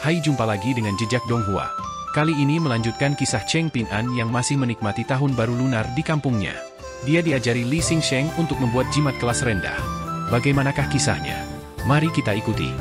Hai, jumpa lagi dengan Jejak Donghua. Kali ini melanjutkan kisah Cheng Ping An yang masih menikmati tahun baru lunar di kampungnya. Dia diajari Li Xingsheng untuk membuat jimat kelas rendah. Bagaimanakah kisahnya? Mari kita ikuti.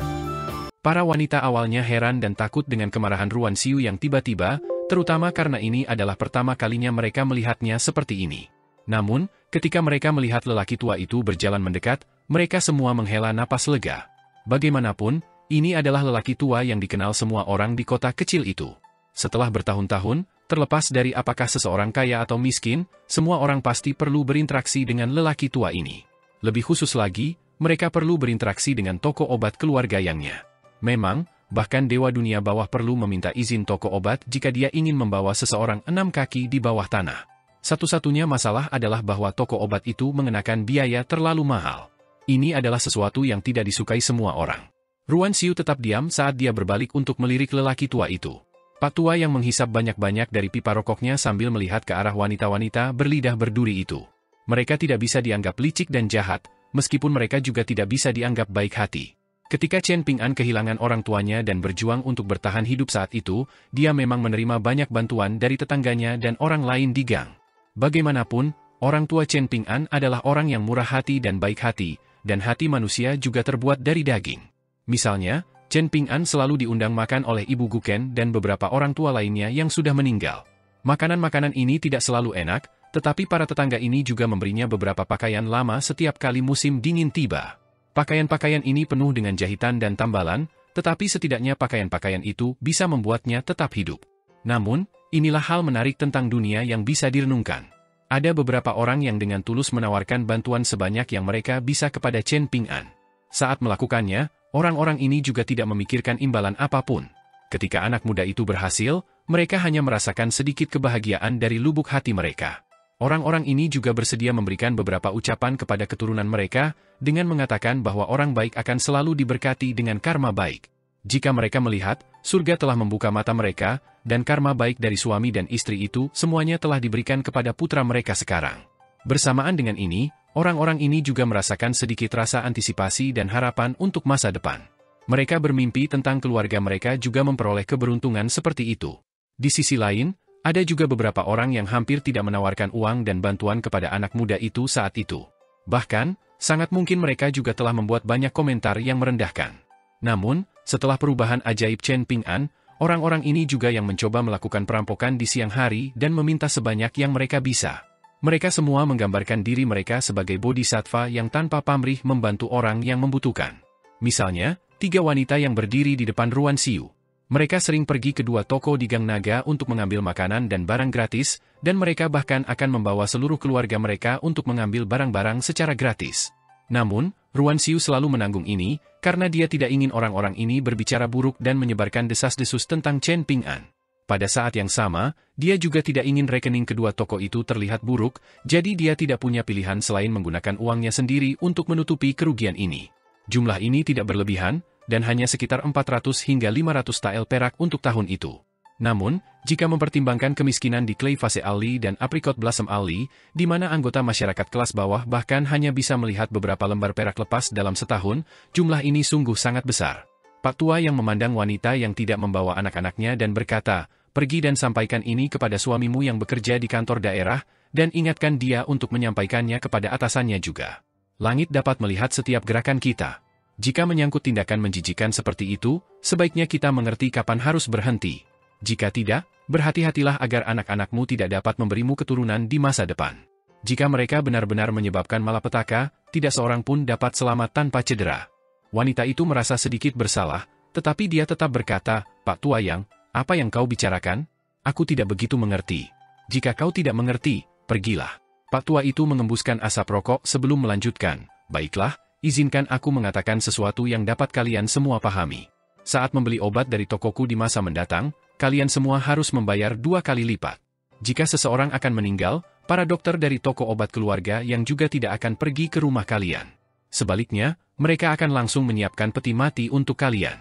Para wanita awalnya heran dan takut dengan kemarahan Ruan Xiu yang tiba-tiba, terutama karena ini adalah pertama kalinya mereka melihatnya seperti ini. Namun, ketika mereka melihat lelaki tua itu berjalan mendekat, mereka semua menghela napas lega. Bagaimanapun, ini adalah lelaki tua yang dikenal semua orang di kota kecil itu. Setelah bertahun-tahun, terlepas dari apakah seseorang kaya atau miskin, semua orang pasti perlu berinteraksi dengan lelaki tua ini. Lebih khusus lagi, mereka perlu berinteraksi dengan toko obat keluarga yangnya. Memang, bahkan Dewa Dunia Bawah perlu meminta izin toko obat jika dia ingin membawa seseorang 6 kaki di bawah tanah. Satu-satunya masalah adalah bahwa toko obat itu mengenakan biaya terlalu mahal. Ini adalah sesuatu yang tidak disukai semua orang. Ruan Xiu tetap diam saat dia berbalik untuk melirik lelaki tua itu. Pak tua yang menghisap banyak-banyak dari pipa rokoknya sambil melihat ke arah wanita-wanita berlidah berduri itu. Mereka tidak bisa dianggap licik dan jahat, meskipun mereka juga tidak bisa dianggap baik hati. Ketika Chen Ping An kehilangan orang tuanya dan berjuang untuk bertahan hidup saat itu, dia memang menerima banyak bantuan dari tetangganya dan orang lain di gang. Bagaimanapun, orang tua Chen Ping An adalah orang yang murah hati dan baik hati, dan hati manusia juga terbuat dari daging. Misalnya, Chen Ping An selalu diundang makan oleh Ibu Guken dan beberapa orang tua lainnya yang sudah meninggal. Makanan-makanan ini tidak selalu enak, tetapi para tetangga ini juga memberinya beberapa pakaian lama setiap kali musim dingin tiba. Pakaian-pakaian ini penuh dengan jahitan dan tambalan, tetapi setidaknya pakaian-pakaian itu bisa membuatnya tetap hidup. Namun, inilah hal menarik tentang dunia yang bisa direnungkan. Ada beberapa orang yang dengan tulus menawarkan bantuan sebanyak yang mereka bisa kepada Chen Ping An. Saat melakukannya, orang-orang ini juga tidak memikirkan imbalan apapun. Ketika anak muda itu berhasil, mereka hanya merasakan sedikit kebahagiaan dari lubuk hati mereka. Orang-orang ini juga bersedia memberikan beberapa ucapan kepada keturunan mereka, dengan mengatakan bahwa orang baik akan selalu diberkati dengan karma baik. Jika mereka melihat, surga telah membuka mata mereka, dan karma baik dari suami dan istri itu semuanya telah diberikan kepada putra mereka sekarang. Bersamaan dengan ini, orang-orang ini juga merasakan sedikit rasa antisipasi dan harapan untuk masa depan. Mereka bermimpi tentang keluarga mereka juga memperoleh keberuntungan seperti itu. Di sisi lain, ada juga beberapa orang yang hampir tidak menawarkan uang dan bantuan kepada anak muda itu saat itu. Bahkan, sangat mungkin mereka juga telah membuat banyak komentar yang merendahkan. Namun, setelah perubahan ajaib Chen Ping An, orang-orang ini juga yang mencoba melakukan perampokan di siang hari dan meminta sebanyak yang mereka bisa. Mereka semua menggambarkan diri mereka sebagai bodhisattva yang tanpa pamrih membantu orang yang membutuhkan. Misalnya, 3 wanita yang berdiri di depan Ruan Xiu. Mereka sering pergi ke 2 toko di Gang Naga untuk mengambil makanan dan barang gratis, dan mereka bahkan akan membawa seluruh keluarga mereka untuk mengambil barang-barang secara gratis. Namun, Ruan Xiu selalu menanggung ini, karena dia tidak ingin orang-orang ini berbicara buruk dan menyebarkan desas-desus tentang Chen Ping An. Pada saat yang sama, dia juga tidak ingin rekening kedua toko itu terlihat buruk, jadi dia tidak punya pilihan selain menggunakan uangnya sendiri untuk menutupi kerugian ini. Jumlah ini tidak berlebihan, dan hanya sekitar 400 hingga 500 tael perak untuk tahun itu. Namun, jika mempertimbangkan kemiskinan di Clay Vase Alley dan Apricot Blossom Alley, di mana anggota masyarakat kelas bawah bahkan hanya bisa melihat beberapa lembar perak lepas dalam setahun, jumlah ini sungguh sangat besar. Pak tua yang memandang wanita yang tidak membawa anak-anaknya dan berkata, "Pergi dan sampaikan ini kepada suamimu yang bekerja di kantor daerah, dan ingatkan dia untuk menyampaikannya kepada atasannya juga. Langit dapat melihat setiap gerakan kita. Jika menyangkut tindakan menjijikan seperti itu, sebaiknya kita mengerti kapan harus berhenti. Jika tidak, berhati-hatilah agar anak-anakmu tidak dapat memberimu keturunan di masa depan. Jika mereka benar-benar menyebabkan malapetaka, tidak seorang pun dapat selamat tanpa cedera." Wanita itu merasa sedikit bersalah, tetapi dia tetap berkata, "Pak tua yang, apa yang kau bicarakan? Aku tidak begitu mengerti. Jika kau tidak mengerti, pergilah." Pak tua itu mengembuskan asap rokok sebelum melanjutkan, "Baiklah, izinkan aku mengatakan sesuatu yang dapat kalian semua pahami. Saat membeli obat dari tokoku di masa mendatang, kalian semua harus membayar 2 kali lipat. Jika seseorang akan meninggal, para dokter dari toko obat keluarga yang juga tidak akan pergi ke rumah kalian. Sebaliknya, mereka akan langsung menyiapkan peti mati untuk kalian."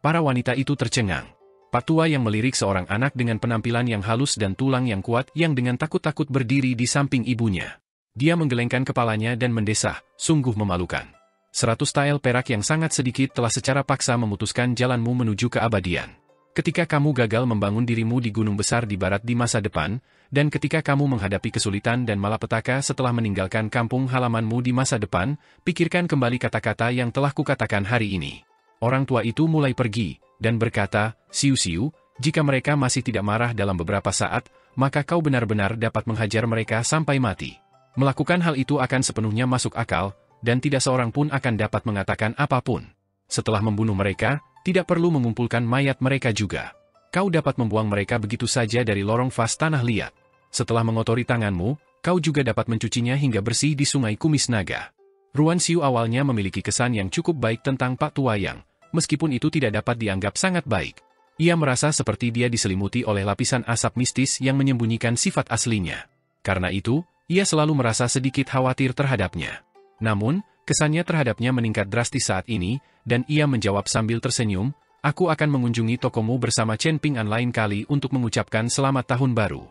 Para wanita itu tercengang. Pak tua yang melirik seorang anak dengan penampilan yang halus dan tulang yang kuat yang dengan takut-takut berdiri di samping ibunya. Dia menggelengkan kepalanya dan mendesah, "Sungguh memalukan. 100 tael perak yang sangat sedikit telah secara paksa memutuskan jalanmu menuju keabadian. Ketika kamu gagal membangun dirimu di gunung besar di barat di masa depan, dan ketika kamu menghadapi kesulitan dan malapetaka setelah meninggalkan kampung halamanmu di masa depan, pikirkan kembali kata-kata yang telah kukatakan hari ini. Orang tua itu mulai pergi, dan berkata, "Siu-siu, jika mereka masih tidak marah dalam beberapa saat, maka kau benar-benar dapat menghajar mereka sampai mati." Melakukan hal itu akan sepenuhnya masuk akal, dan tidak seorang pun akan dapat mengatakan apapun. Setelah membunuh mereka, tidak perlu mengumpulkan mayat mereka juga. Kau dapat membuang mereka begitu saja dari lorong vas tanah liat. Setelah mengotori tanganmu, kau juga dapat mencucinya hingga bersih di sungai kumis naga. Ruan Xiu awalnya memiliki kesan yang cukup baik tentang Pak Tua Yang, meskipun itu tidak dapat dianggap sangat baik. Ia merasa seperti dia diselimuti oleh lapisan asap mistis yang menyembunyikan sifat aslinya. Karena itu, ia selalu merasa sedikit khawatir terhadapnya. Namun, kesannya terhadapnya meningkat drastis saat ini, dan ia menjawab sambil tersenyum, "Aku akan mengunjungi tokomu bersama Chen Ping'an lain kali untuk mengucapkan selamat tahun baru."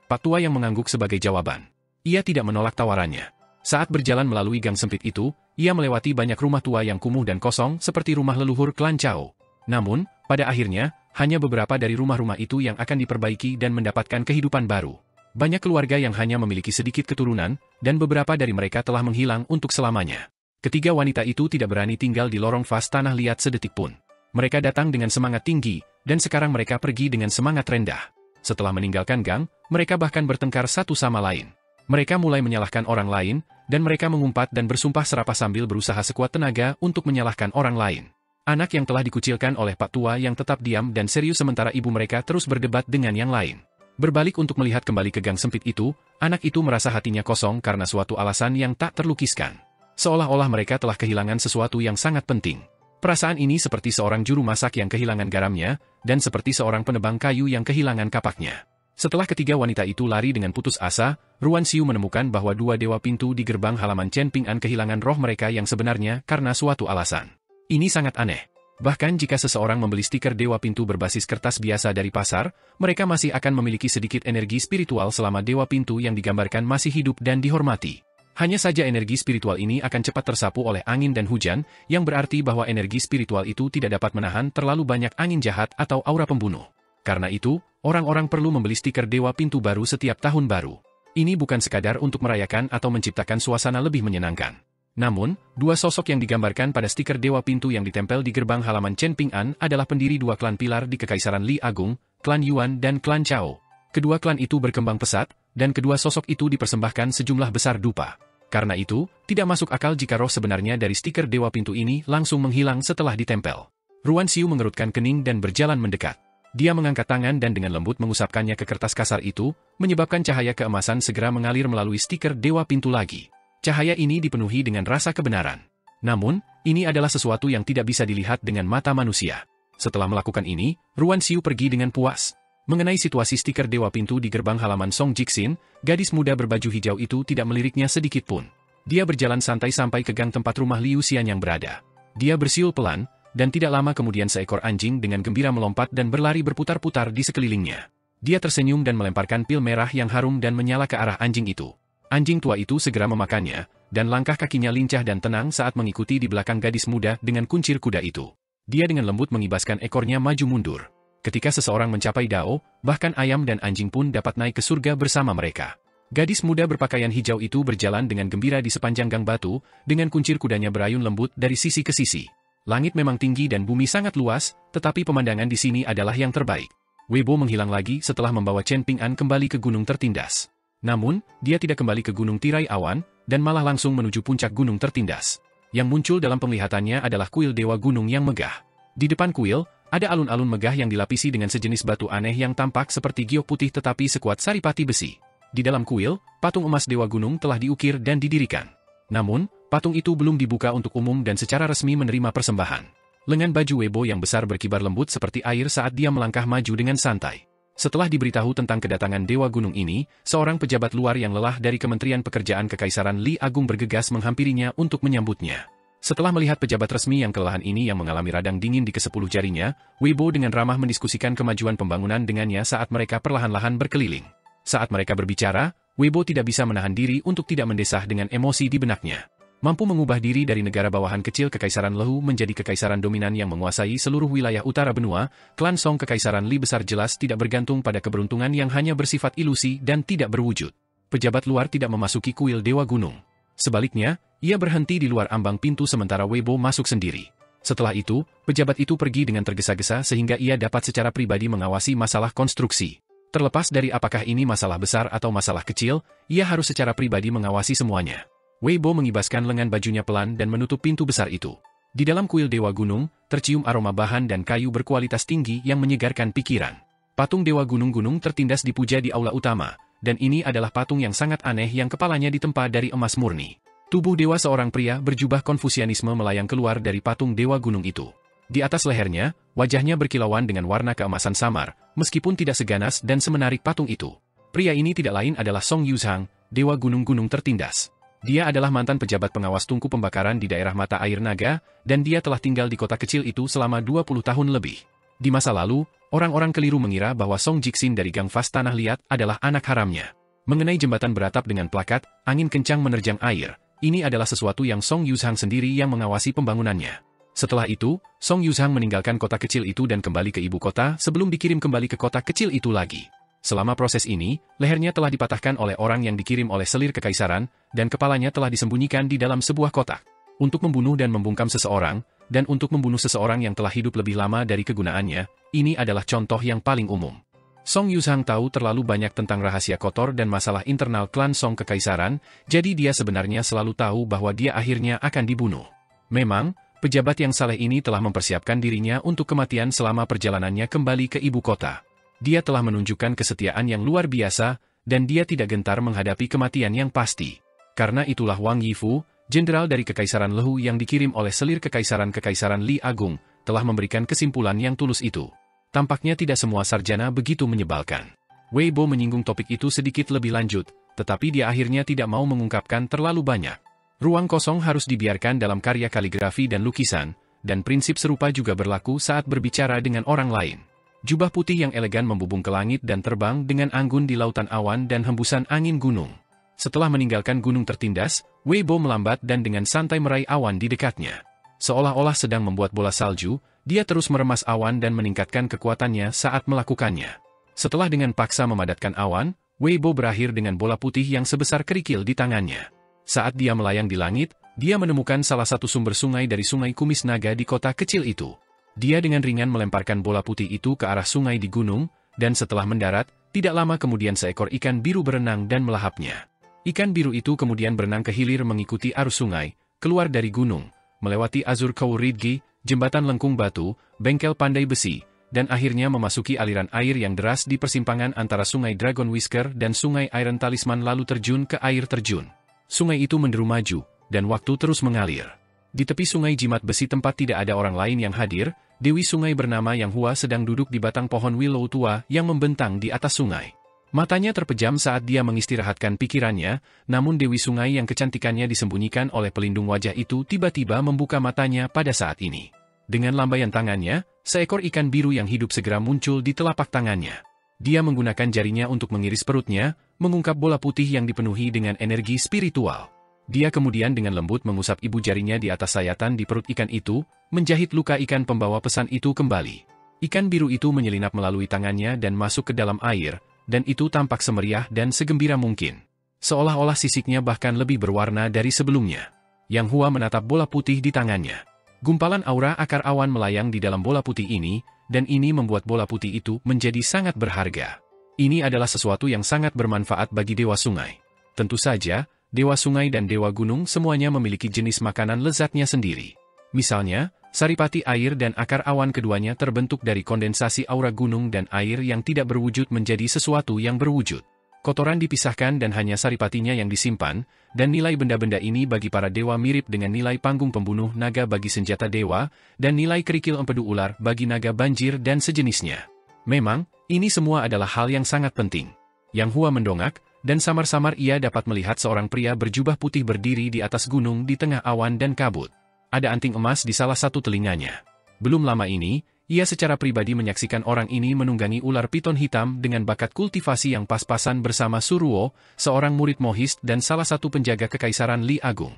Pak Tua yang mengangguk sebagai jawaban. Ia tidak menolak tawarannya. Saat berjalan melalui gang sempit itu, ia melewati banyak rumah tua yang kumuh dan kosong seperti rumah leluhur klan Chao. Namun, pada akhirnya, hanya beberapa dari rumah-rumah itu yang akan diperbaiki dan mendapatkan kehidupan baru. Banyak keluarga yang hanya memiliki sedikit keturunan, dan beberapa dari mereka telah menghilang untuk selamanya. Ketiga wanita itu tidak berani tinggal di lorong vas tanah liat sedetik pun. Mereka datang dengan semangat tinggi, dan sekarang mereka pergi dengan semangat rendah. Setelah meninggalkan gang, mereka bahkan bertengkar satu sama lain. Mereka mulai menyalahkan orang lain, dan mereka mengumpat dan bersumpah serapah sambil berusaha sekuat tenaga untuk menyalahkan orang lain. Anak yang telah dikucilkan oleh Pak Tua yang tetap diam dan serius sementara ibu mereka terus berdebat dengan yang lain. Berbalik untuk melihat kembali ke gang sempit itu, anak itu merasa hatinya kosong karena suatu alasan yang tak terlukiskan. Seolah-olah mereka telah kehilangan sesuatu yang sangat penting. Perasaan ini seperti seorang juru masak yang kehilangan garamnya, dan seperti seorang penebang kayu yang kehilangan kapaknya. Setelah ketiga wanita itu lari dengan putus asa, Ruan Xiu menemukan bahwa dua dewa pintu di gerbang halaman Chen Ping'an kehilangan roh mereka yang sebenarnya karena suatu alasan. Ini sangat aneh. Bahkan jika seseorang membeli stiker dewa pintu berbasis kertas biasa dari pasar, mereka masih akan memiliki sedikit energi spiritual selama dewa pintu yang digambarkan masih hidup dan dihormati. Hanya saja energi spiritual ini akan cepat tersapu oleh angin dan hujan, yang berarti bahwa energi spiritual itu tidak dapat menahan terlalu banyak angin jahat atau aura pembunuh. Karena itu, orang-orang perlu membeli stiker dewa pintu baru setiap tahun baru. Ini bukan sekadar untuk merayakan atau menciptakan suasana lebih menyenangkan. Namun, dua sosok yang digambarkan pada stiker dewa pintu yang ditempel di gerbang halaman Chen Ping'an adalah pendiri dua klan pilar di Kekaisaran Li Agung, klan Yuan dan klan Chao. Kedua klan itu berkembang pesat, dan kedua sosok itu dipersembahkan sejumlah besar dupa. Karena itu, tidak masuk akal jika roh sebenarnya dari stiker dewa pintu ini langsung menghilang setelah ditempel. Ruan Xiu mengerutkan kening dan berjalan mendekat. Dia mengangkat tangan dan dengan lembut mengusapkannya ke kertas kasar itu, menyebabkan cahaya keemasan segera mengalir melalui stiker dewa pintu lagi. Cahaya ini dipenuhi dengan rasa kebenaran. Namun, ini adalah sesuatu yang tidak bisa dilihat dengan mata manusia. Setelah melakukan ini, Ruan Xiu pergi dengan puas. Mengenai situasi stiker dewa pintu di gerbang halaman Song Jixin, gadis muda berbaju hijau itu tidak meliriknya sedikit pun. Dia berjalan santai sampai ke gang tempat rumah Liu Xian yang berada. Dia bersiul pelan, dan tidak lama kemudian seekor anjing dengan gembira melompat dan berlari berputar-putar di sekelilingnya. Dia tersenyum dan melemparkan pil merah yang harum dan menyala ke arah anjing itu. Anjing tua itu segera memakannya, dan langkah kakinya lincah dan tenang saat mengikuti di belakang gadis muda dengan kuncir kuda itu. Dia dengan lembut mengibaskan ekornya maju mundur. Ketika seseorang mencapai Dao, bahkan ayam dan anjing pun dapat naik ke surga bersama mereka. Gadis muda berpakaian hijau itu berjalan dengan gembira di sepanjang gang batu, dengan kuncir kudanya berayun lembut dari sisi ke sisi. Langit memang tinggi dan bumi sangat luas, tetapi pemandangan di sini adalah yang terbaik. Weibo menghilang lagi setelah membawa Chen Ping'an kembali ke gunung tertindas. Namun, dia tidak kembali ke gunung tirai awan, dan malah langsung menuju puncak gunung tertindas. Yang muncul dalam penglihatannya adalah kuil dewa gunung yang megah. Di depan kuil, ada alun-alun megah yang dilapisi dengan sejenis batu aneh yang tampak seperti giok putih tetapi sekuat saripati besi. Di dalam kuil, patung emas dewa gunung telah diukir dan didirikan. Namun, patung itu belum dibuka untuk umum dan secara resmi menerima persembahan. Lengan baju Weibo yang besar berkibar lembut seperti air saat dia melangkah maju dengan santai. Setelah diberitahu tentang kedatangan dewa gunung ini, seorang pejabat luar yang lelah dari Kementerian Pekerjaan Kekaisaran Li Agung bergegas menghampirinya untuk menyambutnya. Setelah melihat pejabat resmi yang kelelahan ini yang mengalami radang dingin di ke-10 jarinya, Weibo dengan ramah mendiskusikan kemajuan pembangunan dengannya saat mereka perlahan-lahan berkeliling. Saat mereka berbicara, Weibo tidak bisa menahan diri untuk tidak mendesah dengan emosi di benaknya. mampu mengubah diri dari negara bawahan kecil Kekaisaran Lehu menjadi kekaisaran dominan yang menguasai seluruh wilayah utara benua. Klan Song Kekaisaran Li besar jelas tidak bergantung pada keberuntungan yang hanya bersifat ilusi dan tidak berwujud. Pejabat luar tidak memasuki kuil Dewa Gunung. Sebaliknya, ia berhenti di luar ambang pintu sementara Weibo masuk sendiri. Setelah itu, pejabat itu pergi dengan tergesa-gesa sehingga ia dapat secara pribadi mengawasi masalah konstruksi. Terlepas dari apakah ini masalah besar atau masalah kecil, ia harus secara pribadi mengawasi semuanya. Weibo mengibaskan lengan bajunya pelan dan menutup pintu besar itu. Di dalam kuil Dewa Gunung, tercium aroma bahan dan kayu berkualitas tinggi yang menyegarkan pikiran. Patung Dewa Gunung-Gunung tertindas dipuja di aula utama, dan ini adalah patung yang sangat aneh yang kepalanya ditempa dari emas murni. Tubuh dewa seorang pria berjubah Konfusianisme melayang keluar dari patung Dewa Gunung itu. Di atas lehernya, wajahnya berkilauan dengan warna keemasan samar, meskipun tidak seganas dan semenarik patung itu. Pria ini tidak lain adalah Song Yuzhang, Dewa Gunung-Gunung tertindas. Dia adalah mantan pejabat pengawas tungku pembakaran di daerah Mata Air Naga, dan dia telah tinggal di kota kecil itu selama 20 tahun lebih. Di masa lalu, orang-orang keliru mengira bahwa Song Jixin dari Gang Fast Tanah Liat adalah anak haramnya. Mengenai jembatan beratap dengan plakat, angin kencang menerjang air, ini adalah sesuatu yang Song Yuzhang sendiri yang mengawasi pembangunannya. Setelah itu, Song Yuzhang meninggalkan kota kecil itu dan kembali ke ibu kota sebelum dikirim kembali ke kota kecil itu lagi. Selama proses ini, lehernya telah dipatahkan oleh orang yang dikirim oleh selir kekaisaran, dan kepalanya telah disembunyikan di dalam sebuah kotak. Untuk membunuh dan membungkam seseorang, dan untuk membunuh seseorang yang telah hidup lebih lama dari kegunaannya, ini adalah contoh yang paling umum. Song Yuzhang tahu terlalu banyak tentang rahasia kotor dan masalah internal klan Song Kekaisaran, jadi dia sebenarnya selalu tahu bahwa dia akhirnya akan dibunuh. Memang, pejabat yang saleh ini telah mempersiapkan dirinya untuk kematian selama perjalanannya kembali ke ibu kota. Dia telah menunjukkan kesetiaan yang luar biasa, dan dia tidak gentar menghadapi kematian yang pasti. Karena itulah Wang Yifu, jenderal dari Kekaisaran Lehu yang dikirim oleh selir Kekaisaran Li Agung, telah memberikan kesimpulan yang tulus itu. Tampaknya tidak semua sarjana begitu menyebalkan. Weibo menyinggung topik itu sedikit lebih lanjut, tetapi dia akhirnya tidak mau mengungkapkan terlalu banyak. Ruang kosong harus dibiarkan dalam karya kaligrafi dan lukisan, dan prinsip serupa juga berlaku saat berbicara dengan orang lain. Jubah putih yang elegan membubung ke langit dan terbang dengan anggun di lautan awan dan hembusan angin gunung. Setelah meninggalkan gunung tertindas, Weibo melambat dan dengan santai meraih awan di dekatnya. Seolah-olah sedang membuat bola salju, dia terus meremas awan dan meningkatkan kekuatannya saat melakukannya. Setelah dengan paksa memadatkan awan, Weibo berakhir dengan bola putih yang sebesar kerikil di tangannya. Saat dia melayang di langit, dia menemukan salah satu sumber sungai dari Sungai Kumis Naga di kota kecil itu. Dia dengan ringan melemparkan bola putih itu ke arah sungai di gunung, dan setelah mendarat, tidak lama kemudian seekor ikan biru berenang dan melahapnya. Ikan biru itu kemudian berenang ke hilir mengikuti arus sungai, keluar dari gunung, melewati Azur Kouridgi, jembatan lengkung batu, bengkel pandai besi, dan akhirnya memasuki aliran air yang deras di persimpangan antara Sungai Dragon Whisker dan Sungai Iron Talisman lalu terjun ke air terjun. Sungai itu menderu maju, dan waktu terus mengalir. Di tepi sungai jimat besi tempat tidak ada orang lain yang hadir, Dewi Sungai bernama Yang Hua sedang duduk di batang pohon willow tua yang membentang di atas sungai. Matanya terpejam saat dia mengistirahatkan pikirannya, namun Dewi Sungai yang kecantikannya disembunyikan oleh pelindung wajah itu tiba-tiba membuka matanya pada saat ini. Dengan lambaian tangannya, seekor ikan biru yang hidup segera muncul di telapak tangannya. Dia menggunakan jarinya untuk mengiris perutnya, mengungkap bola putih yang dipenuhi dengan energi spiritual. Dia kemudian dengan lembut mengusap ibu jarinya di atas sayatan di perut ikan itu, menjahit luka ikan pembawa pesan itu kembali. Ikan biru itu menyelinap melalui tangannya dan masuk ke dalam air, dan itu tampak semeriah dan segembira mungkin. Seolah-olah sisiknya bahkan lebih berwarna dari sebelumnya. Yang Hua menatap bola putih di tangannya. Gumpalan aura akar awan melayang di dalam bola putih ini, dan ini membuat bola putih itu menjadi sangat berharga. Ini adalah sesuatu yang sangat bermanfaat bagi Dewa Sungai. Tentu saja, Dewa Sungai dan Dewa Gunung semuanya memiliki jenis makanan lezatnya sendiri. Misalnya, saripati air dan akar awan keduanya terbentuk dari kondensasi aura gunung dan air yang tidak berwujud menjadi sesuatu yang berwujud. Kotoran dipisahkan dan hanya saripatinya yang disimpan, dan nilai benda-benda ini bagi para dewa mirip dengan nilai panggung pembunuh naga bagi senjata dewa, dan nilai kerikil empedu ular bagi naga banjir dan sejenisnya. Memang, ini semua adalah hal yang sangat penting. Yang Hua mendongak, dan samar-samar ia dapat melihat seorang pria berjubah putih berdiri di atas gunung di tengah awan dan kabut. Ada anting emas di salah satu telinganya. Belum lama ini, ia secara pribadi menyaksikan orang ini menunggangi ular piton hitam dengan bakat kultivasi yang pas-pasan bersama Suruo, seorang murid Mohist dan salah satu penjaga Kekaisaran Li Agung.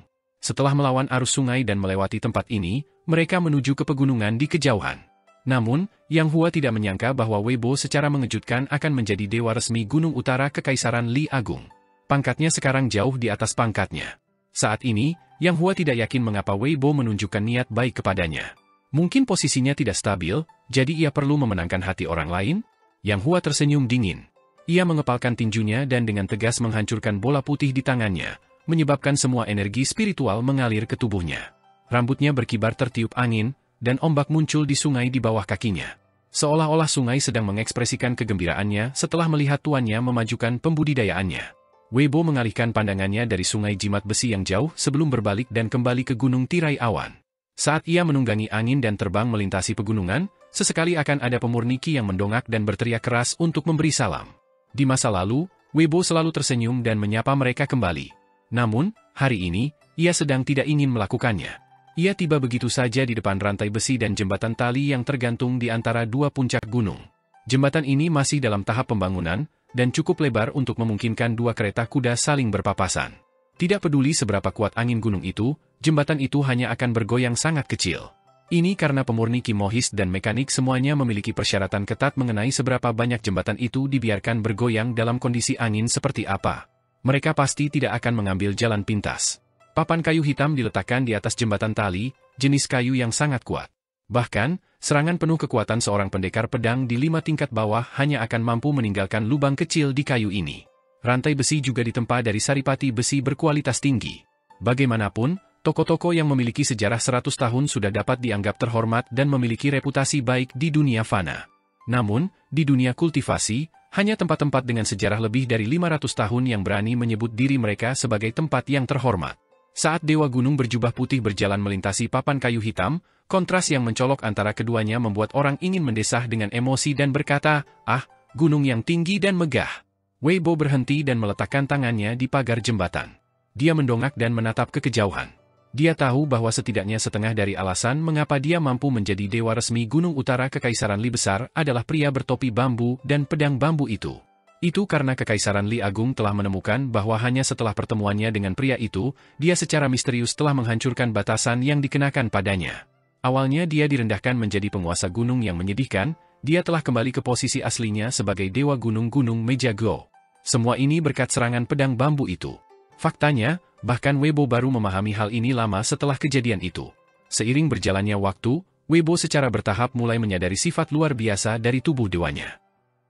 Setelah melawan arus sungai dan melewati tempat ini, mereka menuju ke pegunungan di kejauhan. Namun, Yang Hua tidak menyangka bahwa Weibo secara mengejutkan akan menjadi dewa resmi Gunung Utara Kekaisaran Li Agung. Pangkatnya sekarang jauh di atas pangkatnya. Saat ini, Yang Hua tidak yakin mengapa Weibo menunjukkan niat baik kepadanya. Mungkin posisinya tidak stabil, jadi ia perlu memenangkan hati orang lain? Yang Hua tersenyum dingin. Ia mengepalkan tinjunya dan dengan tegas menghancurkan bola putih di tangannya, menyebabkan semua energi spiritual mengalir ke tubuhnya. Rambutnya berkibar tertiup angin, dan ombak muncul di sungai di bawah kakinya. Seolah-olah sungai sedang mengekspresikan kegembiraannya setelah melihat tuannya memajukan pembudidayaannya. Weibo mengalihkan pandangannya dari sungai jimat besi yang jauh sebelum berbalik dan kembali ke gunung tirai awan. Saat ia menunggangi angin dan terbang melintasi pegunungan, sesekali akan ada pemurniki yang mendongak dan berteriak keras untuk memberi salam. Di masa lalu, Weibo selalu tersenyum dan menyapa mereka kembali. Namun, hari ini, ia sedang tidak ingin melakukannya. Ia tiba begitu saja di depan rantai besi dan jembatan tali yang tergantung di antara dua puncak gunung. Jembatan ini masih dalam tahap pembangunan, dan cukup lebar untuk memungkinkan dua kereta kuda saling berpapasan. Tidak peduli seberapa kuat angin gunung itu, jembatan itu hanya akan bergoyang sangat kecil. Ini karena pemurniki mohis dan mekanik semuanya memiliki persyaratan ketat mengenai seberapa banyak jembatan itu dibiarkan bergoyang dalam kondisi angin seperti apa. Mereka pasti tidak akan mengambil jalan pintas. Papan kayu hitam diletakkan di atas jembatan tali, jenis kayu yang sangat kuat. Bahkan, serangan penuh kekuatan seorang pendekar pedang di 5 tingkat bawah hanya akan mampu meninggalkan lubang kecil di kayu ini. Rantai besi juga ditempa dari saripati besi berkualitas tinggi. Bagaimanapun, toko-toko yang memiliki sejarah 100 tahun sudah dapat dianggap terhormat dan memiliki reputasi baik di dunia fana. Namun, di dunia kultivasi, hanya tempat-tempat dengan sejarah lebih dari 500 tahun yang berani menyebut diri mereka sebagai tempat yang terhormat. Saat Dewa Gunung berjubah putih berjalan melintasi papan kayu hitam, kontras yang mencolok antara keduanya membuat orang ingin mendesah dengan emosi dan berkata, "Ah, gunung yang tinggi dan megah." Weibo berhenti dan meletakkan tangannya di pagar jembatan. Dia mendongak dan menatap ke kejauhan. Dia tahu bahwa setidaknya setengah dari alasan mengapa dia mampu menjadi dewa resmi Gunung Utara Kekaisaran Li Besar adalah pria bertopi bambu dan pedang bambu itu. Itu karena Kekaisaran Li Agung telah menemukan bahwa hanya setelah pertemuannya dengan pria itu, dia secara misterius telah menghancurkan batasan yang dikenakan padanya. Awalnya dia direndahkan menjadi penguasa gunung yang menyedihkan, dia telah kembali ke posisi aslinya sebagai dewa gunung-gunung Mejago. Semua ini berkat serangan pedang bambu itu. Faktanya, bahkan Weibo baru memahami hal ini lama setelah kejadian itu. Seiring berjalannya waktu, Weibo secara bertahap mulai menyadari sifat luar biasa dari tubuh dewanya.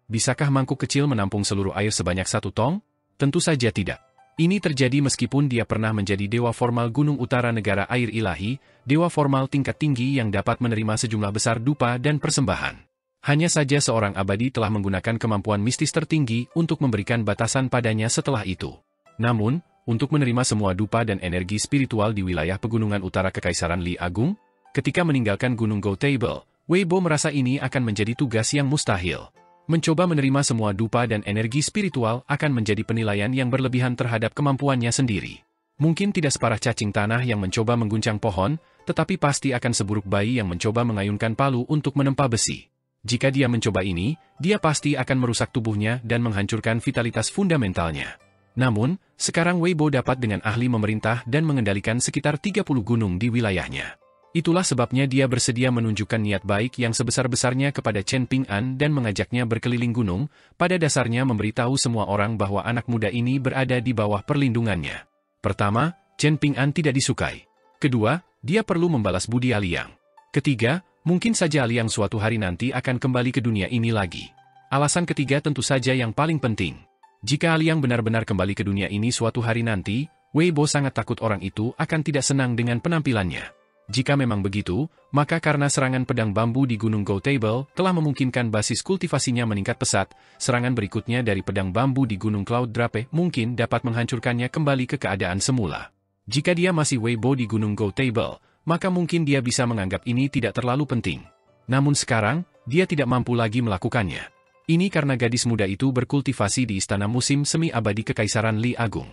Bisakah mangkuk kecil menampung seluruh air sebanyak 1 tong? Tentu saja tidak. Ini terjadi meskipun dia pernah menjadi dewa formal Gunung Utara Negara Air Ilahi, dewa formal tingkat tinggi yang dapat menerima sejumlah besar dupa dan persembahan. Hanya saja seorang abadi telah menggunakan kemampuan mistis tertinggi untuk memberikan batasan padanya setelah itu. Namun, untuk menerima semua dupa dan energi spiritual di wilayah pegunungan utara Kekaisaran Li Agung, ketika meninggalkan Gunung Go Table, Weibo merasa ini akan menjadi tugas yang mustahil. Mencoba menerima semua dupa dan energi spiritual akan menjadi penilaian yang berlebihan terhadap kemampuannya sendiri. Mungkin tidak separah cacing tanah yang mencoba mengguncang pohon, tetapi pasti akan seburuk bayi yang mencoba mengayunkan palu untuk menempa besi. Jika dia mencoba ini, dia pasti akan merusak tubuhnya dan menghancurkan vitalitas fundamentalnya. Namun, sekarang Weibo dapat dengan ahli memerintah dan mengendalikan sekitar 30 gunung di wilayahnya. Itulah sebabnya dia bersedia menunjukkan niat baik yang sebesar-besarnya kepada Chen Ping'an dan mengajaknya berkeliling gunung, pada dasarnya memberitahu semua orang bahwa anak muda ini berada di bawah perlindungannya. Pertama, Chen Ping'an tidak disukai. Kedua, dia perlu membalas budi Aliang. Ketiga, mungkin saja Aliang suatu hari nanti akan kembali ke dunia ini lagi. Alasan ketiga tentu saja yang paling penting. Jika Aliang benar-benar kembali ke dunia ini suatu hari nanti, Weibo sangat takut orang itu akan tidak senang dengan penampilannya. Jika memang begitu, maka karena serangan pedang bambu di Gunung Go Table telah memungkinkan basis kultivasinya meningkat pesat, serangan berikutnya dari pedang bambu di Gunung Cloud Drape mungkin dapat menghancurkannya kembali ke keadaan semula. Jika dia masih Weibo di Gunung Go Table, maka mungkin dia bisa menganggap ini tidak terlalu penting. Namun sekarang, dia tidak mampu lagi melakukannya. Ini karena gadis muda itu berkultivasi di istana musim semi abadi Kekaisaran Li Agung.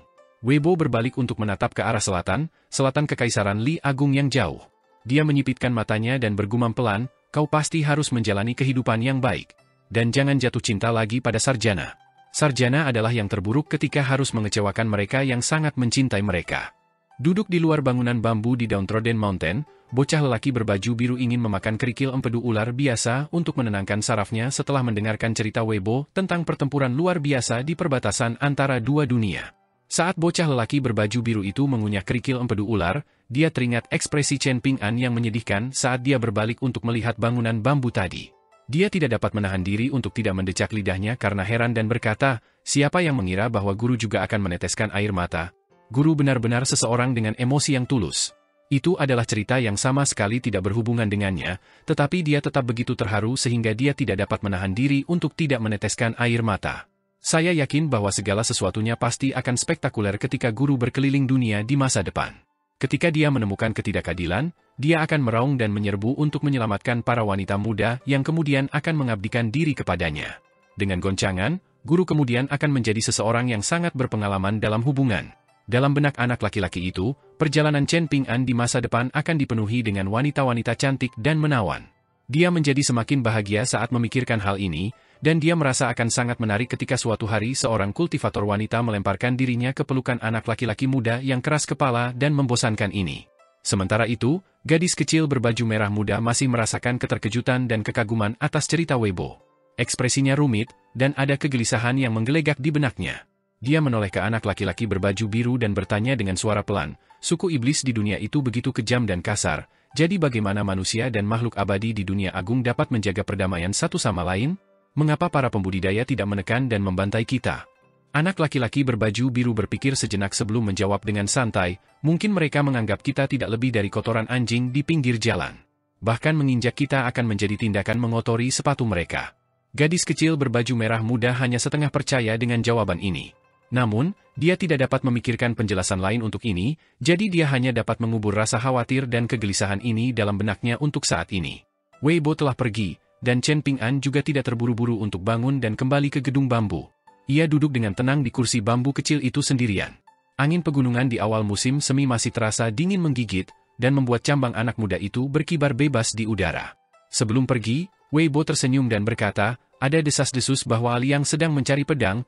Weibo berbalik untuk menatap ke arah selatan, selatan Kekaisaran Li Agung yang jauh. Dia menyipitkan matanya dan bergumam pelan, "Kau pasti harus menjalani kehidupan yang baik. Dan jangan jatuh cinta lagi pada sarjana. Sarjana adalah yang terburuk ketika harus mengecewakan mereka yang sangat mencintai mereka." Duduk di luar bangunan bambu di Downtrodden Mountain, bocah lelaki berbaju biru ingin memakan kerikil empedu ular biasa untuk menenangkan sarafnya setelah mendengarkan cerita Weibo tentang pertempuran luar biasa di perbatasan antara dua dunia. Saat bocah lelaki berbaju biru itu mengunyah kerikil empedu ular, dia teringat ekspresi Chen Ping'an yang menyedihkan saat dia berbalik untuk melihat bangunan bambu tadi. Dia tidak dapat menahan diri untuk tidak mendecak lidahnya karena heran dan berkata, siapa yang mengira bahwa guru juga akan meneteskan air mata? Guru benar-benar seseorang dengan emosi yang tulus. Itu adalah cerita yang sama sekali tidak berhubungan dengannya, tetapi dia tetap begitu terharu sehingga dia tidak dapat menahan diri untuk tidak meneteskan air mata. Saya yakin bahwa segala sesuatunya pasti akan spektakuler ketika guru berkeliling dunia di masa depan. Ketika dia menemukan ketidakadilan, dia akan meraung dan menyerbu untuk menyelamatkan para wanita muda yang kemudian akan mengabdikan diri kepadanya. Dengan goncangan, guru kemudian akan menjadi seseorang yang sangat berpengalaman dalam hubungan. Dalam benak anak laki-laki itu, perjalanan Chen Ping'an di masa depan akan dipenuhi dengan wanita-wanita cantik dan menawan. Dia menjadi semakin bahagia saat memikirkan hal ini, dan dia merasa akan sangat menarik ketika suatu hari seorang kultivator wanita melemparkan dirinya ke pelukan anak laki-laki muda yang keras kepala dan membosankan ini. Sementara itu, gadis kecil berbaju merah muda masih merasakan keterkejutan dan kekaguman atas cerita Weibo. Ekspresinya rumit, dan ada kegelisahan yang menggelegak di benaknya. Dia menoleh ke anak laki-laki berbaju biru dan bertanya dengan suara pelan, suku iblis di dunia itu begitu kejam dan kasar, jadi bagaimana manusia dan makhluk abadi di dunia agung dapat menjaga perdamaian satu sama lain? Mengapa para pembudidaya tidak menekan dan membantai kita? Anak laki-laki berbaju biru berpikir sejenak sebelum menjawab dengan santai, mungkin mereka menganggap kita tidak lebih dari kotoran anjing di pinggir jalan. Bahkan menginjak kita akan menjadi tindakan mengotori sepatu mereka. Gadis kecil berbaju merah muda hanya setengah percaya dengan jawaban ini. Namun, dia tidak dapat memikirkan penjelasan lain untuk ini, jadi dia hanya dapat mengubur rasa khawatir dan kegelisahan ini dalam benaknya untuk saat ini. Weibo telah pergi, dan Chen Ping'an juga tidak terburu-buru untuk bangun dan kembali ke gedung bambu. Ia duduk dengan tenang di kursi bambu kecil itu sendirian. Angin pegunungan di awal musim semi masih terasa dingin menggigit, dan membuat cambang anak muda itu berkibar bebas di udara. Sebelum pergi, Weibo tersenyum dan berkata, ada desas-desus bahwa Liang sedang mencari pedang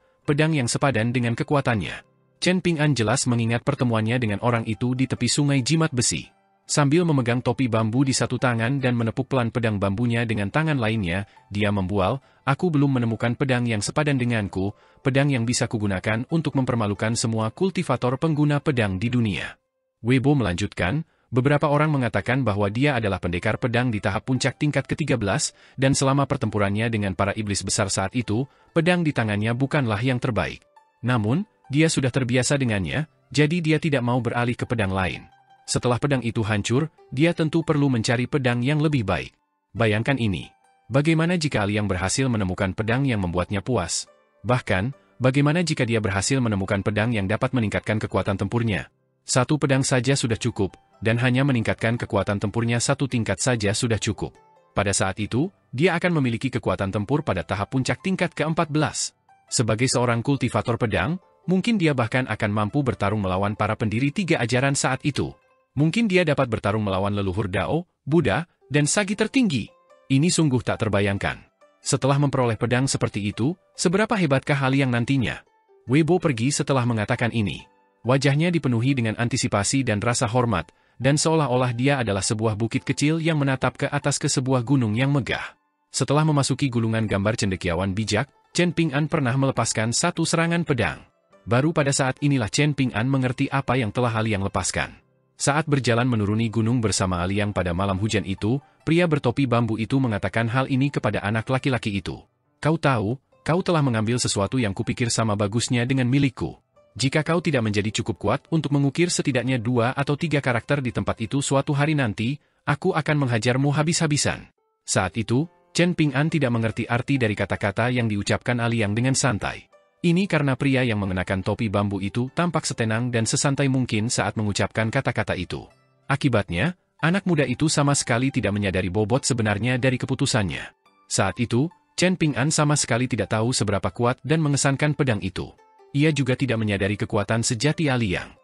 yang sepadan dengan kekuatannya. Chen Ping'an jelas mengingat pertemuannya dengan orang itu di tepi sungai jimat besi. Sambil memegang topi bambu di satu tangan dan menepuk pelan pedang bambunya dengan tangan lainnya, dia membual, aku belum menemukan pedang yang sepadan denganku, pedang yang bisa kugunakan untuk mempermalukan semua kultivator pengguna pedang di dunia. Weibo melanjutkan, beberapa orang mengatakan bahwa dia adalah pendekar pedang di tahap puncak tingkat ke-13, dan selama pertempurannya dengan para iblis besar saat itu, pedang di tangannya bukanlah yang terbaik. Namun, dia sudah terbiasa dengannya, jadi dia tidak mau beralih ke pedang lain. Setelah pedang itu hancur, dia tentu perlu mencari pedang yang lebih baik. Bayangkan ini. Bagaimana jika Liang berhasil menemukan pedang yang membuatnya puas? Bahkan, bagaimana jika dia berhasil menemukan pedang yang dapat meningkatkan kekuatan tempurnya? Satu pedang saja sudah cukup, dan hanya meningkatkan kekuatan tempurnya satu tingkat saja sudah cukup. Pada saat itu, dia akan memiliki kekuatan tempur pada tahap puncak tingkat ke-14. Sebagai seorang kultivator pedang, mungkin dia bahkan akan mampu bertarung melawan para pendiri tiga ajaran saat itu. Mungkin dia dapat bertarung melawan leluhur Dao, Buddha, dan Sagi tertinggi. Ini sungguh tak terbayangkan. Setelah memperoleh pedang seperti itu, seberapa hebatkah Liang nantinya? Weibo pergi setelah mengatakan ini. Wajahnya dipenuhi dengan antisipasi dan rasa hormat, dan seolah-olah dia adalah sebuah bukit kecil yang menatap ke atas ke sebuah gunung yang megah. Setelah memasuki gulungan gambar cendekiawan bijak, Chen Ping'an pernah melepaskan satu serangan pedang. Baru pada saat inilah Chen Ping'an mengerti apa yang telah Liang lepaskan. Saat berjalan menuruni gunung bersama Liang pada malam hujan itu, pria bertopi bambu itu mengatakan hal ini kepada anak laki-laki itu. Kau tahu, kau telah mengambil sesuatu yang kupikir sama bagusnya dengan milikku. Jika kau tidak menjadi cukup kuat untuk mengukir setidaknya 2 atau 3 karakter di tempat itu suatu hari nanti, aku akan menghajarmu habis-habisan. Saat itu, Chen Ping'an tidak mengerti arti dari kata-kata yang diucapkan Liang dengan santai. Ini karena pria yang mengenakan topi bambu itu tampak setenang dan sesantai mungkin saat mengucapkan kata-kata itu. Akibatnya, anak muda itu sama sekali tidak menyadari bobot sebenarnya dari keputusannya. Saat itu, Chen Ping'an sama sekali tidak tahu seberapa kuat dan mengesankan pedang itu. Ia juga tidak menyadari kekuatan sejati Liang.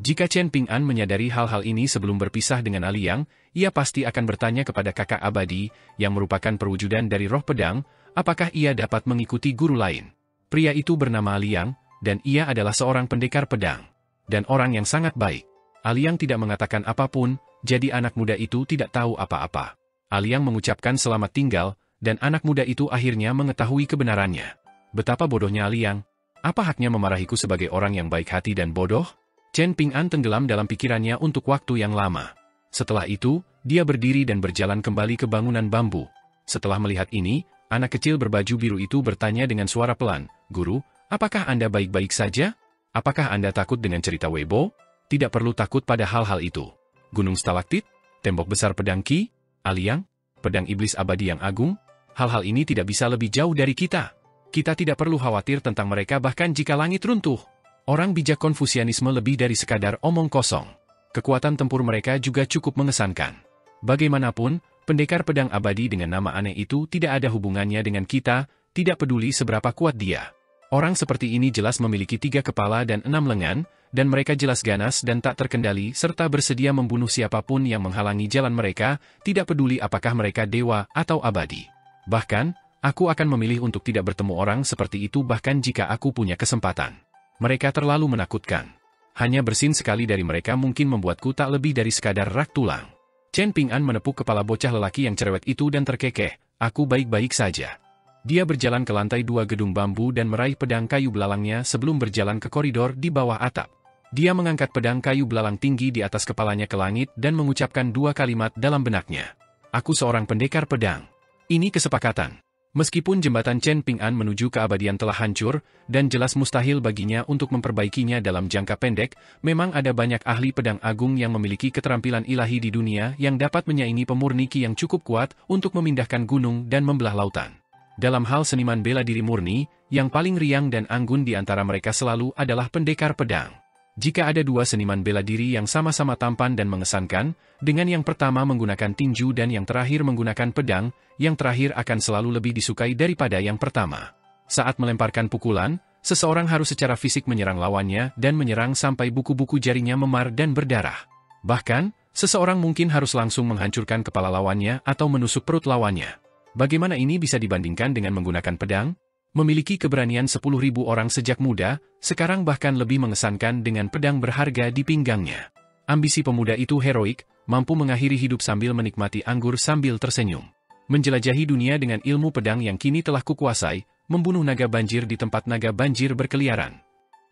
Jika Chen Ping'an menyadari hal-hal ini sebelum berpisah dengan Liang, ia pasti akan bertanya kepada kakak abadi, yang merupakan perwujudan dari roh pedang, apakah ia dapat mengikuti guru lain. Pria itu bernama Liang, dan ia adalah seorang pendekar pedang. Dan orang yang sangat baik. Aliang tidak mengatakan apapun, jadi anak muda itu tidak tahu apa-apa. Aliang mengucapkan selamat tinggal, dan anak muda itu akhirnya mengetahui kebenarannya. Betapa bodohnya Aliang. Apa haknya memarahiku sebagai orang yang baik hati dan bodoh? Chen Ping'an tenggelam dalam pikirannya untuk waktu yang lama. Setelah itu, dia berdiri dan berjalan kembali ke bangunan bambu. Setelah melihat ini, anak kecil berbaju biru itu bertanya dengan suara pelan, "Guru, apakah Anda baik-baik saja? Apakah Anda takut dengan cerita Weibo?" Tidak perlu takut pada hal-hal itu. Gunung stalaktit, tembok besar pedang Qi, Aliang, pedang iblis abadi yang agung, hal-hal ini tidak bisa lebih jauh dari kita. Kita tidak perlu khawatir tentang mereka bahkan jika langit runtuh. Orang bijak Konfusianisme lebih dari sekadar omong kosong. Kekuatan tempur mereka juga cukup mengesankan. Bagaimanapun, pendekar pedang abadi dengan nama aneh itu tidak ada hubungannya dengan kita, tidak peduli seberapa kuat dia. Orang seperti ini jelas memiliki 3 kepala dan 6 lengan, dan mereka jelas ganas dan tak terkendali serta bersedia membunuh siapapun yang menghalangi jalan mereka, tidak peduli apakah mereka dewa atau abadi. Bahkan, aku akan memilih untuk tidak bertemu orang seperti itu bahkan jika aku punya kesempatan. Mereka terlalu menakutkan. Hanya bersin sekali dari mereka mungkin membuatku tak lebih dari sekadar rak tulang. Chen Ping'an menepuk kepala bocah lelaki yang cerewet itu dan terkekeh, "Aku baik-baik saja." Dia berjalan ke lantai 2 gedung bambu dan meraih pedang kayu belalangnya sebelum berjalan ke koridor di bawah atap. Dia mengangkat pedang kayu belalang tinggi di atas kepalanya ke langit dan mengucapkan 2 kalimat dalam benaknya. "Aku seorang pendekar pedang." Ini kesepakatan. Meskipun jembatan Chen Ping'an menuju keabadian telah hancur, dan jelas mustahil baginya untuk memperbaikinya dalam jangka pendek, memang ada banyak ahli pedang agung yang memiliki keterampilan ilahi di dunia yang dapat menyaingi pemurni Qi yang cukup kuat untuk memindahkan gunung dan membelah lautan. Dalam hal seniman bela diri murni, yang paling riang dan anggun di antara mereka selalu adalah pendekar pedang. Jika ada 2 seniman bela diri yang sama-sama tampan dan mengesankan, dengan yang pertama menggunakan tinju dan yang terakhir menggunakan pedang, yang terakhir akan selalu lebih disukai daripada yang pertama. Saat melemparkan pukulan, seseorang harus secara fisik menyerang lawannya dan menyerang sampai buku-buku jarinya memar dan berdarah. Bahkan, seseorang mungkin harus langsung menghancurkan kepala lawannya atau menusuk perut lawannya. Bagaimana ini bisa dibandingkan dengan menggunakan pedang? Memiliki keberanian 10.000 orang sejak muda, sekarang bahkan lebih mengesankan dengan pedang berharga di pinggangnya. Ambisi pemuda itu heroik, mampu mengakhiri hidup sambil menikmati anggur sambil tersenyum. Menjelajahi dunia dengan ilmu pedang yang kini telah kukuasai, membunuh naga banjir di tempat naga banjir berkeliaran.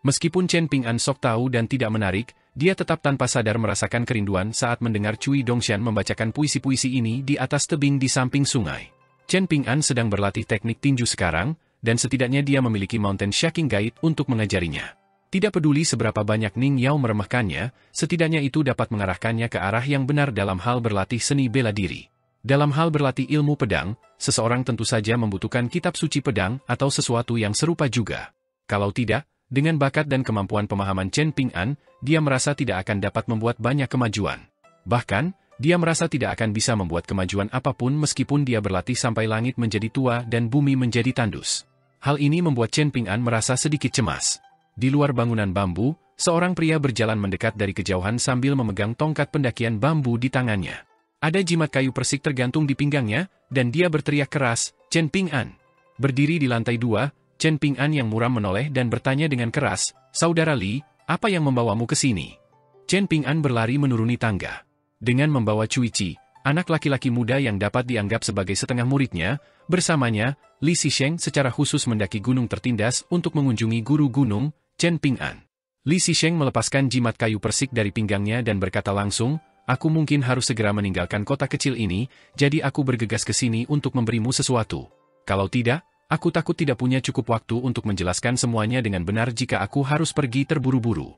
Meskipun Chen Ping'an sok tahu dan tidak menarik, dia tetap tanpa sadar merasakan kerinduan saat mendengar Cui Dongshan membacakan puisi-puisi ini di atas tebing di samping sungai. Chen Ping'an sedang berlatih teknik tinju sekarang, dan setidaknya dia memiliki Mountain Shaking Guide untuk mengajarinya. Tidak peduli seberapa banyak Ning Yao meremehkannya, setidaknya itu dapat mengarahkannya ke arah yang benar dalam hal berlatih seni bela diri. Dalam hal berlatih ilmu pedang, seseorang tentu saja membutuhkan kitab suci pedang atau sesuatu yang serupa juga. Kalau tidak, dengan bakat dan kemampuan pemahaman Chen Ping'an, dia merasa tidak akan dapat membuat banyak kemajuan. Bahkan, dia merasa tidak akan bisa membuat kemajuan apapun meskipun dia berlatih sampai langit menjadi tua dan bumi menjadi tandus. Hal ini membuat Chen Ping'an merasa sedikit cemas. Di luar bangunan bambu, seorang pria berjalan mendekat dari kejauhan sambil memegang tongkat pendakian bambu di tangannya. Ada jimat kayu persik tergantung di pinggangnya, dan dia berteriak keras, "Chen Ping'an!" Berdiri di lantai 2, Chen Ping'an yang muram menoleh dan bertanya dengan keras, "Saudara Li, apa yang membawamu ke sini?" Chen Ping'an berlari menuruni tangga. Dengan membawa Cui Qi, anak laki-laki muda yang dapat dianggap sebagai setengah muridnya, bersamanya, Li Xisheng secara khusus mendaki gunung tertindas untuk mengunjungi guru gunung, Chen Ping'an. Li Xisheng melepaskan jimat kayu persik dari pinggangnya dan berkata langsung, "Aku mungkin harus segera meninggalkan kota kecil ini, jadi aku bergegas ke sini untuk memberimu sesuatu. Kalau tidak, aku takut tidak punya cukup waktu untuk menjelaskan semuanya dengan benar jika aku harus pergi terburu-buru."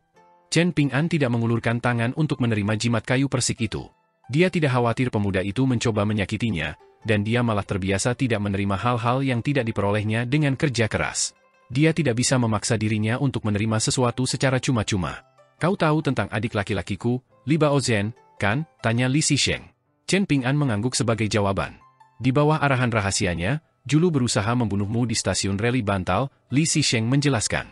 Chen Ping'an tidak mengulurkan tangan untuk menerima jimat kayu persik itu. Dia tidak khawatir pemuda itu mencoba menyakitinya, dan dia malah terbiasa tidak menerima hal-hal yang tidak diperolehnya dengan kerja keras. Dia tidak bisa memaksa dirinya untuk menerima sesuatu secara cuma-cuma. "Kau tahu tentang adik laki-lakiku, Li Baozhen, kan?" tanya Li Xisheng. Chen Ping'an mengangguk sebagai jawaban. "Di bawah arahan rahasianya, Julu berusaha membunuhmu di stasiun reli Bantal," Li Xisheng menjelaskan.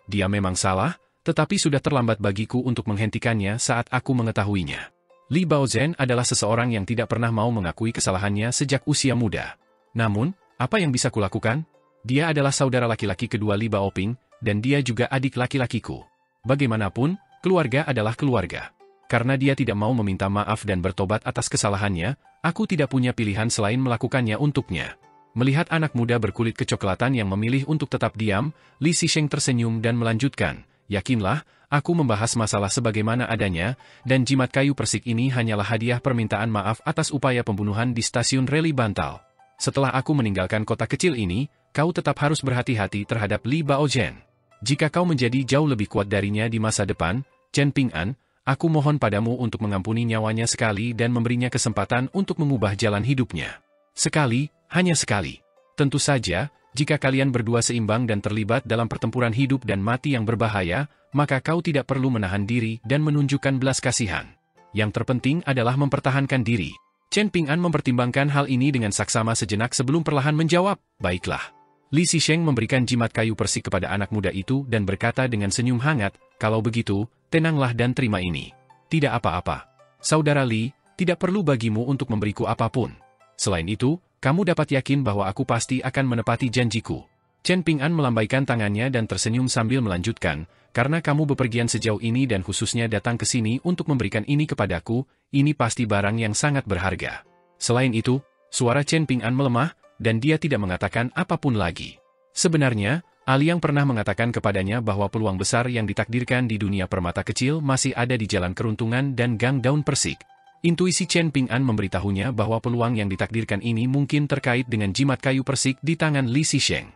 "Dia memang salah, tetapi sudah terlambat bagiku untuk menghentikannya saat aku mengetahuinya." Li Baozhen adalah seseorang yang tidak pernah mau mengakui kesalahannya sejak usia muda. Namun, apa yang bisa kulakukan? Dia adalah saudara laki-laki kedua Li Baoping, dan dia juga adik laki-lakiku. Bagaimanapun, keluarga adalah keluarga. Karena dia tidak mau meminta maaf dan bertobat atas kesalahannya, aku tidak punya pilihan selain melakukannya untuknya. Melihat anak muda berkulit kecoklatan yang memilih untuk tetap diam, Li Zisheng tersenyum dan melanjutkan, yakinlah, aku membahas masalah sebagaimana adanya, dan jimat kayu persik ini hanyalah hadiah permintaan maaf atas upaya pembunuhan di stasiun reli Bantal. Setelah aku meninggalkan kota kecil ini, kau tetap harus berhati-hati terhadap Li Baozhen. Jika kau menjadi jauh lebih kuat darinya di masa depan, Chen Ping'an, aku mohon padamu untuk mengampuni nyawanya sekali dan memberinya kesempatan untuk mengubah jalan hidupnya. Sekali, hanya sekali. Tentu saja, jika kalian berdua seimbang dan terlibat dalam pertempuran hidup dan mati yang berbahaya, maka kau tidak perlu menahan diri dan menunjukkan belas kasihan. Yang terpenting adalah mempertahankan diri. Chen Ping'an mempertimbangkan hal ini dengan saksama sejenak sebelum perlahan menjawab, baiklah. Li Zisheng memberikan jimat kayu persik kepada anak muda itu dan berkata dengan senyum hangat, kalau begitu, tenanglah dan terima ini. Tidak apa-apa. Saudara Li, tidak perlu bagimu untuk memberiku apapun. Selain itu, kamu dapat yakin bahwa aku pasti akan menepati janjiku. Chen Ping'an melambaikan tangannya dan tersenyum sambil melanjutkan, karena kamu bepergian sejauh ini dan khususnya datang ke sini untuk memberikan ini kepadaku, ini pasti barang yang sangat berharga. Selain itu, suara Chen Ping'an melemah, dan dia tidak mengatakan apapun lagi. Sebenarnya, Aliang pernah mengatakan kepadanya bahwa peluang besar yang ditakdirkan di dunia permata kecil masih ada di jalan keruntungan dan gang daun persik. Intuisi Chen Ping'an memberitahunya bahwa peluang yang ditakdirkan ini mungkin terkait dengan jimat kayu persik di tangan Li Zisheng.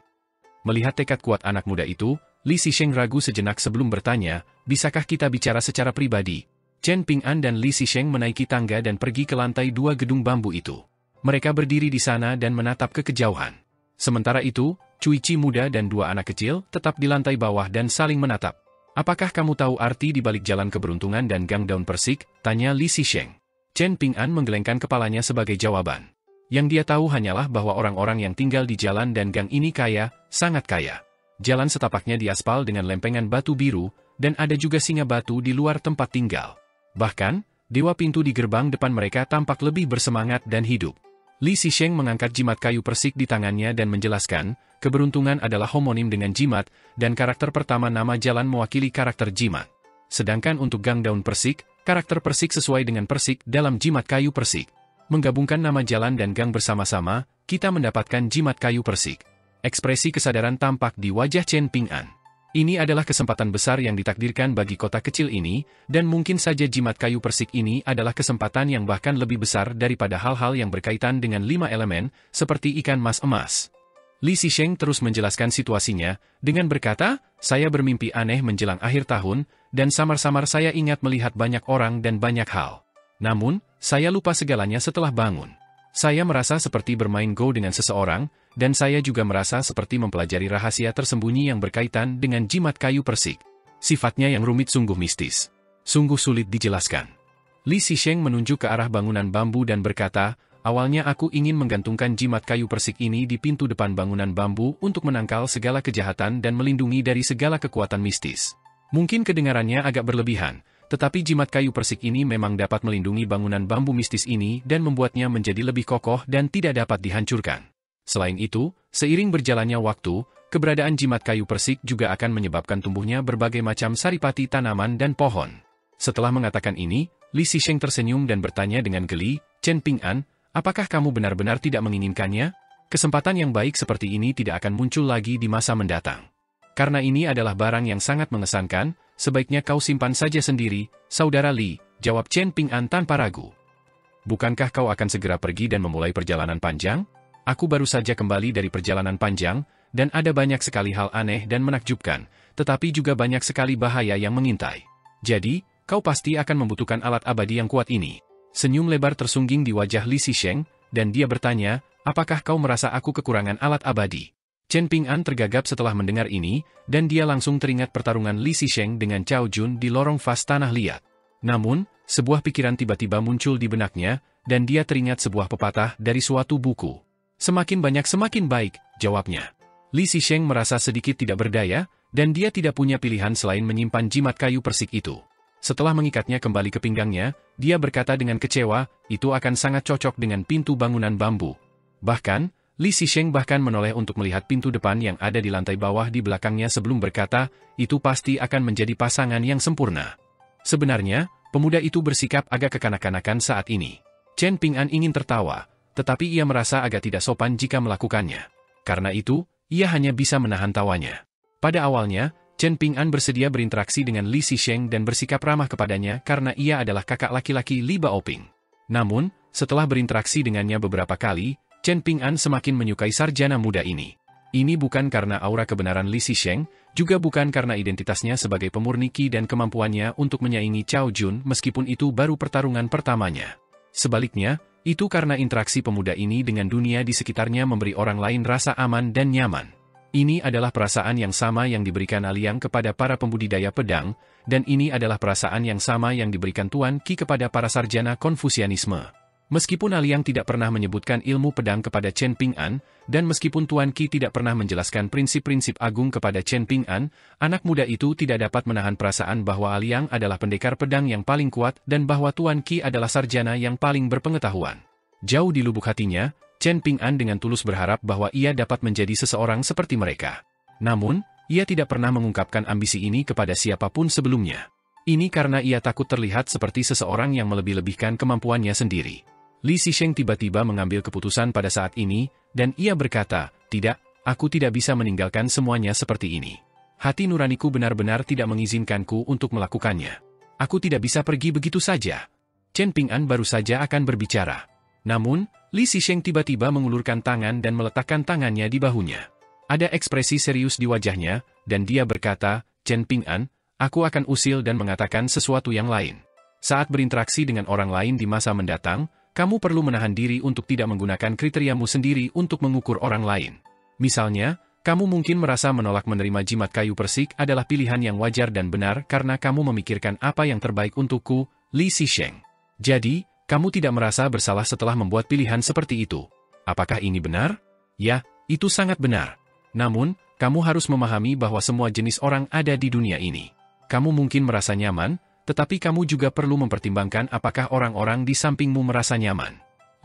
Melihat tekad kuat anak muda itu, Li Zisheng ragu sejenak sebelum bertanya, bisakah kita bicara secara pribadi? Chen Ping'an dan Li Zisheng menaiki tangga dan pergi ke lantai 2 gedung bambu itu. Mereka berdiri di sana dan menatap ke kejauhan. Sementara itu, Cui Chi muda dan 2 anak kecil tetap di lantai bawah dan saling menatap. Apakah kamu tahu arti di balik jalan keberuntungan dan gang daun persik? Tanya Li Zisheng. Chen Ping'an menggelengkan kepalanya sebagai jawaban. Yang dia tahu hanyalah bahwa orang-orang yang tinggal di jalan dan gang ini kaya, sangat kaya. Jalan setapaknya diaspal dengan lempengan batu biru, dan ada juga singa batu di luar tempat tinggal. Bahkan, dewa pintu di gerbang depan mereka tampak lebih bersemangat dan hidup. Li Zisheng mengangkat jimat kayu persik di tangannya dan menjelaskan, keberuntungan adalah homonim dengan jimat, dan karakter pertama nama jalan mewakili karakter jimat. Sedangkan untuk gang daun persik, karakter persik sesuai dengan persik dalam jimat kayu persik. Menggabungkan nama jalan dan gang bersama-sama, kita mendapatkan jimat kayu persik. Ekspresi kesadaran tampak di wajah Chen Ping'an. Ini adalah kesempatan besar yang ditakdirkan bagi kota kecil ini, dan mungkin saja jimat kayu persik ini adalah kesempatan yang bahkan lebih besar daripada hal-hal yang berkaitan dengan 5 elemen, seperti ikan mas emas. Li Zisheng terus menjelaskan situasinya, dengan berkata, saya bermimpi aneh menjelang akhir tahun, dan samar-samar saya ingat melihat banyak orang dan banyak hal. Namun, saya lupa segalanya setelah bangun. Saya merasa seperti bermain Go dengan seseorang, dan saya juga merasa seperti mempelajari rahasia tersembunyi yang berkaitan dengan jimat kayu persik. Sifatnya yang rumit sungguh mistis. Sungguh sulit dijelaskan. Li Zisheng menunjuk ke arah bangunan bambu dan berkata, awalnya aku ingin menggantungkan jimat kayu persik ini di pintu depan bangunan bambu untuk menangkal segala kejahatan dan melindungi dari segala kekuatan mistis. Mungkin kedengarannya agak berlebihan, tetapi jimat kayu persik ini memang dapat melindungi bangunan bambu mistis ini dan membuatnya menjadi lebih kokoh dan tidak dapat dihancurkan. Selain itu, seiring berjalannya waktu, keberadaan jimat kayu persik juga akan menyebabkan tumbuhnya berbagai macam saripati tanaman dan pohon. Setelah mengatakan ini, Li Zisheng tersenyum dan bertanya dengan geli, Chen Ping'an, apakah kamu benar-benar tidak menginginkannya? Kesempatan yang baik seperti ini tidak akan muncul lagi di masa mendatang. Karena ini adalah barang yang sangat mengesankan, sebaiknya kau simpan saja sendiri, saudara Li, jawab Chen Ping'an tanpa ragu. Bukankah kau akan segera pergi dan memulai perjalanan panjang? Aku baru saja kembali dari perjalanan panjang, dan ada banyak sekali hal aneh dan menakjubkan, tetapi juga banyak sekali bahaya yang mengintai. Jadi, kau pasti akan membutuhkan alat abadi yang kuat ini. Senyum lebar tersungging di wajah Li Zisheng, dan dia bertanya, apakah kau merasa aku kekurangan alat abadi? Chen Ping'an tergagap setelah mendengar ini, dan dia langsung teringat pertarungan Li Zisheng dengan Cao Jun di lorong vas tanah liat. Namun, sebuah pikiran tiba-tiba muncul di benaknya, dan dia teringat sebuah pepatah dari suatu buku. Semakin banyak semakin baik, jawabnya. Li Zisheng merasa sedikit tidak berdaya, dan dia tidak punya pilihan selain menyimpan jimat kayu persik itu. Setelah mengikatnya kembali ke pinggangnya, dia berkata dengan kecewa, itu akan sangat cocok dengan pintu bangunan bambu. Bahkan, Li Zisheng bahkan menoleh untuk melihat pintu depan yang ada di lantai bawah di belakangnya sebelum berkata, itu pasti akan menjadi pasangan yang sempurna. Sebenarnya, Pemuda itu bersikap agak kekanak-kanakan saat ini. Chen Ping'an ingin tertawa, tetapi ia merasa agak tidak sopan jika melakukannya. Karena itu, ia hanya bisa menahan tawanya. Pada awalnya, Chen Ping'an bersedia berinteraksi dengan Li Zisheng dan bersikap ramah kepadanya karena ia adalah kakak laki-laki Li Baoping. Namun, setelah berinteraksi dengannya beberapa kali, Chen Ping'an semakin menyukai sarjana muda ini. Ini bukan karena aura kebenaran Li Zisheng, juga bukan karena identitasnya sebagai pemurni Qi dan kemampuannya untuk menyaingi Cao Jun meskipun itu baru pertarungan pertamanya. Sebaliknya, itu karena interaksi pemuda ini dengan dunia di sekitarnya memberi orang lain rasa aman dan nyaman. Ini adalah perasaan yang sama yang diberikan Aliang kepada para pembudidaya pedang, dan ini adalah perasaan yang sama yang diberikan Tuan Qi kepada para sarjana Konfusianisme. Meskipun Aliang tidak pernah menyebutkan ilmu pedang kepada Chen Ping'an, dan meskipun Tuan Qi tidak pernah menjelaskan prinsip-prinsip agung kepada Chen Ping'an, anak muda itu tidak dapat menahan perasaan bahwa Aliang adalah pendekar pedang yang paling kuat dan bahwa Tuan Qi adalah sarjana yang paling berpengetahuan. Jauh di lubuk hatinya, Chen Ping'an dengan tulus berharap bahwa ia dapat menjadi seseorang seperti mereka. Namun, ia tidak pernah mengungkapkan ambisi ini kepada siapapun sebelumnya. Ini karena ia takut terlihat seperti seseorang yang melebih-lebihkan kemampuannya sendiri. Li Zisheng tiba-tiba mengambil keputusan pada saat ini, dan ia berkata, "Tidak, aku tidak bisa meninggalkan semuanya seperti ini. Hati nuraniku benar-benar tidak mengizinkanku untuk melakukannya. Aku tidak bisa pergi begitu saja." Chen Ping'an baru saja akan berbicara. Namun, Li Zisheng tiba-tiba mengulurkan tangan dan meletakkan tangannya di bahunya. Ada ekspresi serius di wajahnya, dan dia berkata, "Chen Ping'an, aku akan usil dan mengatakan sesuatu yang lain. Saat berinteraksi dengan orang lain di masa mendatang, kamu perlu menahan diri untuk tidak menggunakan kriteriamu sendiri untuk mengukur orang lain. Misalnya, kamu mungkin merasa menolak menerima jimat kayu persik adalah pilihan yang wajar dan benar karena kamu memikirkan apa yang terbaik untukku, Li Zisheng. Jadi, kamu tidak merasa bersalah setelah membuat pilihan seperti itu. Apakah ini benar? Ya, itu sangat benar. Namun, kamu harus memahami bahwa semua jenis orang ada di dunia ini. Kamu mungkin merasa nyaman, tetapi kamu juga perlu mempertimbangkan apakah orang-orang di sampingmu merasa nyaman.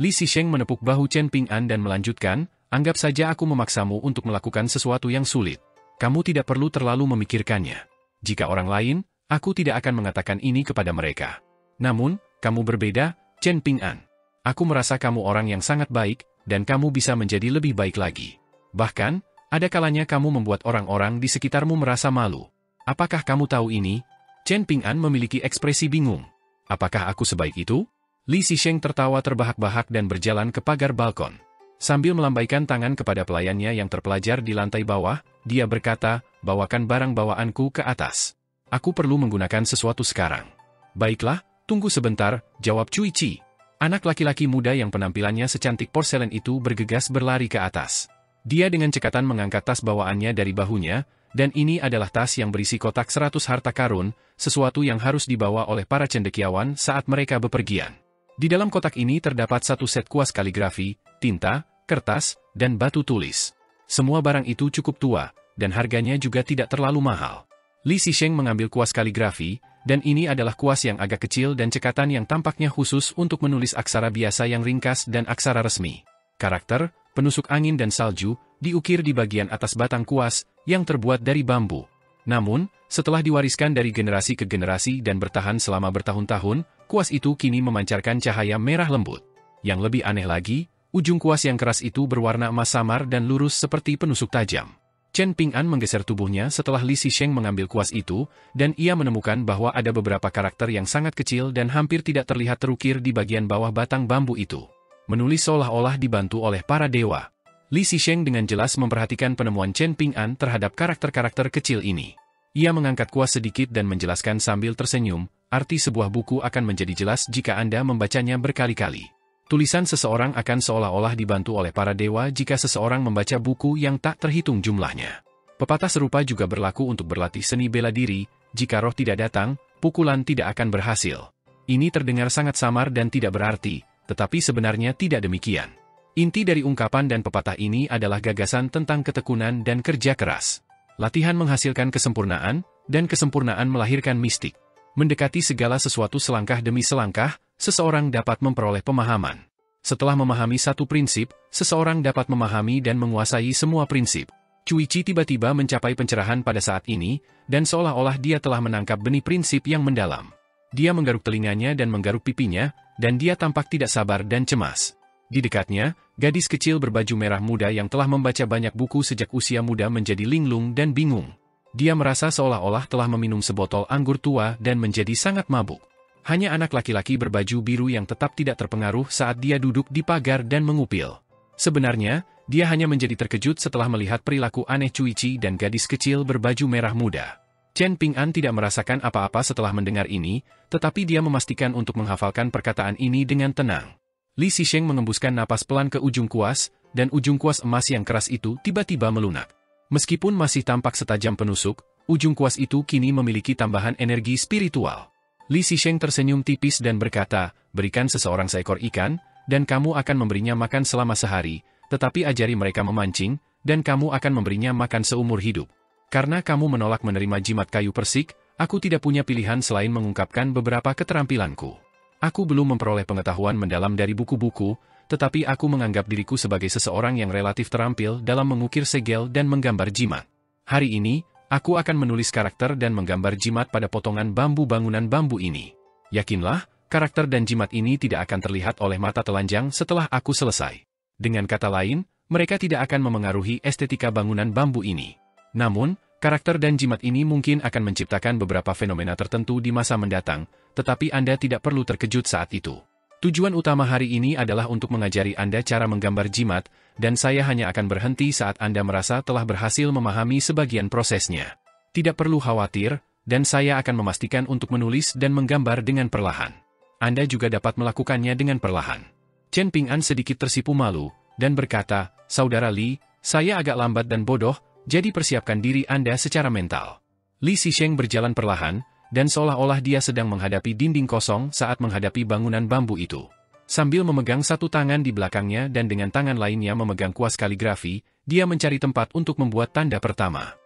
Li Zisheng menepuk bahu Chen Ping'an dan melanjutkan, "Anggap saja aku memaksamu untuk melakukan sesuatu yang sulit. Kamu tidak perlu terlalu memikirkannya. Jika orang lain, aku tidak akan mengatakan ini kepada mereka. Namun, kamu berbeda, Chen Ping'an. Aku merasa kamu orang yang sangat baik, dan kamu bisa menjadi lebih baik lagi. Bahkan, ada kalanya kamu membuat orang-orang di sekitarmu merasa malu. Apakah kamu tahu ini?" Chen Ping'an memiliki ekspresi bingung. "Apakah aku sebaik itu?" Li Zisheng tertawa terbahak-bahak dan berjalan ke pagar balkon. Sambil melambaikan tangan kepada pelayannya yang terpelajar di lantai bawah, dia berkata, "Bawakan barang bawaanku ke atas. Aku perlu menggunakan sesuatu sekarang." "Baiklah, tunggu sebentar," jawab Cui Chi. Anak laki-laki muda yang penampilannya secantik porselen itu bergegas berlari ke atas. Dia dengan cekatan mengangkat tas bawaannya dari bahunya, dan ini adalah tas yang berisi kotak 100 harta karun, sesuatu yang harus dibawa oleh para cendekiawan saat mereka bepergian. Di dalam kotak ini terdapat satu set kuas kaligrafi, tinta, kertas, dan batu tulis. Semua barang itu cukup tua, dan harganya juga tidak terlalu mahal. Li Zisheng mengambil kuas kaligrafi, dan ini adalah kuas yang agak kecil dan cekatan yang tampaknya khusus untuk menulis aksara biasa yang ringkas dan aksara resmi. Karakter, penusuk angin dan salju, diukir di bagian atas batang kuas, yang terbuat dari bambu. Namun, setelah diwariskan dari generasi ke generasi dan bertahan selama bertahun-tahun, kuas itu kini memancarkan cahaya merah lembut. Yang lebih aneh lagi, ujung kuas yang keras itu berwarna emas samar dan lurus seperti penusuk tajam. Chen Ping'an menggeser tubuhnya setelah Li Zisheng mengambil kuas itu, dan ia menemukan bahwa ada beberapa karakter yang sangat kecil dan hampir tidak terlihat terukir di bagian bawah batang bambu itu. Menulis seolah-olah dibantu oleh para dewa. Li Zisheng dengan jelas memperhatikan penemuan Chen Ping'an terhadap karakter-karakter kecil ini. Ia mengangkat kuas sedikit dan menjelaskan sambil tersenyum, "Arti sebuah buku akan menjadi jelas jika Anda membacanya berkali-kali. Tulisan seseorang akan seolah-olah dibantu oleh para dewa jika seseorang membaca buku yang tak terhitung jumlahnya. Pepatah serupa juga berlaku untuk berlatih seni bela diri, jika roh tidak datang, pukulan tidak akan berhasil." Ini terdengar sangat samar dan tidak berarti, tetapi sebenarnya tidak demikian. Inti dari ungkapan dan pepatah ini adalah gagasan tentang ketekunan dan kerja keras. Latihan menghasilkan kesempurnaan, dan kesempurnaan melahirkan mistik. Mendekati segala sesuatu selangkah demi selangkah, seseorang dapat memperoleh pemahaman. Setelah memahami satu prinsip, seseorang dapat memahami dan menguasai semua prinsip. Cui Chi tiba-tiba mencapai pencerahan pada saat ini, dan seolah-olah dia telah menangkap benih prinsip yang mendalam. Dia menggaruk telinganya dan menggaruk pipinya, dan dia tampak tidak sabar dan cemas. Di dekatnya, gadis kecil berbaju merah muda yang telah membaca banyak buku sejak usia muda menjadi linglung dan bingung. Dia merasa seolah-olah telah meminum sebotol anggur tua dan menjadi sangat mabuk. Hanya anak laki-laki berbaju biru yang tetap tidak terpengaruh saat dia duduk di pagar dan mengupil. Sebenarnya, dia hanya menjadi terkejut setelah melihat perilaku aneh Cuici dan gadis kecil berbaju merah muda. Chen Ping'an tidak merasakan apa-apa setelah mendengar ini, tetapi dia memastikan untuk menghafalkan perkataan ini dengan tenang. Li Xisheng mengembuskan napas pelan ke ujung kuas, dan ujung kuas emas yang keras itu tiba-tiba melunak. Meskipun masih tampak setajam penusuk, ujung kuas itu kini memiliki tambahan energi spiritual. Li Xisheng tersenyum tipis dan berkata, "Berikan seseorang seekor ikan, dan kamu akan memberinya makan selama sehari, tetapi ajari mereka memancing, dan kamu akan memberinya makan seumur hidup. Karena kamu menolak menerima jimat kayu persik, aku tidak punya pilihan selain mengungkapkan beberapa keterampilanku. Aku belum memperoleh pengetahuan mendalam dari buku-buku, tetapi aku menganggap diriku sebagai seseorang yang relatif terampil dalam mengukir segel dan menggambar jimat. Hari ini, aku akan menulis karakter dan menggambar jimat pada potongan bambu bangunan bambu ini. Yakinlah, karakter dan jimat ini tidak akan terlihat oleh mata telanjang setelah aku selesai. Dengan kata lain, mereka tidak akan memengaruhi estetika bangunan bambu ini. Namun, karakter dan jimat ini mungkin akan menciptakan beberapa fenomena tertentu di masa mendatang, tetapi Anda tidak perlu terkejut saat itu. Tujuan utama hari ini adalah untuk mengajari Anda cara menggambar jimat, dan saya hanya akan berhenti saat Anda merasa telah berhasil memahami sebagian prosesnya. Tidak perlu khawatir, dan saya akan memastikan untuk menulis dan menggambar dengan perlahan. Anda juga dapat melakukannya dengan perlahan." Chen Ping'an sedikit tersipu malu, dan berkata, "Saudara Li, saya agak lambat dan bodoh, jadi persiapkan diri Anda secara mental." Li Xisheng berjalan perlahan, dan seolah-olah dia sedang menghadapi dinding kosong saat menghadapi bangunan bambu itu. Sambil memegang satu tangan di belakangnya dan dengan tangan lainnya memegang kuas kaligrafi, dia mencari tempat untuk membuat tanda pertama.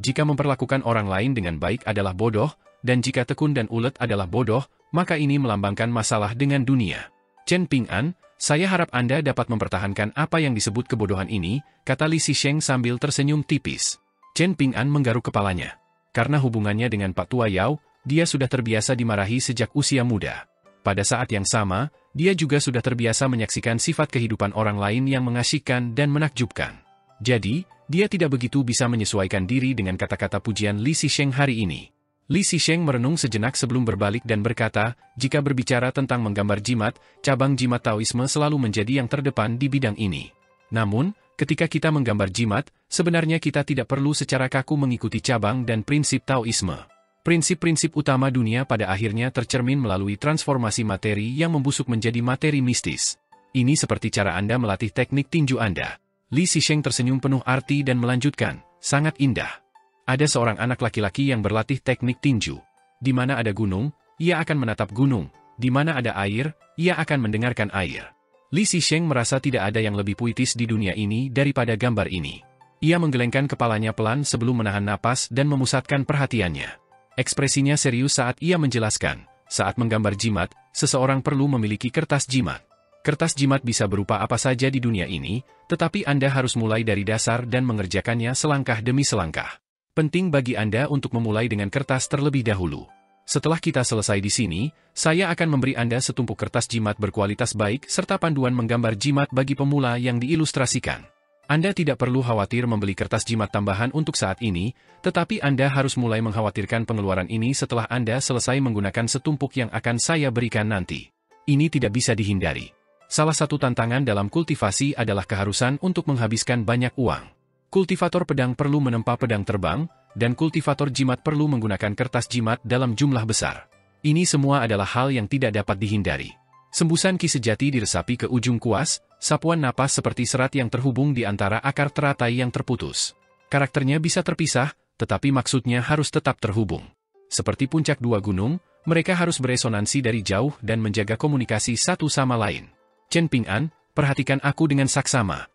Jika memperlakukan orang lain dengan baik adalah bodoh, dan jika tekun dan ulet adalah bodoh, maka ini melambangkan masalah dengan dunia. "Chen Ping'an, saya harap Anda dapat mempertahankan apa yang disebut kebodohan ini," kata Li Xisheng sambil tersenyum tipis. Chen Ping'an menggaruk kepalanya. Karena hubungannya dengan Pak Tua Yao, dia sudah terbiasa dimarahi sejak usia muda. Pada saat yang sama, dia juga sudah terbiasa menyaksikan sifat kehidupan orang lain yang mengasyikkan dan menakjubkan. Jadi, dia tidak begitu bisa menyesuaikan diri dengan kata-kata pujian Li Xisheng hari ini. Li Xisheng merenung sejenak sebelum berbalik dan berkata, "Jika berbicara tentang menggambar jimat, cabang jimat Taoisme selalu menjadi yang terdepan di bidang ini. Namun, ketika kita menggambar jimat, sebenarnya kita tidak perlu secara kaku mengikuti cabang dan prinsip Taoisme. Prinsip-prinsip utama dunia pada akhirnya tercermin melalui transformasi materi yang membusuk menjadi materi mistis. Ini seperti cara Anda melatih teknik tinju Anda." Li Xisheng tersenyum penuh arti dan melanjutkan, "Sangat indah. Ada seorang anak laki-laki yang berlatih teknik tinju. Di mana ada gunung, ia akan menatap gunung. Di mana ada air, ia akan mendengarkan air." Li Xisheng merasa tidak ada yang lebih puitis di dunia ini daripada gambar ini. Ia menggelengkan kepalanya pelan sebelum menahan napas dan memusatkan perhatiannya. Ekspresinya serius saat ia menjelaskan, saat menggambar jimat, seseorang perlu memiliki kertas jimat. Kertas jimat bisa berupa apa saja di dunia ini, tetapi Anda harus mulai dari dasar dan mengerjakannya selangkah demi selangkah. Penting bagi Anda untuk memulai dengan kertas terlebih dahulu. Setelah kita selesai di sini, saya akan memberi Anda setumpuk kertas jimat berkualitas baik serta panduan menggambar jimat bagi pemula yang diilustrasikan. Anda tidak perlu khawatir membeli kertas jimat tambahan untuk saat ini, tetapi Anda harus mulai mengkhawatirkan pengeluaran ini setelah Anda selesai menggunakan setumpuk yang akan saya berikan nanti. Ini tidak bisa dihindari. Salah satu tantangan dalam kultivasi adalah keharusan untuk menghabiskan banyak uang. Kultivator pedang perlu menempa pedang terbang, dan kultivator jimat perlu menggunakan kertas jimat dalam jumlah besar. Ini semua adalah hal yang tidak dapat dihindari. Sembusan ki sejati diresapi ke ujung kuas, sapuan napas seperti serat yang terhubung di antara akar teratai yang terputus. Karakternya bisa terpisah, tetapi maksudnya harus tetap terhubung. Seperti puncak dua gunung, mereka harus beresonansi dari jauh dan menjaga komunikasi satu sama lain. "Chen Ping'an, perhatikan aku dengan saksama."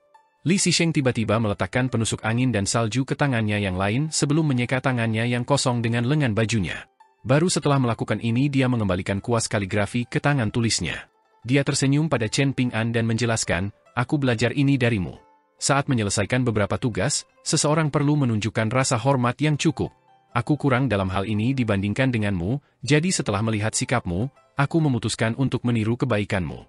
Li Xisheng tiba-tiba meletakkan penusuk angin dan salju ke tangannya yang lain sebelum menyeka tangannya yang kosong dengan lengan bajunya. Baru setelah melakukan ini dia mengembalikan kuas kaligrafi ke tangan tulisnya. Dia tersenyum pada Chen Ping'an dan menjelaskan, "Aku belajar ini darimu. Saat menyelesaikan beberapa tugas, seseorang perlu menunjukkan rasa hormat yang cukup. Aku kurang dalam hal ini dibandingkan denganmu, jadi setelah melihat sikapmu, aku memutuskan untuk meniru kebaikanmu.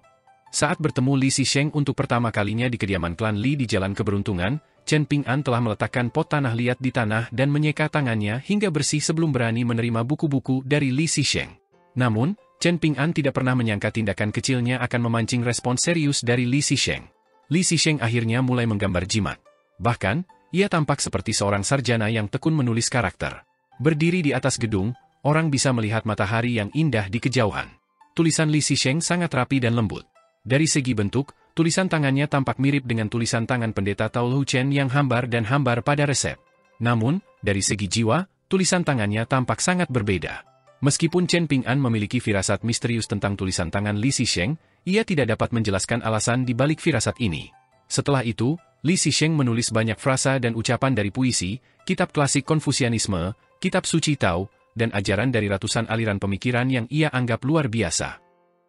Saat bertemu Li Zisheng untuk pertama kalinya di kediaman klan Li di Jalan Keberuntungan, Chen Ping'an telah meletakkan pot tanah liat di tanah dan menyeka tangannya hingga bersih sebelum berani menerima buku-buku dari Li Zisheng. Namun, Chen Ping'an tidak pernah menyangka tindakan kecilnya akan memancing respons serius dari Li Zisheng. Li Zisheng akhirnya mulai menggambar jimat. Bahkan, ia tampak seperti seorang sarjana yang tekun menulis karakter. Berdiri di atas gedung, orang bisa melihat matahari yang indah di kejauhan. Tulisan Li Zisheng sangat rapi dan lembut. Dari segi bentuk, tulisan tangannya tampak mirip dengan tulisan tangan pendeta Tao Lu Chen yang hambar dan hambar pada resep. Namun, dari segi jiwa, tulisan tangannya tampak sangat berbeda. Meskipun Chen Ping'an memiliki firasat misterius tentang tulisan tangan Li Zisheng, ia tidak dapat menjelaskan alasan di balik firasat ini. Setelah itu, Li Zisheng menulis banyak frasa dan ucapan dari puisi, kitab klasik Konfusianisme, kitab suci Tao, dan ajaran dari ratusan aliran pemikiran yang ia anggap luar biasa.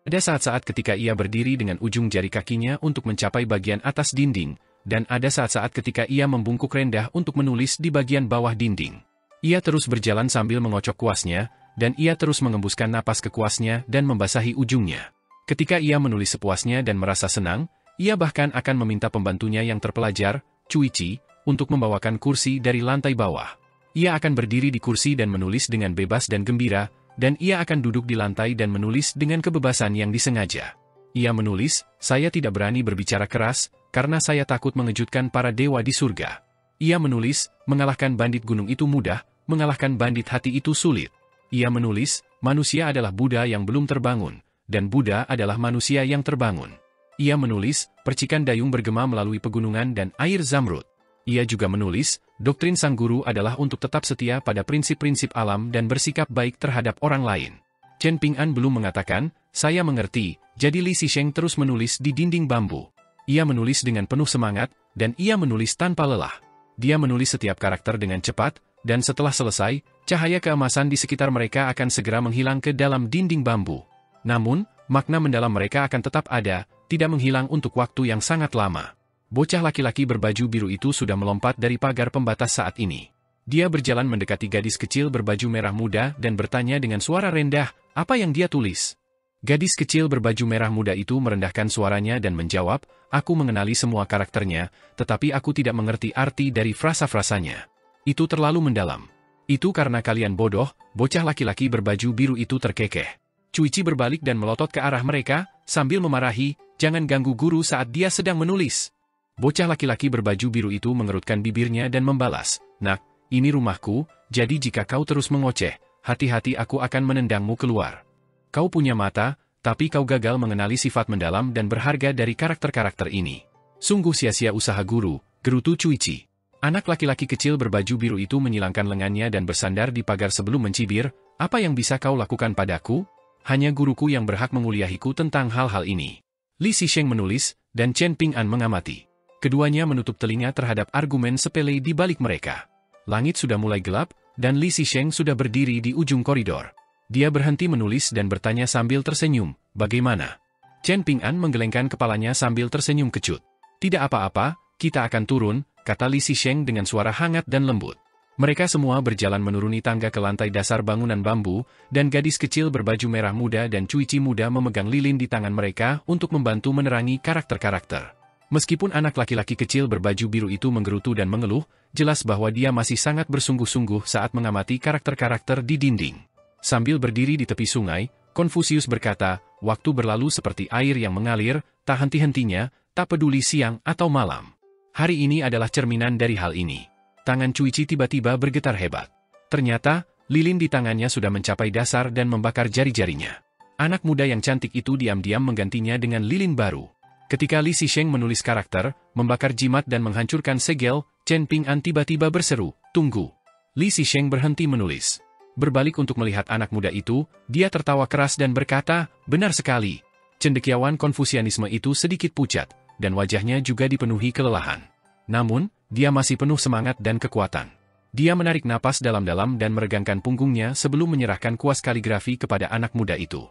Ada saat-saat ketika ia berdiri dengan ujung jari kakinya untuk mencapai bagian atas dinding, dan ada saat-saat ketika ia membungkuk rendah untuk menulis di bagian bawah dinding. Ia terus berjalan sambil mengocok kuasnya, dan ia terus mengembuskan napas ke kuasnya dan membasahi ujungnya. Ketika ia menulis sepuasnya dan merasa senang, ia bahkan akan meminta pembantunya yang terpelajar, Cui Chi, untuk membawakan kursi dari lantai bawah. Ia akan berdiri di kursi dan menulis dengan bebas dan gembira, dan ia akan duduk di lantai dan menulis dengan kebebasan yang disengaja. Ia menulis, "Saya tidak berani berbicara keras, karena saya takut mengejutkan para dewa di surga." Ia menulis, "Mengalahkan bandit gunung itu mudah, mengalahkan bandit hati itu sulit." Ia menulis, "Manusia adalah Buddha yang belum terbangun, dan Buddha adalah manusia yang terbangun." Ia menulis, "Percikan dayung bergema melalui pegunungan dan air zamrud." Ia juga menulis, "Doktrin sang guru adalah untuk tetap setia pada prinsip-prinsip alam dan bersikap baik terhadap orang lain." Chen Ping'an belum mengatakan, "Saya mengerti," jadi Li Zisheng terus menulis di dinding bambu. Ia menulis dengan penuh semangat, dan ia menulis tanpa lelah. Dia menulis setiap karakter dengan cepat, dan setelah selesai, cahaya keemasan di sekitar mereka akan segera menghilang ke dalam dinding bambu. Namun, makna mendalam mereka akan tetap ada, tidak menghilang untuk waktu yang sangat lama. Bocah laki-laki berbaju biru itu sudah melompat dari pagar pembatas saat ini. Dia berjalan mendekati gadis kecil berbaju merah muda dan bertanya dengan suara rendah, apa yang dia tulis. Gadis kecil berbaju merah muda itu merendahkan suaranya dan menjawab, "Aku mengenali semua karakternya, tetapi aku tidak mengerti arti dari frasa-frasanya. Itu terlalu mendalam." "Itu karena kalian bodoh," bocah laki-laki berbaju biru itu terkekeh. Cui Chi berbalik dan melotot ke arah mereka, sambil memarahi, "Jangan ganggu guru saat dia sedang menulis." Bocah laki-laki berbaju biru itu mengerutkan bibirnya dan membalas, "Nak, ini rumahku, jadi jika kau terus mengoceh, hati-hati aku akan menendangmu keluar. Kau punya mata, tapi kau gagal mengenali sifat mendalam dan berharga dari karakter-karakter ini. Sungguh sia-sia usaha guru," gerutu Cui Chi. Anak laki-laki kecil berbaju biru itu menyilangkan lengannya dan bersandar di pagar sebelum mencibir, "Apa yang bisa kau lakukan padaku? Hanya guruku yang berhak menguliahiku tentang hal-hal ini." Li Zisheng menulis, dan Chen Ping'an mengamati. Keduanya menutup telinga terhadap argumen sepele di balik mereka. Langit sudah mulai gelap, dan Li Zisheng sudah berdiri di ujung koridor. Dia berhenti menulis dan bertanya sambil tersenyum, "Bagaimana?" Chen Ping'an menggelengkan kepalanya sambil tersenyum kecut. "Tidak apa-apa, kita akan turun," kata Li Zisheng dengan suara hangat dan lembut. Mereka semua berjalan menuruni tangga ke lantai dasar bangunan bambu, dan gadis kecil berbaju merah muda dan Cui Chi muda memegang lilin di tangan mereka untuk membantu menerangi karakter-karakter. Meskipun anak laki-laki kecil berbaju biru itu menggerutu dan mengeluh, jelas bahwa dia masih sangat bersungguh-sungguh saat mengamati karakter-karakter di dinding. Sambil berdiri di tepi sungai, Konfusius berkata, "Waktu berlalu seperti air yang mengalir, tak henti-hentinya, tak peduli siang atau malam. Hari ini adalah cerminan dari hal ini." Tangan Cui Chi tiba-tiba bergetar hebat. Ternyata, lilin di tangannya sudah mencapai dasar dan membakar jari-jarinya. Anak muda yang cantik itu diam-diam menggantinya dengan lilin baru. Ketika Li Zisheng menulis karakter, membakar jimat dan menghancurkan segel, Chen Ping'an tiba-tiba berseru, "Tunggu." Li Zisheng berhenti menulis. Berbalik untuk melihat anak muda itu, dia tertawa keras dan berkata, "Benar sekali." Cendekiawan Konfusianisme itu sedikit pucat, dan wajahnya juga dipenuhi kelelahan. Namun, dia masih penuh semangat dan kekuatan. Dia menarik napas dalam-dalam dan meregangkan punggungnya sebelum menyerahkan kuas kaligrafi kepada anak muda itu.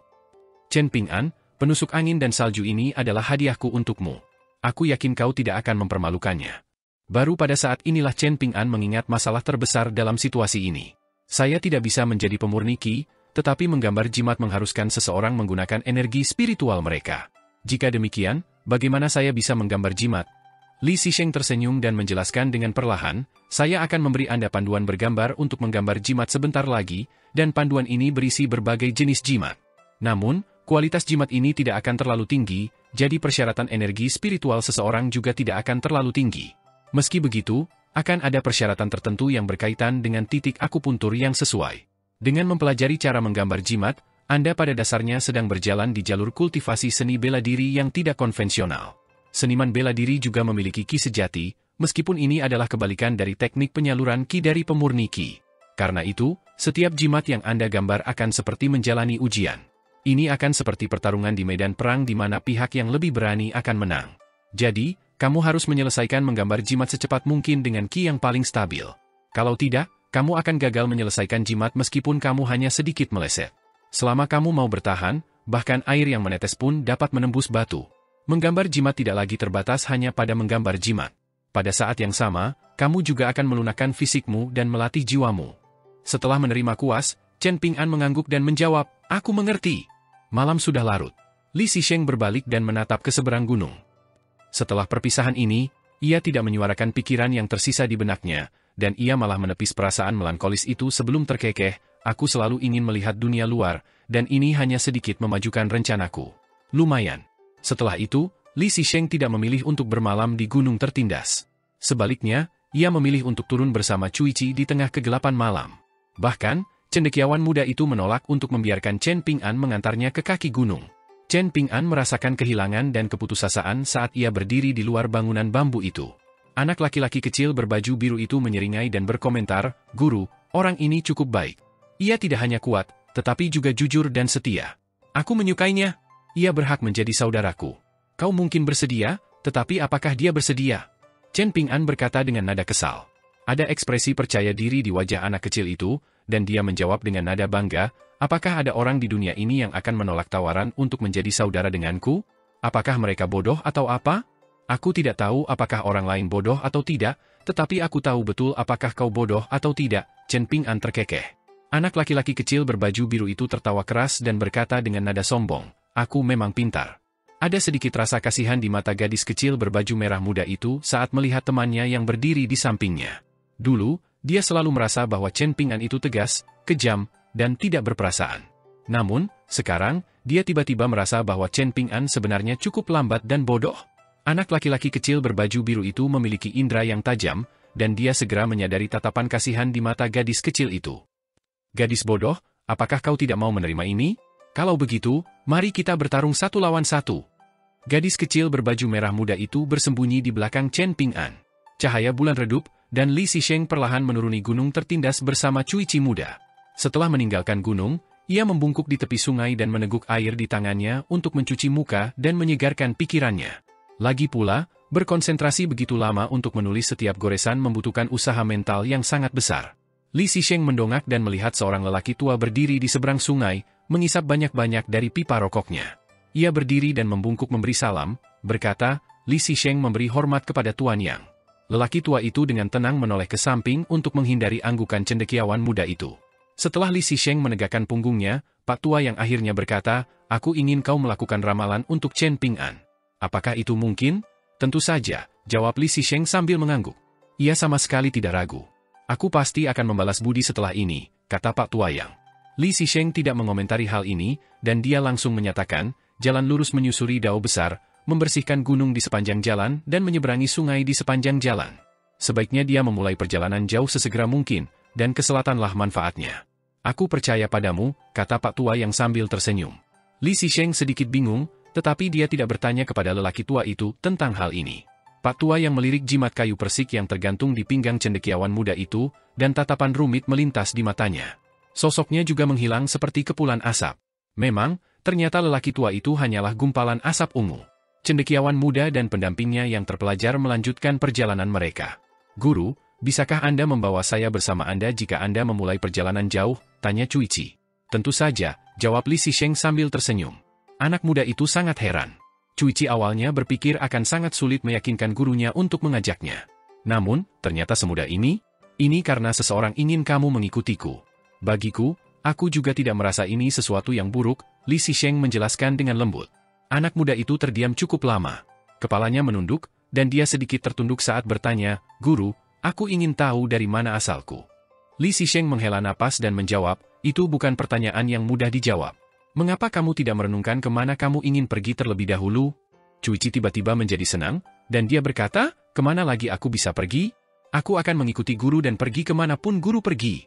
"Chen Ping'an, penusuk angin dan salju ini adalah hadiahku untukmu. Aku yakin kau tidak akan mempermalukannya." Baru pada saat inilah Chen Ping'an mengingat masalah terbesar dalam situasi ini. Saya tidak bisa menjadi pemurni Qi, tetapi menggambar jimat mengharuskan seseorang menggunakan energi spiritual mereka. Jika demikian, bagaimana saya bisa menggambar jimat? Li Xisheng tersenyum dan menjelaskan dengan perlahan, saya akan memberi Anda panduan bergambar untuk menggambar jimat sebentar lagi, dan panduan ini berisi berbagai jenis jimat. Namun, kualitas jimat ini tidak akan terlalu tinggi, jadi persyaratan energi spiritual seseorang juga tidak akan terlalu tinggi. Meski begitu, akan ada persyaratan tertentu yang berkaitan dengan titik akupuntur yang sesuai. Dengan mempelajari cara menggambar jimat, Anda pada dasarnya sedang berjalan di jalur kultivasi seni bela diri yang tidak konvensional. Seniman bela diri juga memiliki Qi sejati, meskipun ini adalah kebalikan dari teknik penyaluran Qi dari pemurni Qi. Karena itu, setiap jimat yang Anda gambar akan seperti menjalani ujian. Ini akan seperti pertarungan di medan perang di mana pihak yang lebih berani akan menang. Jadi, kamu harus menyelesaikan menggambar jimat secepat mungkin dengan Qi yang paling stabil. Kalau tidak, kamu akan gagal menyelesaikan jimat meskipun kamu hanya sedikit meleset. Selama kamu mau bertahan, bahkan air yang menetes pun dapat menembus batu. Menggambar jimat tidak lagi terbatas hanya pada menggambar jimat. Pada saat yang sama, kamu juga akan melunakkan fisikmu dan melatih jiwamu. Setelah menerima kuas, Chen Ping'an mengangguk dan menjawab, "Aku mengerti." Malam sudah larut. Li Xisheng berbalik dan menatap ke seberang gunung. Setelah perpisahan ini, ia tidak menyuarakan pikiran yang tersisa di benaknya, dan ia malah menepis perasaan melankolis itu sebelum terkekeh, "Aku selalu ingin melihat dunia luar, dan ini hanya sedikit memajukan rencanaku." Lumayan. Setelah itu, Li Xisheng tidak memilih untuk bermalam di gunung tertindas. Sebaliknya, ia memilih untuk turun bersama Cuici di tengah kegelapan malam. Bahkan, cendekiawan muda itu menolak untuk membiarkan Chen Ping'an mengantarnya ke kaki gunung. Chen Ping'an merasakan kehilangan dan keputusasaan saat ia berdiri di luar bangunan bambu itu. Anak laki-laki kecil berbaju biru itu menyeringai dan berkomentar, "Guru, orang ini cukup baik. Ia tidak hanya kuat, tetapi juga jujur dan setia. Aku menyukainya. Ia berhak menjadi saudaraku. Kau mungkin bersedia, tetapi apakah dia bersedia?" Chen Ping'an berkata dengan nada kesal. Ada ekspresi percaya diri di wajah anak kecil itu, dan dia menjawab dengan nada bangga, "Apakah ada orang di dunia ini yang akan menolak tawaran untuk menjadi saudara denganku? Apakah mereka bodoh atau apa? Aku tidak tahu apakah orang lain bodoh atau tidak, tetapi aku tahu betul apakah kau bodoh atau tidak." Chen Ping'an terkekeh. Anak laki-laki kecil berbaju biru itu tertawa keras dan berkata dengan nada sombong, "Aku memang pintar." Ada sedikit rasa kasihan di mata gadis kecil berbaju merah muda itu saat melihat temannya yang berdiri di sampingnya. Dulu, dia selalu merasa bahwa Chen Ping'an itu tegas, kejam, dan tidak berperasaan. Namun, sekarang, dia tiba-tiba merasa bahwa Chen Ping'an sebenarnya cukup lambat dan bodoh. Anak laki-laki kecil berbaju biru itu memiliki indera yang tajam, dan dia segera menyadari tatapan kasihan di mata gadis kecil itu. "Gadis bodoh, apakah kau tidak mau menerima ini? Kalau begitu, mari kita bertarung 1 lawan 1. Gadis kecil berbaju merah muda itu bersembunyi di belakang Chen Ping'an. Cahaya bulan redup, dan Li Xisheng perlahan menuruni gunung tertindas bersama Cuici muda. Setelah meninggalkan gunung, ia membungkuk di tepi sungai dan meneguk air di tangannya untuk mencuci muka dan menyegarkan pikirannya. Lagi pula, berkonsentrasi begitu lama untuk menulis setiap goresan membutuhkan usaha mental yang sangat besar. Li Xisheng mendongak dan melihat seorang lelaki tua berdiri di seberang sungai, mengisap banyak-banyak dari pipa rokoknya. Ia berdiri dan membungkuk memberi salam, berkata, Li Xisheng memberi hormat kepada Tuan Yang. Lelaki tua itu dengan tenang menoleh ke samping untuk menghindari anggukan cendekiawan muda itu. Setelah Li Xisheng menegakkan punggungnya, Pak Tua yang akhirnya berkata, "Aku ingin kau melakukan ramalan untuk Chen Ping'an. Apakah itu mungkin?" "Tentu saja," jawab Li Xisheng sambil mengangguk. Ia sama sekali tidak ragu. "Aku pasti akan membalas budi setelah ini," kata Pak Tua Yang. Li Xisheng tidak mengomentari hal ini, dan dia langsung menyatakan, jalan lurus menyusuri dao besar, membersihkan gunung di sepanjang jalan dan menyeberangi sungai di sepanjang jalan. Sebaiknya dia memulai perjalanan jauh sesegera mungkin, dan ke selatanlah manfaatnya. "Aku percaya padamu," kata Pak Tua yang sambil tersenyum. Li Xisheng sedikit bingung, tetapi dia tidak bertanya kepada lelaki tua itu tentang hal ini. Pak Tua yang melirik jimat kayu persik yang tergantung di pinggang cendekiawan muda itu, dan tatapan rumit melintas di matanya. Sosoknya juga menghilang seperti kepulan asap. Memang, ternyata lelaki tua itu hanyalah gumpalan asap ungu. Cendekiawan muda dan pendampingnya yang terpelajar melanjutkan perjalanan mereka. "Guru, bisakah Anda membawa saya bersama Anda jika Anda memulai perjalanan jauh?" tanya Cuici. "Tentu saja," jawab Li Xisheng sambil tersenyum. Anak muda itu sangat heran. Cuici awalnya berpikir akan sangat sulit meyakinkan gurunya untuk mengajaknya. Namun, ternyata semudah ini. "Ini karena seseorang ingin kamu mengikutiku." Bagiku, aku juga tidak merasa ini sesuatu yang buruk, Li Zisheng menjelaskan dengan lembut. Anak muda itu terdiam cukup lama. Kepalanya menunduk, dan dia sedikit tertunduk saat bertanya, "Guru, aku ingin tahu dari mana asalku." Li Zisheng menghela napas dan menjawab, "Itu bukan pertanyaan yang mudah dijawab. Mengapa kamu tidak merenungkan kemana kamu ingin pergi terlebih dahulu?" Cuici tiba-tiba menjadi senang, dan dia berkata, "Kemana lagi aku bisa pergi? Aku akan mengikuti guru dan pergi kemanapun guru pergi."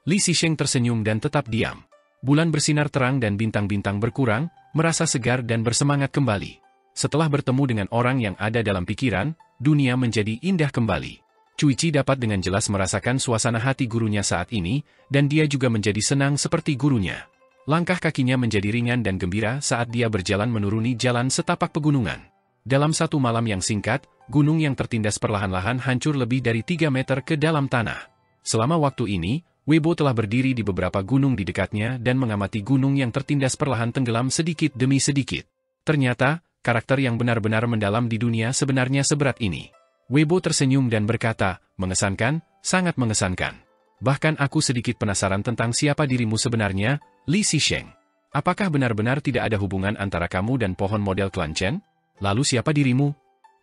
Li Zisheng tersenyum dan tetap diam. Bulan bersinar terang dan bintang-bintang berkurang, merasa segar dan bersemangat kembali. Setelah bertemu dengan orang yang ada dalam pikiran, dunia menjadi indah kembali. Cuici dapat dengan jelas merasakan suasana hati gurunya saat ini, dan dia juga menjadi senang seperti gurunya. Langkah kakinya menjadi ringan dan gembira saat dia berjalan menuruni jalan setapak pegunungan. Dalam satu malam yang singkat, gunung yang tertindas perlahan-lahan hancur lebih dari 3 meter ke dalam tanah. Selama waktu ini, Weibo telah berdiri di beberapa gunung di dekatnya dan mengamati gunung yang tertindas perlahan tenggelam sedikit demi sedikit. Ternyata, karakter yang benar-benar mendalam di dunia sebenarnya seberat ini. Weibo tersenyum dan berkata, "Mengesankan, sangat mengesankan. Bahkan aku sedikit penasaran tentang siapa dirimu sebenarnya, Li Zisheng. Apakah benar-benar tidak ada hubungan antara kamu dan pohon model klan Chen? Lalu siapa dirimu?"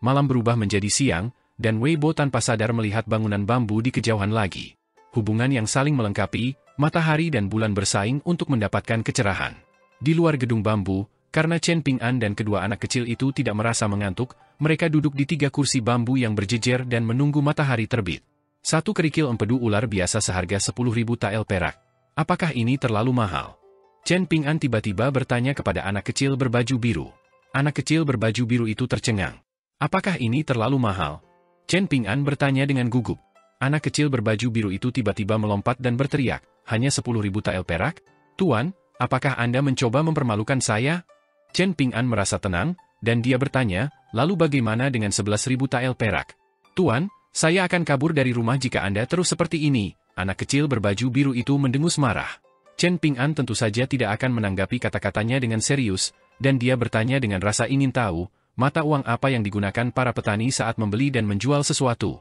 Malam berubah menjadi siang, dan Weibo tanpa sadar melihat bangunan bambu di kejauhan lagi. Hubungan yang saling melengkapi, matahari dan bulan bersaing untuk mendapatkan kecerahan. Di luar gedung bambu, karena Chen Ping'an dan kedua anak kecil itu tidak merasa mengantuk, mereka duduk di 3 kursi bambu yang berjejer dan menunggu matahari terbit. Satu kerikil empedu ular biasa seharga 10.000 tael perak. Apakah ini terlalu mahal? Chen Ping'an tiba-tiba bertanya kepada anak kecil berbaju biru. Anak kecil berbaju biru itu tercengang. Apakah ini terlalu mahal? Chen Ping'an bertanya dengan gugup. Anak kecil berbaju biru itu tiba-tiba melompat dan berteriak, "Hanya 10.000 tael perak? Tuan, apakah Anda mencoba mempermalukan saya?" Chen Ping'an merasa tenang, dan dia bertanya, "Lalu bagaimana dengan 11.000 tael perak?" "Tuan, saya akan kabur dari rumah jika Anda terus seperti ini." Anak kecil berbaju biru itu mendengus marah. Chen Ping'an tentu saja tidak akan menanggapi kata-katanya dengan serius, dan dia bertanya dengan rasa ingin tahu, mata uang apa yang digunakan para petani saat membeli dan menjual sesuatu.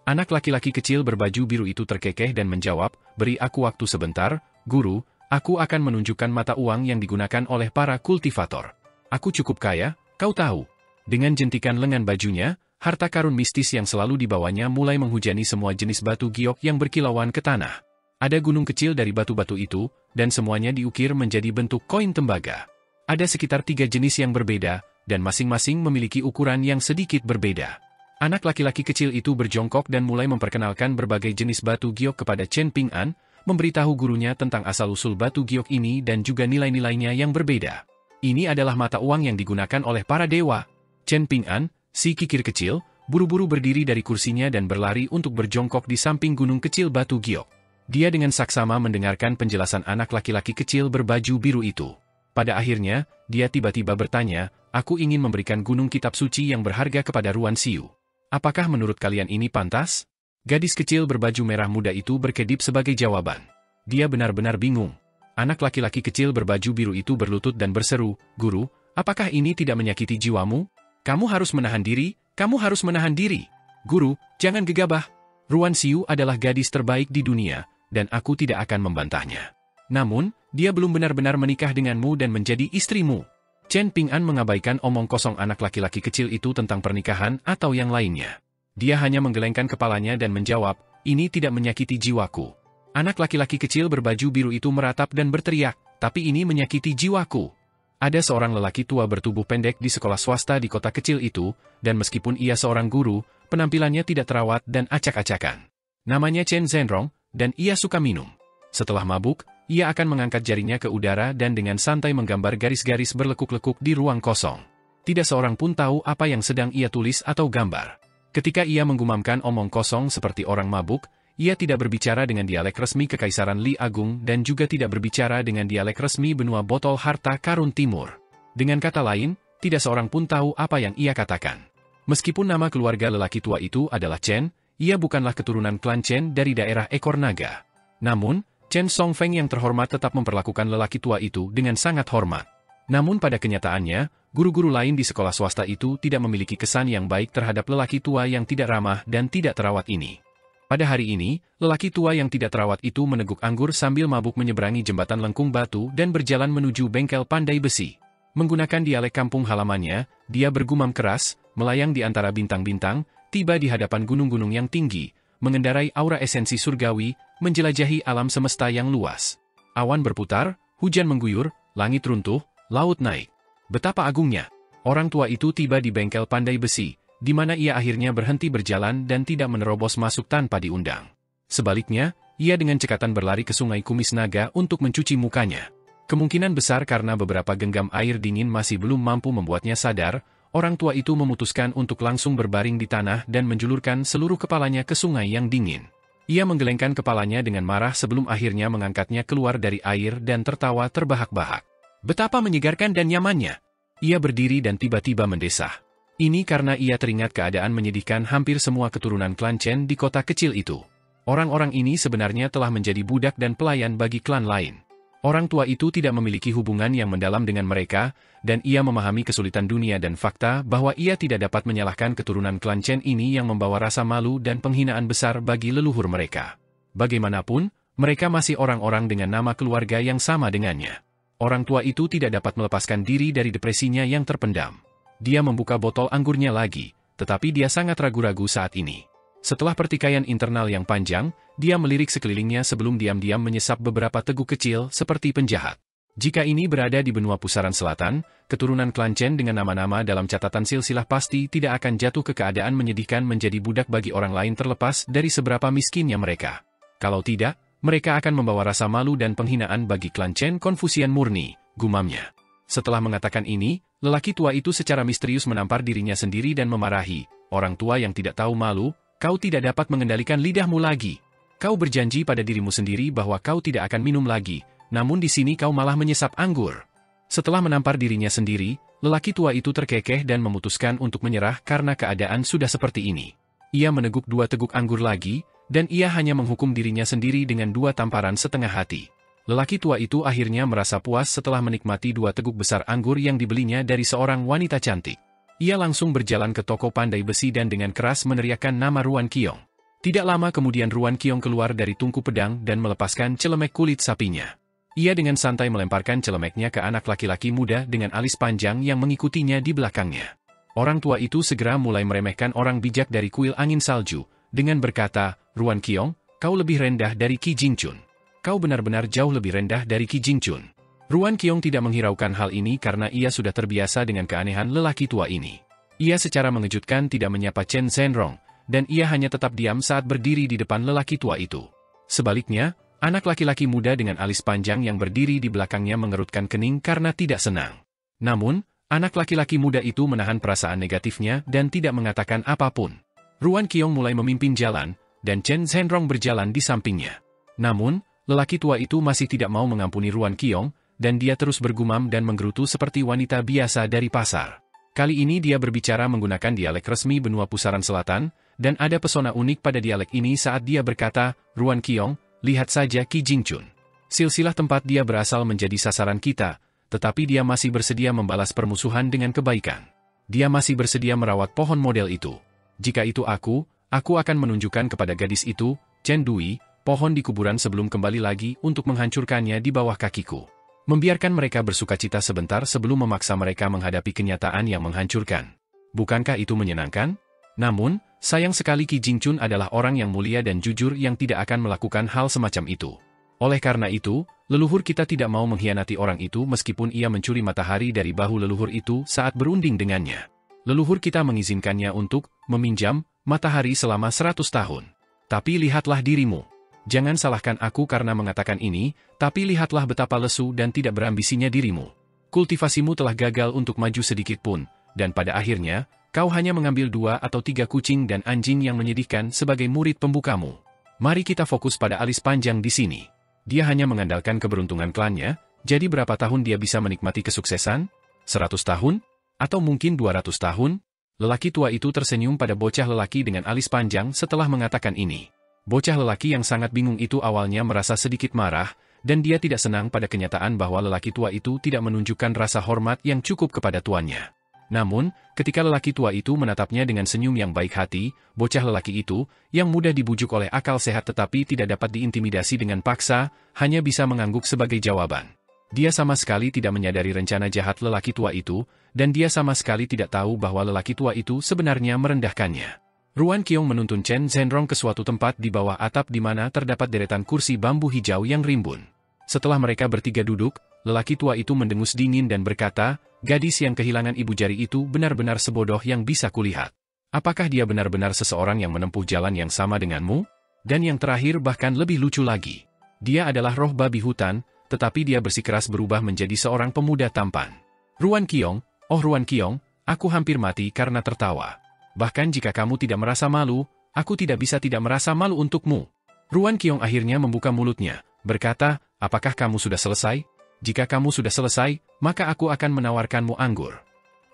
Anak laki-laki kecil berbaju biru itu terkekeh dan menjawab, "Beri aku waktu sebentar, Guru, aku akan menunjukkan mata uang yang digunakan oleh para kultivator. Aku cukup kaya, kau tahu." Dengan jentikan lengan bajunya, harta karun mistis yang selalu dibawanya mulai menghujani semua jenis batu giok yang berkilauan ke tanah. Ada gunung kecil dari batu-batu itu, dan semuanya diukir menjadi bentuk koin tembaga. Ada sekitar 3 jenis yang berbeda, dan masing-masing memiliki ukuran yang sedikit berbeda. Anak laki-laki kecil itu berjongkok dan mulai memperkenalkan berbagai jenis batu giok kepada Chen Ping'an, memberitahu gurunya tentang asal-usul batu giok ini dan juga nilai-nilainya yang berbeda. Ini adalah mata uang yang digunakan oleh para dewa. Chen Ping'an, si kikir kecil, buru-buru berdiri dari kursinya dan berlari untuk berjongkok di samping gunung kecil batu giok. Dia dengan saksama mendengarkan penjelasan anak laki-laki kecil berbaju biru itu. Pada akhirnya, dia tiba-tiba bertanya, "Aku ingin memberikan gunung kitab suci yang berharga kepada Ruan Xiu. Apakah menurut kalian ini pantas?" Gadis kecil berbaju merah muda itu berkedip sebagai jawaban. Dia benar-benar bingung. Anak laki-laki kecil berbaju biru itu berlutut dan berseru, "Guru, apakah ini tidak menyakiti jiwamu? Kamu harus menahan diri, kamu harus menahan diri. Guru, jangan gegabah. Ruan Xiu adalah gadis terbaik di dunia, dan aku tidak akan membantahnya. Namun, dia belum benar-benar menikah denganmu dan menjadi istrimu." Chen Ping'an mengabaikan omong kosong anak laki-laki kecil itu tentang pernikahan atau yang lainnya. Dia hanya menggelengkan kepalanya dan menjawab, "Ini tidak menyakiti jiwaku." Anak laki-laki kecil berbaju biru itu meratap dan berteriak, "Tapi ini menyakiti jiwaku." Ada seorang lelaki tua bertubuh pendek di sekolah swasta di kota kecil itu, dan meskipun ia seorang guru, penampilannya tidak terawat dan acak-acakan. Namanya Chen Zhenrong, dan ia suka minum. Setelah mabuk, ia akan mengangkat jarinya ke udara dan dengan santai menggambar garis-garis berlekuk-lekuk di ruang kosong. Tidak seorang pun tahu apa yang sedang ia tulis atau gambar. Ketika ia menggumamkan omong kosong seperti orang mabuk, ia tidak berbicara dengan dialek resmi Kekaisaran Li Agung dan juga tidak berbicara dengan dialek resmi benua botol harta karun timur. Dengan kata lain, tidak seorang pun tahu apa yang ia katakan. Meskipun nama keluarga lelaki tua itu adalah Chen, ia bukanlah keturunan klan Chen dari daerah ekor naga. Namun, Chen Songfeng yang terhormat tetap memperlakukan lelaki tua itu dengan sangat hormat. Namun pada kenyataannya, guru-guru lain di sekolah swasta itu tidak memiliki kesan yang baik terhadap lelaki tua yang tidak ramah dan tidak terawat ini. Pada hari ini, lelaki tua yang tidak terawat itu meneguk anggur sambil mabuk menyeberangi jembatan lengkung batu dan berjalan menuju bengkel pandai besi. Menggunakan dialek kampung halamannya, dia bergumam keras, melayang di antara bintang-bintang, tiba di hadapan gunung-gunung yang tinggi, mengendarai aura esensi surgawi, menjelajahi alam semesta yang luas. Awan berputar, hujan mengguyur, langit runtuh, laut naik. Betapa agungnya! Orang tua itu tiba di bengkel pandai besi, di mana ia akhirnya berhenti berjalan dan tidak menerobos masuk tanpa diundang. Sebaliknya, ia dengan cekatan berlari ke sungai Kumis Naga untuk mencuci mukanya. Kemungkinan besar karena beberapa genggam air dingin masih belum mampu membuatnya sadar, orang tua itu memutuskan untuk langsung berbaring di tanah dan menjulurkan seluruh kepalanya ke sungai yang dingin. Ia menggelengkan kepalanya dengan marah sebelum akhirnya mengangkatnya keluar dari air dan tertawa terbahak-bahak. Betapa menyegarkan dan nyamannya! Ia berdiri dan tiba-tiba mendesah. Ini karena ia teringat keadaan menyedihkan hampir semua keturunan klan Chen di kota kecil itu. Orang-orang ini sebenarnya telah menjadi budak dan pelayan bagi klan lain. Orang tua itu tidak memiliki hubungan yang mendalam dengan mereka, dan ia memahami kesulitan dunia dan fakta bahwa ia tidak dapat menyalahkan keturunan klan Chen ini yang membawa rasa malu dan penghinaan besar bagi leluhur mereka. Bagaimanapun, mereka masih orang-orang dengan nama keluarga yang sama dengannya. Orang tua itu tidak dapat melepaskan diri dari depresinya yang terpendam. Dia membuka botol anggurnya lagi, tetapi dia sangat ragu-ragu saat ini. Setelah pertikaian internal yang panjang, dia melirik sekelilingnya sebelum diam-diam menyesap beberapa teguk kecil seperti penjahat. Jika ini berada di benua pusaran selatan, keturunan klan Chen dengan nama-nama dalam catatan silsilah pasti tidak akan jatuh ke keadaan menyedihkan menjadi budak bagi orang lain terlepas dari seberapa miskinnya mereka. Kalau tidak, mereka akan membawa rasa malu dan penghinaan bagi klan Chen Konfusian murni, gumamnya. Setelah mengatakan ini, lelaki tua itu secara misterius menampar dirinya sendiri dan memarahi, orang tua yang tidak tahu malu, kau tidak dapat mengendalikan lidahmu lagi. Kau berjanji pada dirimu sendiri bahwa kau tidak akan minum lagi, namun di sini kau malah menyesap anggur. Setelah menampar dirinya sendiri, lelaki tua itu terkekeh dan memutuskan untuk menyerah karena keadaan sudah seperti ini. Ia meneguk 2 teguk anggur lagi, dan ia hanya menghukum dirinya sendiri dengan 2 tamparan setengah hati. Lelaki tua itu akhirnya merasa puas setelah menikmati 2 teguk besar anggur yang dibelinya dari seorang wanita cantik. Ia langsung berjalan ke toko pandai besi dan dengan keras meneriakkan nama Ruan Qiong. Tidak lama kemudian Ruan Qiong keluar dari tungku pedang dan melepaskan celemek kulit sapinya. Ia dengan santai melemparkan celemeknya ke anak laki-laki muda dengan alis panjang yang mengikutinya di belakangnya. Orang tua itu segera mulai meremehkan orang bijak dari kuil angin salju, dengan berkata, Ruan Qiong, kau lebih rendah dari Qi Jingchun. Kau benar-benar jauh lebih rendah dari Qi Jingchun. Ruan Qiong tidak menghiraukan hal ini karena ia sudah terbiasa dengan keanehan lelaki tua ini. Ia secara mengejutkan tidak menyapa Chen Zhenrong, dan ia hanya tetap diam saat berdiri di depan lelaki tua itu. Sebaliknya, anak laki-laki muda dengan alis panjang yang berdiri di belakangnya mengerutkan kening karena tidak senang. Namun, anak laki-laki muda itu menahan perasaan negatifnya dan tidak mengatakan apapun. Ruan Qiong mulai memimpin jalan, dan Chen Zhenrong berjalan di sampingnya. Namun, lelaki tua itu masih tidak mau mengampuni Ruan Qiong, dan dia terus bergumam dan menggerutu seperti wanita biasa dari pasar. Kali ini dia berbicara menggunakan dialek resmi benua pusaran selatan, dan ada pesona unik pada dialek ini saat dia berkata, Ruan Qiong, lihat saja Qi Jingchun. Silsilah tempat dia berasal menjadi sasaran kita, tetapi dia masih bersedia membalas permusuhan dengan kebaikan. Dia masih bersedia merawat pohon model itu. Jika itu aku akan menunjukkan kepada gadis itu, Chen Dui, pohon di kuburan sebelum kembali lagi untuk menghancurkannya di bawah kakiku. Membiarkan mereka bersukacita sebentar sebelum memaksa mereka menghadapi kenyataan yang menghancurkan. Bukankah itu menyenangkan? Namun, sayang sekali Qi Jingchun adalah orang yang mulia dan jujur yang tidak akan melakukan hal semacam itu. Oleh karena itu, leluhur kita tidak mau mengkhianati orang itu meskipun ia mencuri matahari dari bahu leluhur itu saat berunding dengannya. Leluhur kita mengizinkannya untuk meminjam matahari selama 100 tahun. Tapi lihatlah dirimu. Jangan salahkan aku karena mengatakan ini, tapi lihatlah betapa lesu dan tidak berambisinya dirimu. Kultivasimu telah gagal untuk maju sedikit pun, dan pada akhirnya, kau hanya mengambil 2 atau 3 kucing dan anjing yang menyedihkan sebagai murid pembukamu. Mari kita fokus pada alis panjang di sini. Dia hanya mengandalkan keberuntungan klannya, jadi berapa tahun dia bisa menikmati kesuksesan? 100 tahun? Atau mungkin 200 tahun? Lelaki tua itu tersenyum pada bocah lelaki dengan alis panjang setelah mengatakan ini. Bocah lelaki yang sangat bingung itu awalnya merasa sedikit marah, dan dia tidak senang pada kenyataan bahwa lelaki tua itu tidak menunjukkan rasa hormat yang cukup kepada tuannya. Namun, ketika lelaki tua itu menatapnya dengan senyum yang baik hati, bocah lelaki itu, yang mudah dibujuk oleh akal sehat tetapi tidak dapat diintimidasi dengan paksa, hanya bisa mengangguk sebagai jawaban. Dia sama sekali tidak menyadari rencana jahat lelaki tua itu, dan dia sama sekali tidak tahu bahwa lelaki tua itu sebenarnya merendahkannya. Ruan Qiong menuntun Chen Zhenrong ke suatu tempat di bawah atap di mana terdapat deretan kursi bambu hijau yang rimbun. Setelah mereka bertiga duduk, lelaki tua itu mendengus dingin dan berkata, "Gadis yang kehilangan ibu jari itu benar-benar sebodoh yang bisa kulihat. Apakah dia benar-benar seseorang yang menempuh jalan yang sama denganmu? Dan yang terakhir bahkan lebih lucu lagi. Dia adalah roh babi hutan, tetapi dia bersikeras berubah menjadi seorang pemuda tampan." Ruan Qiong, "Oh Ruan Qiong, aku hampir mati karena tertawa. Bahkan jika kamu tidak merasa malu, aku tidak bisa tidak merasa malu untukmu." Ruan Qiong akhirnya membuka mulutnya, berkata, "Apakah kamu sudah selesai? Jika kamu sudah selesai, maka aku akan menawarkanmu anggur."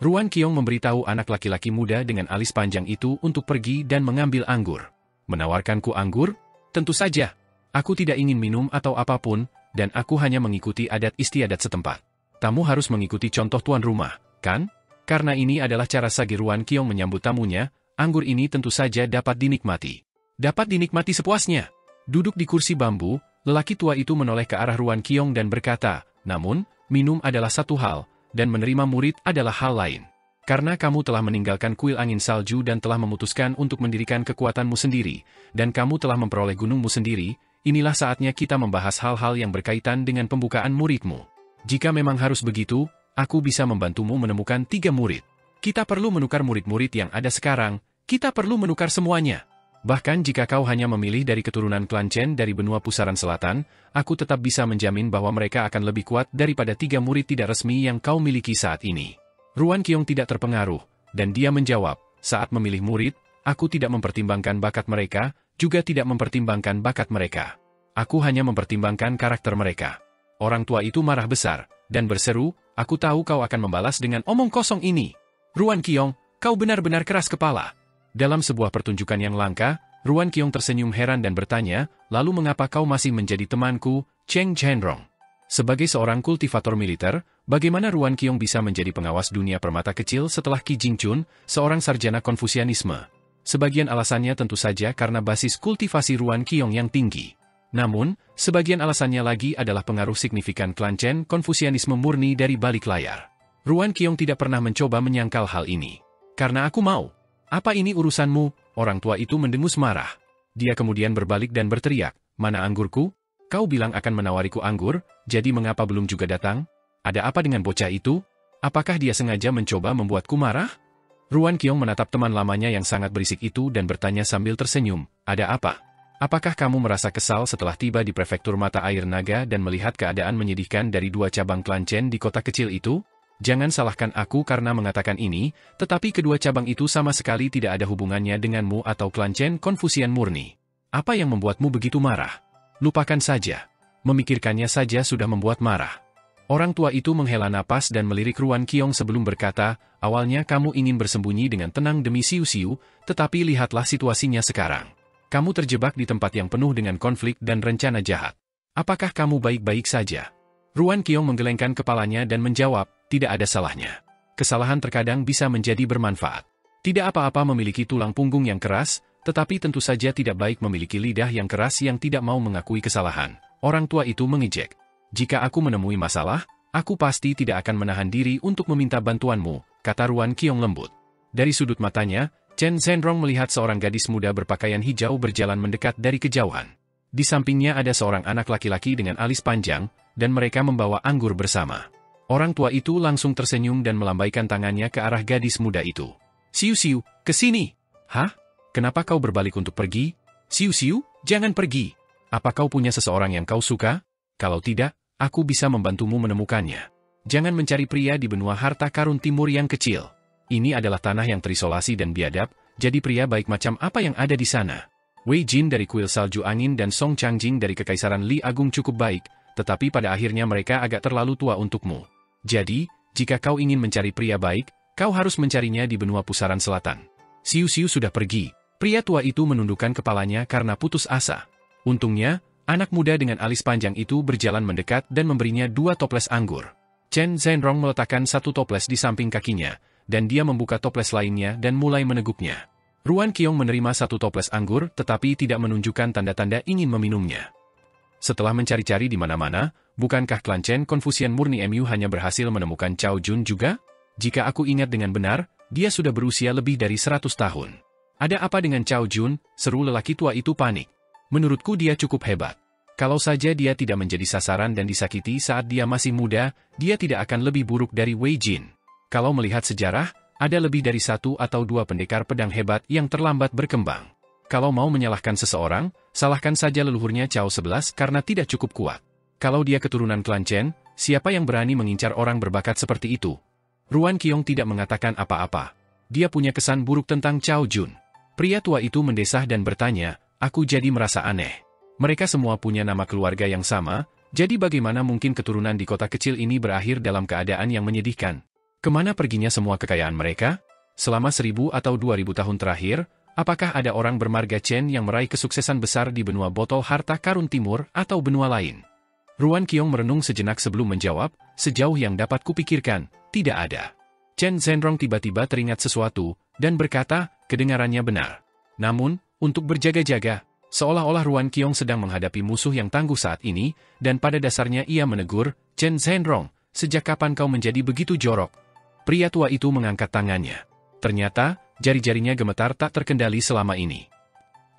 Ruan Qiong memberitahu anak laki-laki muda dengan alis panjang itu untuk pergi dan mengambil anggur. "Menawarkanku anggur? Tentu saja. Aku tidak ingin minum atau apapun, dan aku hanya mengikuti adat istiadat setempat. Tamu harus mengikuti contoh tuan rumah, kan? Karena ini adalah cara sage Ruan Qiong menyambut tamunya, anggur ini tentu saja dapat dinikmati. Dapat dinikmati sepuasnya." Duduk di kursi bambu, lelaki tua itu menoleh ke arah Ruan Qiong dan berkata, "Namun, minum adalah satu hal, dan menerima murid adalah hal lain. Karena kamu telah meninggalkan kuil angin salju dan telah memutuskan untuk mendirikan kekuatanmu sendiri, dan kamu telah memperoleh gunungmu sendiri, inilah saatnya kita membahas hal-hal yang berkaitan dengan pembukaan muridmu. Jika memang harus begitu, aku bisa membantumu menemukan 3 murid. Kita perlu menukar murid-murid yang ada sekarang, kita perlu menukar semuanya. Bahkan jika kau hanya memilih dari keturunan klan Chen dari benua pusaran selatan, aku tetap bisa menjamin bahwa mereka akan lebih kuat daripada 3 murid tidak resmi yang kau miliki saat ini." Ruan Qiong tidak terpengaruh, dan dia menjawab, "Saat memilih murid, aku tidak mempertimbangkan bakat mereka, juga tidak mempertimbangkan bakat mereka. Aku hanya mempertimbangkan karakter mereka." Orang tua itu marah besar, dan berseru, "Aku tahu kau akan membalas dengan omong kosong ini. Ruan Qiong, kau benar-benar keras kepala." Dalam sebuah pertunjukan yang langka, Ruan Qiong tersenyum heran dan bertanya, "Lalu mengapa kau masih menjadi temanku, Cheng Zhenrong?" Sebagai seorang kultivator militer, bagaimana Ruan Qiong bisa menjadi pengawas dunia permata kecil setelah Qi Jingchun, seorang sarjana Konfusianisme? Sebagian alasannya tentu saja karena basis kultivasi Ruan Qiong yang tinggi. Namun, sebagian alasannya lagi adalah pengaruh signifikan klan Chen Konfusianisme murni dari balik layar. Ruan Qiong tidak pernah mencoba menyangkal hal ini. "Karena aku mau." "Apa ini urusanmu?" Orang tua itu mendengus marah. Dia kemudian berbalik dan berteriak, "Mana anggurku? Kau bilang akan menawariku anggur, jadi mengapa belum juga datang? Ada apa dengan bocah itu? Apakah dia sengaja mencoba membuatku marah?" Ruan Qiong menatap teman lamanya yang sangat berisik itu dan bertanya sambil tersenyum, "Ada apa? Apakah kamu merasa kesal setelah tiba di prefektur mata air naga dan melihat keadaan menyedihkan dari 2 cabang klan Chen di kota kecil itu? Jangan salahkan aku karena mengatakan ini, tetapi kedua cabang itu sama sekali tidak ada hubungannya denganmu atau klan Chen Konfusian murni. Apa yang membuatmu begitu marah? Lupakan saja. Memikirkannya saja sudah membuat marah." Orang tua itu menghela napas dan melirik Ruan Qiong sebelum berkata, "Awalnya kamu ingin bersembunyi dengan tenang demi siu-siu, tetapi lihatlah situasinya sekarang. Kamu terjebak di tempat yang penuh dengan konflik dan rencana jahat. Apakah kamu baik-baik saja?" Ruan Qiong menggelengkan kepalanya dan menjawab, "Tidak ada salahnya. Kesalahan terkadang bisa menjadi bermanfaat. Tidak apa-apa memiliki tulang punggung yang keras, tetapi tentu saja tidak baik memiliki lidah yang keras yang tidak mau mengakui kesalahan." Orang tua itu mengejek. "Jika aku menemui masalah, aku pasti tidak akan menahan diri untuk meminta bantuanmu," kata Ruan Qiong lembut. Dari sudut matanya, Chen Zhenrong melihat seorang gadis muda berpakaian hijau berjalan mendekat dari kejauhan. Di sampingnya ada seorang anak laki-laki dengan alis panjang, dan mereka membawa anggur bersama. Orang tua itu langsung tersenyum dan melambaikan tangannya ke arah gadis muda itu. "Siu-siu, ke sini!" "Hah? Kenapa kau berbalik untuk pergi? Siu-siu, jangan pergi. Apa kau punya seseorang yang kau suka? Kalau tidak, aku bisa membantumu menemukannya. Jangan mencari pria di benua harta karun timur yang kecil. Ini adalah tanah yang terisolasi dan biadab, jadi pria baik macam apa yang ada di sana?" Wei Jin dari kuil salju angin dan Song Changjing dari kekaisaran Li Agung cukup baik, tetapi pada akhirnya mereka agak terlalu tua untukmu. Jadi, jika kau ingin mencari pria baik, kau harus mencarinya di benua pusaran selatan. Siu-siu sudah pergi. Pria tua itu menundukkan kepalanya karena putus asa. Untungnya, anak muda dengan alis panjang itu berjalan mendekat dan memberinya 2 toples anggur. Chen Zhenrong meletakkan 1 toples di samping kakinya, dan dia membuka toples lainnya dan mulai meneguknya. Ruan Qiong menerima satu toples anggur tetapi tidak menunjukkan tanda-tanda ingin meminumnya. Setelah mencari-cari di mana-mana, bukankah klan Chen Confucian murni MU hanya berhasil menemukan Cao Jun juga? Jika aku ingat dengan benar, dia sudah berusia lebih dari 100 tahun. Ada apa dengan Cao Jun? Seru lelaki tua itu panik. Menurutku dia cukup hebat. Kalau saja dia tidak menjadi sasaran dan disakiti saat dia masih muda, dia tidak akan lebih buruk dari Wei Jin. Kalau melihat sejarah, ada lebih dari 1 atau 2 pendekar pedang hebat yang terlambat berkembang. Kalau mau menyalahkan seseorang, salahkan saja leluhurnya Cao 11 karena tidak cukup kuat. Kalau dia keturunan klan Chen, siapa yang berani mengincar orang berbakat seperti itu? Ruan Qiong tidak mengatakan apa-apa. Dia punya kesan buruk tentang Cao Jun. Pria tua itu mendesah dan bertanya, aku jadi merasa aneh. Mereka semua punya nama keluarga yang sama, jadi bagaimana mungkin keturunan di kota kecil ini berakhir dalam keadaan yang menyedihkan? Kemana perginya semua kekayaan mereka? Selama 1000 atau 2000 tahun terakhir, apakah ada orang bermarga Chen yang meraih kesuksesan besar di benua botol harta karun timur atau benua lain? Ruan Qiong merenung sejenak sebelum menjawab, sejauh yang dapat kupikirkan, tidak ada. Chen Zhenrong tiba-tiba teringat sesuatu, dan berkata, kedengarannya benar. Namun, untuk berjaga-jaga, seolah-olah Ruan Qiong sedang menghadapi musuh yang tangguh saat ini, dan pada dasarnya ia menegur, Chen Zhenrong, sejak kapan kau menjadi begitu jorok? Pria tua itu mengangkat tangannya. Ternyata, jari-jarinya gemetar tak terkendali selama ini.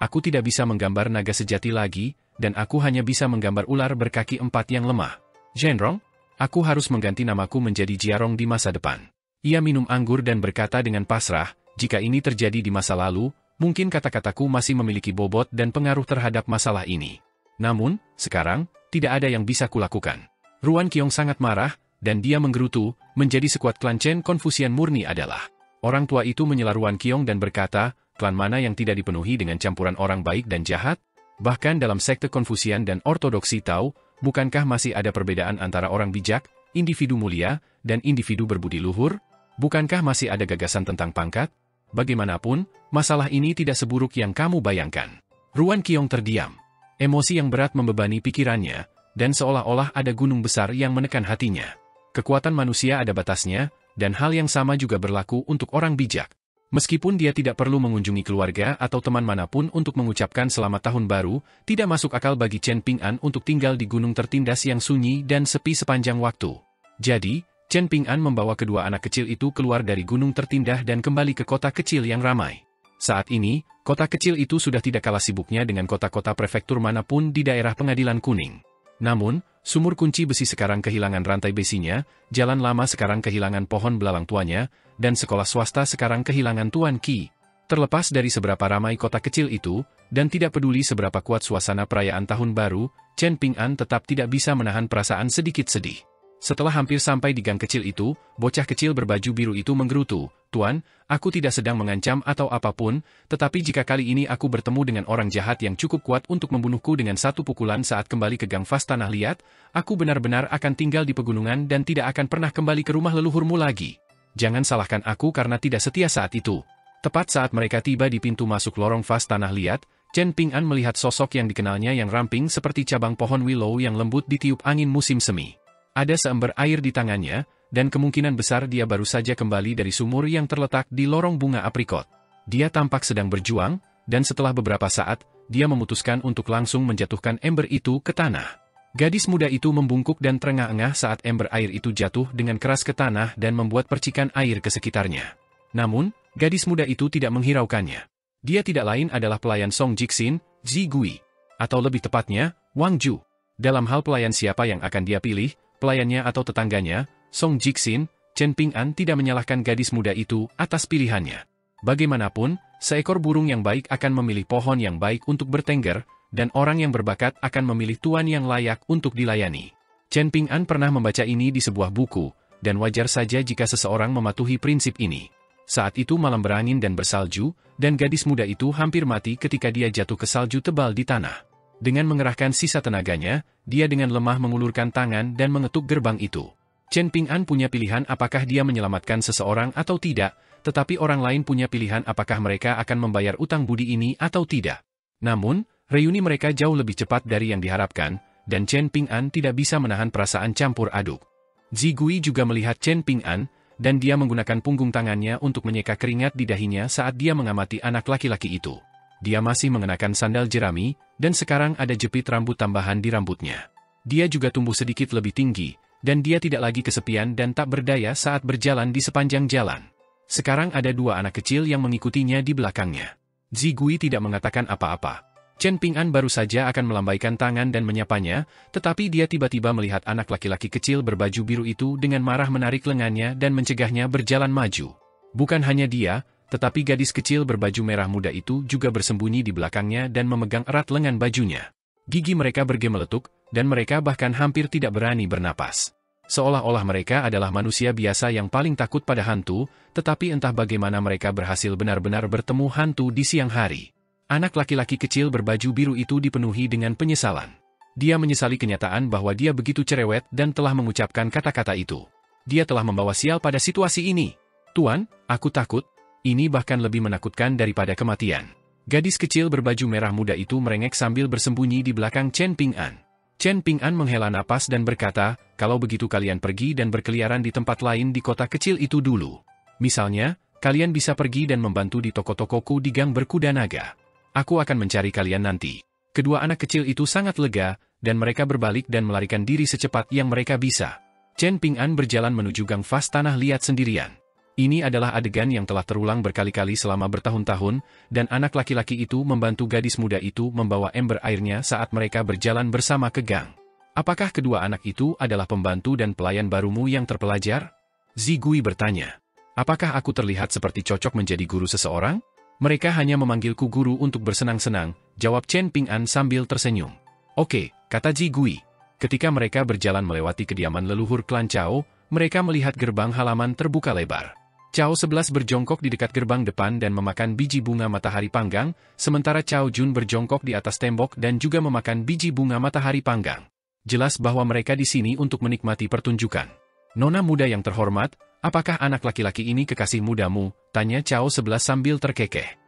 Aku tidak bisa menggambar naga sejati lagi, dan aku hanya bisa menggambar ular berkaki 4 yang lemah. Zhenrong, aku harus mengganti namaku menjadi Jiarong di masa depan. Ia minum anggur dan berkata dengan pasrah, jika ini terjadi di masa lalu, mungkin kata-kataku masih memiliki bobot dan pengaruh terhadap masalah ini. Namun, sekarang, tidak ada yang bisa kulakukan. Ruan Qiong sangat marah, dan dia menggerutu, menjadi sekuat klan Chen Confucian murni adalah. Orang tua itu menyela Ruan Qiong dan berkata, klan mana yang tidak dipenuhi dengan campuran orang baik dan jahat? Bahkan dalam sekte Konfusian dan Ortodoksi Tao, bukankah masih ada perbedaan antara orang bijak, individu mulia, dan individu berbudi luhur? Bukankah masih ada gagasan tentang pangkat? Bagaimanapun, masalah ini tidak seburuk yang kamu bayangkan. Ruan Qiong terdiam. Emosi yang berat membebani pikirannya, dan seolah-olah ada gunung besar yang menekan hatinya. Kekuatan manusia ada batasnya, dan hal yang sama juga berlaku untuk orang bijak. Meskipun dia tidak perlu mengunjungi keluarga atau teman manapun untuk mengucapkan selamat tahun baru, tidak masuk akal bagi Chen Ping'an untuk tinggal di gunung tertindas yang sunyi dan sepi sepanjang waktu. Jadi, Chen Ping'an membawa kedua anak kecil itu keluar dari gunung tertindah dan kembali ke kota kecil yang ramai. Saat ini, kota kecil itu sudah tidak kalah sibuknya dengan kota-kota prefektur manapun di daerah Pengadilan Kuning. Namun, sumur kunci besi sekarang kehilangan rantai besinya, jalan lama sekarang kehilangan pohon belalang tuanya, dan sekolah swasta sekarang kehilangan Tuan Qi. Terlepas dari seberapa ramai kota kecil itu, dan tidak peduli seberapa kuat suasana perayaan tahun baru, Chen Ping'an tetap tidak bisa menahan perasaan sedikit sedih. Setelah hampir sampai di gang kecil itu, bocah kecil berbaju biru itu menggerutu, Tuan, aku tidak sedang mengancam atau apapun, tetapi jika kali ini aku bertemu dengan orang jahat yang cukup kuat untuk membunuhku dengan satu pukulan saat kembali ke gang Fas Tanah Liat, aku benar-benar akan tinggal di pegunungan dan tidak akan pernah kembali ke rumah leluhurmu lagi. Jangan salahkan aku karena tidak setia saat itu. Tepat saat mereka tiba di pintu masuk lorong Fas Tanah Liat, Chen Ping'an melihat sosok yang dikenalnya yang ramping seperti cabang pohon willow yang lembut ditiup angin musim semi. Ada seember air di tangannya, dan kemungkinan besar dia baru saja kembali dari sumur yang terletak di lorong bunga aprikot. Dia tampak sedang berjuang, dan setelah beberapa saat, dia memutuskan untuk langsung menjatuhkan ember itu ke tanah. Gadis muda itu membungkuk dan terengah-engah saat ember air itu jatuh dengan keras ke tanah dan membuat percikan air ke sekitarnya. Namun, gadis muda itu tidak menghiraukannya. Dia tidak lain adalah pelayan Song Jixin, Zi Gui, atau lebih tepatnya, Wang Ju. Dalam hal pelayan siapa yang akan dia pilih, pelayannya atau tetangganya, Song Jixin, Chen Ping'an tidak menyalahkan gadis muda itu atas pilihannya. Bagaimanapun, seekor burung yang baik akan memilih pohon yang baik untuk bertengger, dan orang yang berbakat akan memilih tuan yang layak untuk dilayani. Chen Ping'an pernah membaca ini di sebuah buku, dan wajar saja jika seseorang mematuhi prinsip ini. Saat itu malam berangin dan bersalju, dan gadis muda itu hampir mati ketika dia jatuh ke salju tebal di tanah. Dengan mengerahkan sisa tenaganya, dia dengan lemah mengulurkan tangan dan mengetuk gerbang itu. Chen Ping'an punya pilihan apakah dia menyelamatkan seseorang atau tidak, tetapi orang lain punya pilihan apakah mereka akan membayar utang budi ini atau tidak. Namun, reuni mereka jauh lebih cepat dari yang diharapkan, dan Chen Ping'an tidak bisa menahan perasaan campur aduk. Zi Gui juga melihat Chen Ping'an, dan dia menggunakan punggung tangannya untuk menyeka keringat di dahinya saat dia mengamati anak laki-laki itu. Dia masih mengenakan sandal jerami, dan sekarang ada jepit rambut tambahan di rambutnya. Dia juga tumbuh sedikit lebih tinggi, dan dia tidak lagi kesepian dan tak berdaya saat berjalan di sepanjang jalan. Sekarang ada dua anak kecil yang mengikutinya di belakangnya. Zigui tidak mengatakan apa-apa. Chen Ping'an baru saja akan melambaikan tangan dan menyapanya, tetapi dia tiba-tiba melihat anak laki-laki kecil berbaju biru itu dengan marah menarik lengannya dan mencegahnya berjalan maju. Bukan hanya dia, tetapi gadis kecil berbaju merah muda itu juga bersembunyi di belakangnya dan memegang erat lengan bajunya. Gigi mereka bergemeletuk, dan mereka bahkan hampir tidak berani bernapas. Seolah-olah mereka adalah manusia biasa yang paling takut pada hantu, tetapi entah bagaimana mereka berhasil benar-benar bertemu hantu di siang hari. Anak laki-laki kecil berbaju biru itu dipenuhi dengan penyesalan. Dia menyesali kenyataan bahwa dia begitu cerewet dan telah mengucapkan kata-kata itu. Dia telah membawa sial pada situasi ini. Tuan, aku takut. Ini bahkan lebih menakutkan daripada kematian. Gadis kecil berbaju merah muda itu merengek sambil bersembunyi di belakang Chen Ping'an. Chen Ping'an menghela napas dan berkata, kalau begitu kalian pergi dan berkeliaran di tempat lain di kota kecil itu dulu. Misalnya, kalian bisa pergi dan membantu di toko-tokoku di gang berkuda naga. Aku akan mencari kalian nanti. Kedua anak kecil itu sangat lega, dan mereka berbalik dan melarikan diri secepat yang mereka bisa. Chen Ping'an berjalan menuju gang vas tanah liat sendirian. Ini adalah adegan yang telah terulang berkali-kali selama bertahun-tahun, dan anak laki-laki itu membantu gadis muda itu membawa ember airnya saat mereka berjalan bersama ke gang. Apakah kedua anak itu adalah pembantu dan pelayan barumu yang terpelajar? Zigui bertanya. Apakah aku terlihat seperti cocok menjadi guru seseorang? Mereka hanya memanggilku guru untuk bersenang-senang, jawab Chen Ping'an sambil tersenyum. Oke, kata Zigui. Ketika mereka berjalan melewati kediaman leluhur klan Cao, mereka melihat gerbang halaman terbuka lebar. Cao 11 berjongkok di dekat gerbang depan dan memakan biji bunga matahari panggang, sementara Cao Jun berjongkok di atas tembok dan juga memakan biji bunga matahari panggang. Jelas bahwa mereka di sini untuk menikmati pertunjukan. Nona muda yang terhormat, apakah anak laki-laki ini kekasih mudamu? Tanya Cao 11 sambil terkekeh.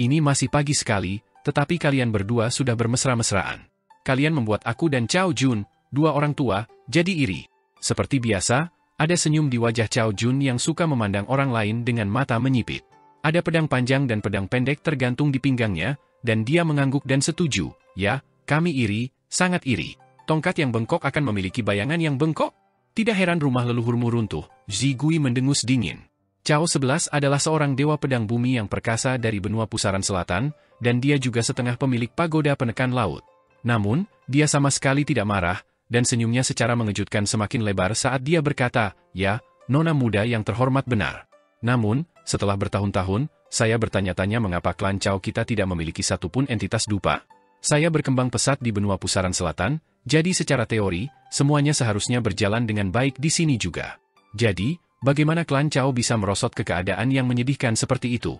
Ini masih pagi sekali, tetapi kalian berdua sudah bermesra-mesraan. Kalian membuat aku dan Cao Jun, dua orang tua, jadi iri. Seperti biasa, ada senyum di wajah Cao Jun yang suka memandang orang lain dengan mata menyipit. Ada pedang panjang dan pedang pendek tergantung di pinggangnya, dan dia mengangguk dan setuju. Ya, kami iri, sangat iri. Tongkat yang bengkok akan memiliki bayangan yang bengkok? Tidak heran rumah leluhurmu runtuh, Zigui mendengus dingin. Cao 11 adalah seorang dewa pedang bumi yang perkasa dari benua pusaran selatan, dan dia juga setengah pemilik pagoda penekan laut. Namun, dia sama sekali tidak marah, dan senyumnya secara mengejutkan semakin lebar saat dia berkata, ya, nona muda yang terhormat benar. Namun, setelah bertahun-tahun, saya bertanya-tanya mengapa klan Cao kita tidak memiliki satupun entitas dupa. Saya berkembang pesat di benua pusaran selatan, jadi secara teori, semuanya seharusnya berjalan dengan baik di sini juga. Jadi, bagaimana klan Cao bisa merosot ke keadaan yang menyedihkan seperti itu?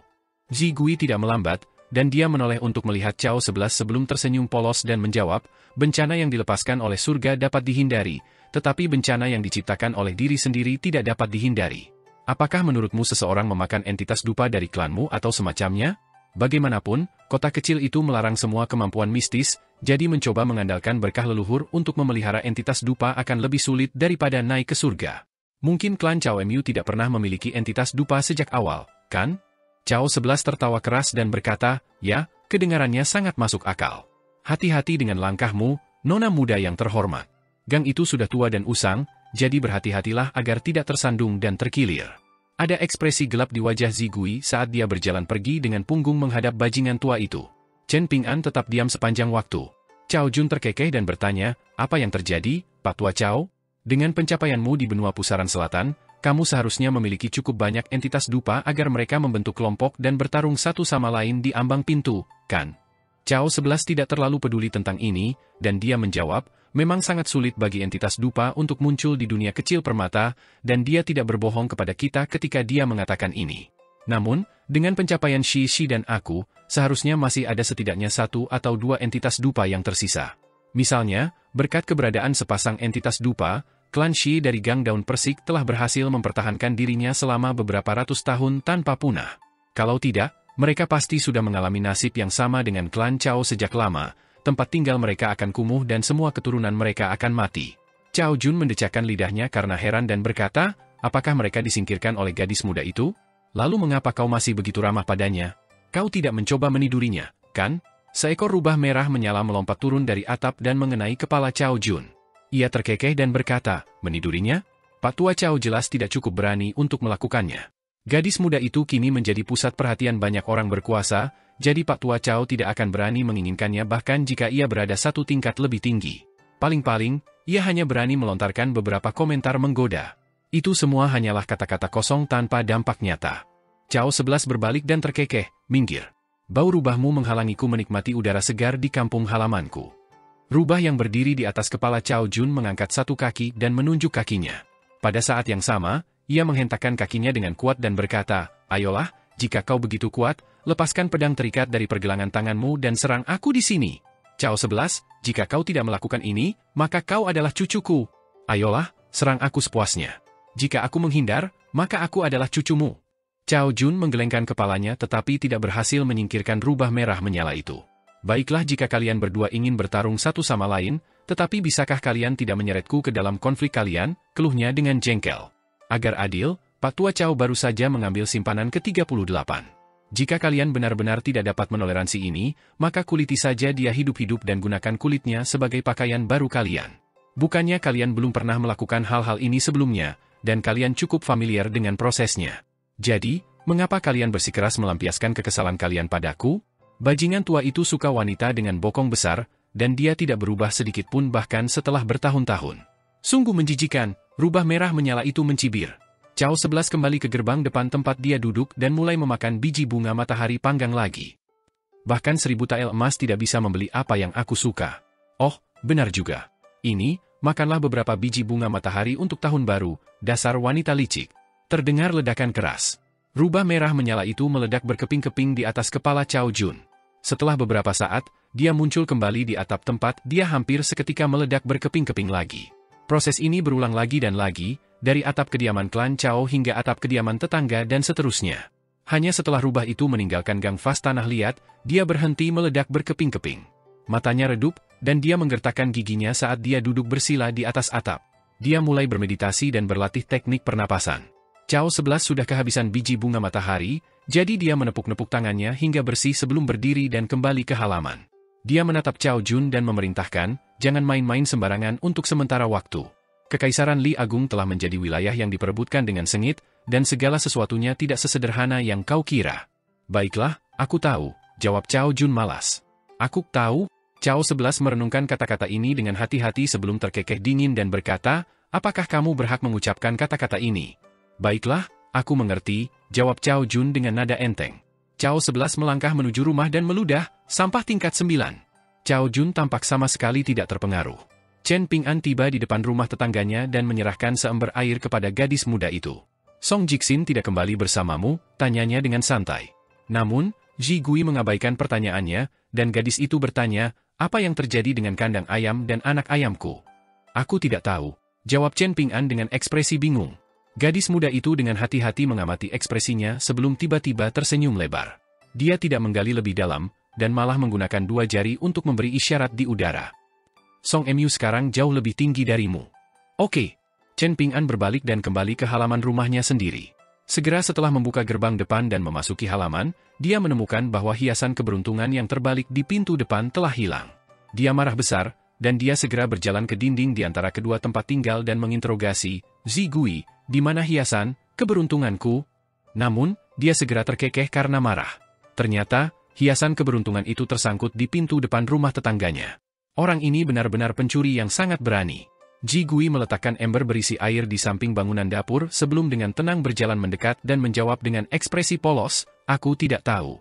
Zigui tidak melambat, dan dia menoleh untuk melihat Cao 11 sebelum tersenyum polos dan menjawab, bencana yang dilepaskan oleh surga dapat dihindari, tetapi bencana yang diciptakan oleh diri sendiri tidak dapat dihindari. Apakah menurutmu seseorang memakan entitas dupa dari klanmu atau semacamnya? Bagaimanapun, kota kecil itu melarang semua kemampuan mistis, jadi mencoba mengandalkan berkah leluhur untuk memelihara entitas dupa akan lebih sulit daripada naik ke surga. Mungkin klan Cao Mu tidak pernah memiliki entitas dupa sejak awal, kan? Cao 11 tertawa keras dan berkata, ya, kedengarannya sangat masuk akal. Hati-hati dengan langkahmu, nona muda yang terhormat. Gang itu sudah tua dan usang, jadi berhati-hatilah agar tidak tersandung dan terkilir. Ada ekspresi gelap di wajah Zigui saat dia berjalan pergi dengan punggung menghadap bajingan tua itu. Chen Ping'an tetap diam sepanjang waktu. Cao Jun terkekeh dan bertanya, apa yang terjadi, Pak Tua Cao? Dengan pencapaianmu di benua pusaran selatan, kamu seharusnya memiliki cukup banyak entitas dupa agar mereka membentuk kelompok dan bertarung satu sama lain di ambang pintu, kan? Cao 11 tidak terlalu peduli tentang ini, dan dia menjawab, memang sangat sulit bagi entitas dupa untuk muncul di dunia kecil permata, dan dia tidak berbohong kepada kita ketika dia mengatakan ini. Namun, dengan pencapaian Shi dan aku, seharusnya masih ada setidaknya satu atau dua entitas dupa yang tersisa. Misalnya, berkat keberadaan sepasang entitas dupa, klan Shi dari Gang Daun Persik telah berhasil mempertahankan dirinya selama beberapa ratus tahun tanpa punah. Kalau tidak, mereka pasti sudah mengalami nasib yang sama dengan klan Cao sejak lama, tempat tinggal mereka akan kumuh dan semua keturunan mereka akan mati. Cao Jun mendecakkan lidahnya karena heran dan berkata, apakah mereka disingkirkan oleh gadis muda itu? Lalu mengapa kau masih begitu ramah padanya? Kau tidak mencoba menidurinya, kan? Seekor rubah merah menyala melompat turun dari atap dan mengenai kepala Cao Jun. Ia terkekeh dan berkata, menidurinya? Pak Tua Cao jelas tidak cukup berani untuk melakukannya. Gadis muda itu kini menjadi pusat perhatian banyak orang berkuasa, jadi Pak Tua Cao tidak akan berani menginginkannya bahkan jika ia berada satu tingkat lebih tinggi. Paling-paling, ia hanya berani melontarkan beberapa komentar menggoda. Itu semua hanyalah kata-kata kosong tanpa dampak nyata. Cao 11 berbalik dan terkekeh, minggir. Bau rubahmu menghalangiku menikmati udara segar di kampung halamanku. Rubah yang berdiri di atas kepala Cao Jun mengangkat satu kaki dan menunjuk kakinya. Pada saat yang sama, ia menghentakkan kakinya dengan kuat dan berkata, ayolah, jika kau begitu kuat, lepaskan pedang terikat dari pergelangan tanganmu dan serang aku di sini. Cao 11, jika kau tidak melakukan ini, maka kau adalah cucuku. Ayolah, serang aku sepuasnya. Jika aku menghindar, maka aku adalah cucumu. Cao Jun menggelengkan kepalanya tetapi tidak berhasil menyingkirkan rubah merah menyala itu. Baiklah jika kalian berdua ingin bertarung satu sama lain, tetapi bisakah kalian tidak menyeretku ke dalam konflik kalian, keluhnya dengan jengkel. Agar adil, Pak Tua Cao baru saja mengambil simpanan ke-38. Jika kalian benar-benar tidak dapat menoleransi ini, maka kuliti saja dia hidup-hidup dan gunakan kulitnya sebagai pakaian baru kalian. Bukannya kalian belum pernah melakukan hal-hal ini sebelumnya, dan kalian cukup familiar dengan prosesnya. Jadi, mengapa kalian bersikeras melampiaskan kekesalan kalian padaku? Bajingan tua itu suka wanita dengan bokong besar, dan dia tidak berubah sedikit pun bahkan setelah bertahun-tahun. Sungguh menjijikan, rubah merah menyala itu mencibir. Cao 11 kembali ke gerbang depan tempat dia duduk dan mulai memakan biji bunga matahari panggang lagi. Bahkan 1000 tael emas tidak bisa membeli apa yang aku suka. Oh, benar juga. Ini, makanlah beberapa biji bunga matahari untuk tahun baru, dasar wanita licik. Terdengar ledakan keras. Rubah merah menyala itu meledak berkeping-keping di atas kepala Cao Jun. Setelah beberapa saat, dia muncul kembali di atap tempat, dia hampir seketika meledak berkeping-keping lagi. Proses ini berulang lagi dan lagi, dari atap kediaman klan Cao hingga atap kediaman tetangga dan seterusnya. Hanya setelah rubah itu meninggalkan gang vas tanah liat, dia berhenti meledak berkeping-keping. Matanya redup, dan dia menggertakkan giginya saat dia duduk bersila di atas atap. Dia mulai bermeditasi dan berlatih teknik pernapasan. Cao 11 sudah kehabisan biji bunga matahari, jadi dia menepuk-nepuk tangannya hingga bersih sebelum berdiri dan kembali ke halaman. Dia menatap Cao Jun dan memerintahkan, jangan main-main sembarangan untuk sementara waktu. Kekaisaran Li Agung telah menjadi wilayah yang diperebutkan dengan sengit, dan segala sesuatunya tidak sesederhana yang kau kira. Baiklah, aku tahu, jawab Cao Jun malas. Aku tahu. Cao 11 merenungkan kata-kata ini dengan hati-hati sebelum terkekeh dingin dan berkata, apakah kamu berhak mengucapkan kata-kata ini? Baiklah, aku mengerti, jawab Cao Jun dengan nada enteng. Cao 11 melangkah menuju rumah dan meludah, sampah tingkat 9. Cao Jun tampak sama sekali tidak terpengaruh. Chen Ping'an tiba di depan rumah tetangganya dan menyerahkan seember air kepada gadis muda itu. Song Jixin tidak kembali bersamamu, tanyanya dengan santai. Namun, Ji Gui mengabaikan pertanyaannya, dan gadis itu bertanya, apa yang terjadi dengan kandang ayam dan anak ayamku? Aku tidak tahu, jawab Chen Ping'an dengan ekspresi bingung. Gadis muda itu dengan hati-hati mengamati ekspresinya sebelum tiba-tiba tersenyum lebar. Dia tidak menggali lebih dalam, dan malah menggunakan 2 jari untuk memberi isyarat di udara. Song Mu sekarang jauh lebih tinggi darimu. Oke. Chen Ping'an berbalik dan kembali ke halaman rumahnya sendiri. Segera setelah membuka gerbang depan dan memasuki halaman, dia menemukan bahwa hiasan keberuntungan yang terbalik di pintu depan telah hilang. Dia marah besar, dan dia segera berjalan ke dinding di antara kedua tempat tinggal dan menginterogasi, Zi Gui, di mana hiasan keberuntunganku? Namun, dia segera terkekeh karena marah. Ternyata, hiasan keberuntungan itu tersangkut di pintu depan rumah tetangganya. Orang ini benar-benar pencuri yang sangat berani. Ji Gui meletakkan ember berisi air di samping bangunan dapur sebelum dengan tenang berjalan mendekat dan menjawab dengan ekspresi polos, aku tidak tahu.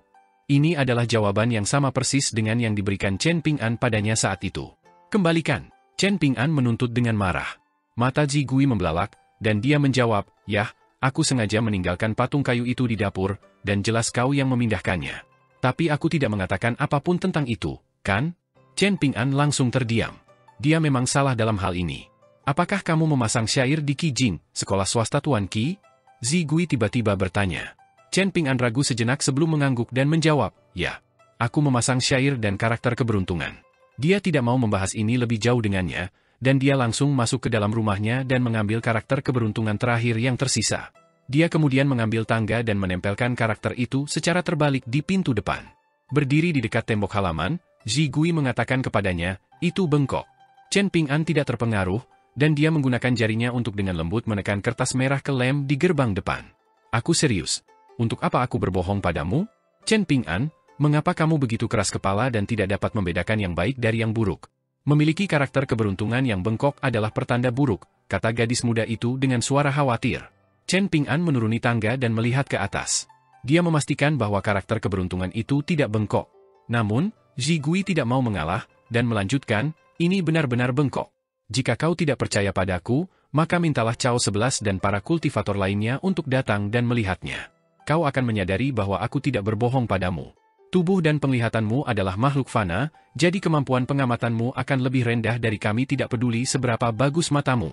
Ini adalah jawaban yang sama persis dengan yang diberikan Chen Ping'an padanya saat itu. Kembalikan. Chen Ping'an menuntut dengan marah. Mata Ji Gui membelalak, dan dia menjawab, yah, aku sengaja meninggalkan patung kayu itu di dapur, dan jelas kau yang memindahkannya. Tapi aku tidak mengatakan apapun tentang itu, kan? Chen Ping'an langsung terdiam. Dia memang salah dalam hal ini. Apakah kamu memasang syair di Qijing, sekolah swasta Tuan Qi? Zi Gui tiba-tiba bertanya. Chen Ping'an ragu sejenak sebelum mengangguk dan menjawab, ya. Aku memasang syair dan karakter keberuntungan. Dia tidak mau membahas ini lebih jauh dengannya, dan dia langsung masuk ke dalam rumahnya dan mengambil karakter keberuntungan terakhir yang tersisa. Dia kemudian mengambil tangga dan menempelkan karakter itu secara terbalik di pintu depan. Berdiri di dekat tembok halaman, Ji Gui mengatakan kepadanya, "Itu bengkok." Chen Ping'an tidak terpengaruh, dan dia menggunakan jarinya untuk dengan lembut menekan kertas merah ke lem di gerbang depan. "Aku serius. Untuk apa aku berbohong padamu? Chen Ping'an, mengapa kamu begitu keras kepala dan tidak dapat membedakan yang baik dari yang buruk? Memiliki karakter keberuntungan yang bengkok adalah pertanda buruk," kata gadis muda itu dengan suara khawatir. Chen Ping'an menuruni tangga dan melihat ke atas. Dia memastikan bahwa karakter keberuntungan itu tidak bengkok. Namun, Ji Gui tidak mau mengalah, dan melanjutkan, "Ini benar-benar bengkok. Jika kau tidak percaya padaku, maka mintalah Cao 11 dan para kultivator lainnya untuk datang dan melihatnya. Kau akan menyadari bahwa aku tidak berbohong padamu. Tubuh dan penglihatanmu adalah makhluk fana, jadi kemampuan pengamatanmu akan lebih rendah dari kami tidak peduli seberapa bagus matamu."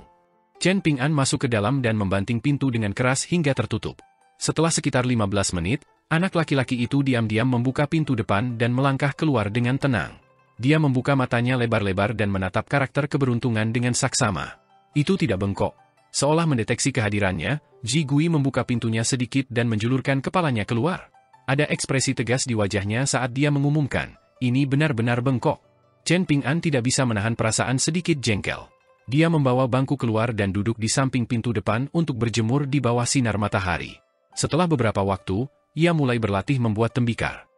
Chen Ping'an masuk ke dalam dan membanting pintu dengan keras hingga tertutup. Setelah sekitar 15 menit, anak laki-laki itu diam-diam membuka pintu depan dan melangkah keluar dengan tenang. Dia membuka matanya lebar-lebar dan menatap karakter keberuntungan dengan saksama. Itu tidak bengkok. Seolah mendeteksi kehadirannya, Ji Gui membuka pintunya sedikit dan menjulurkan kepalanya keluar. Ada ekspresi tegas di wajahnya saat dia mengumumkan, "Ini benar-benar bengkok." Chen Ping'an tidak bisa menahan perasaan sedikit jengkel. Dia membawa bangku keluar dan duduk di samping pintu depan untuk berjemur di bawah sinar matahari. Setelah beberapa waktu, ia mulai berlatih membuat tembikar.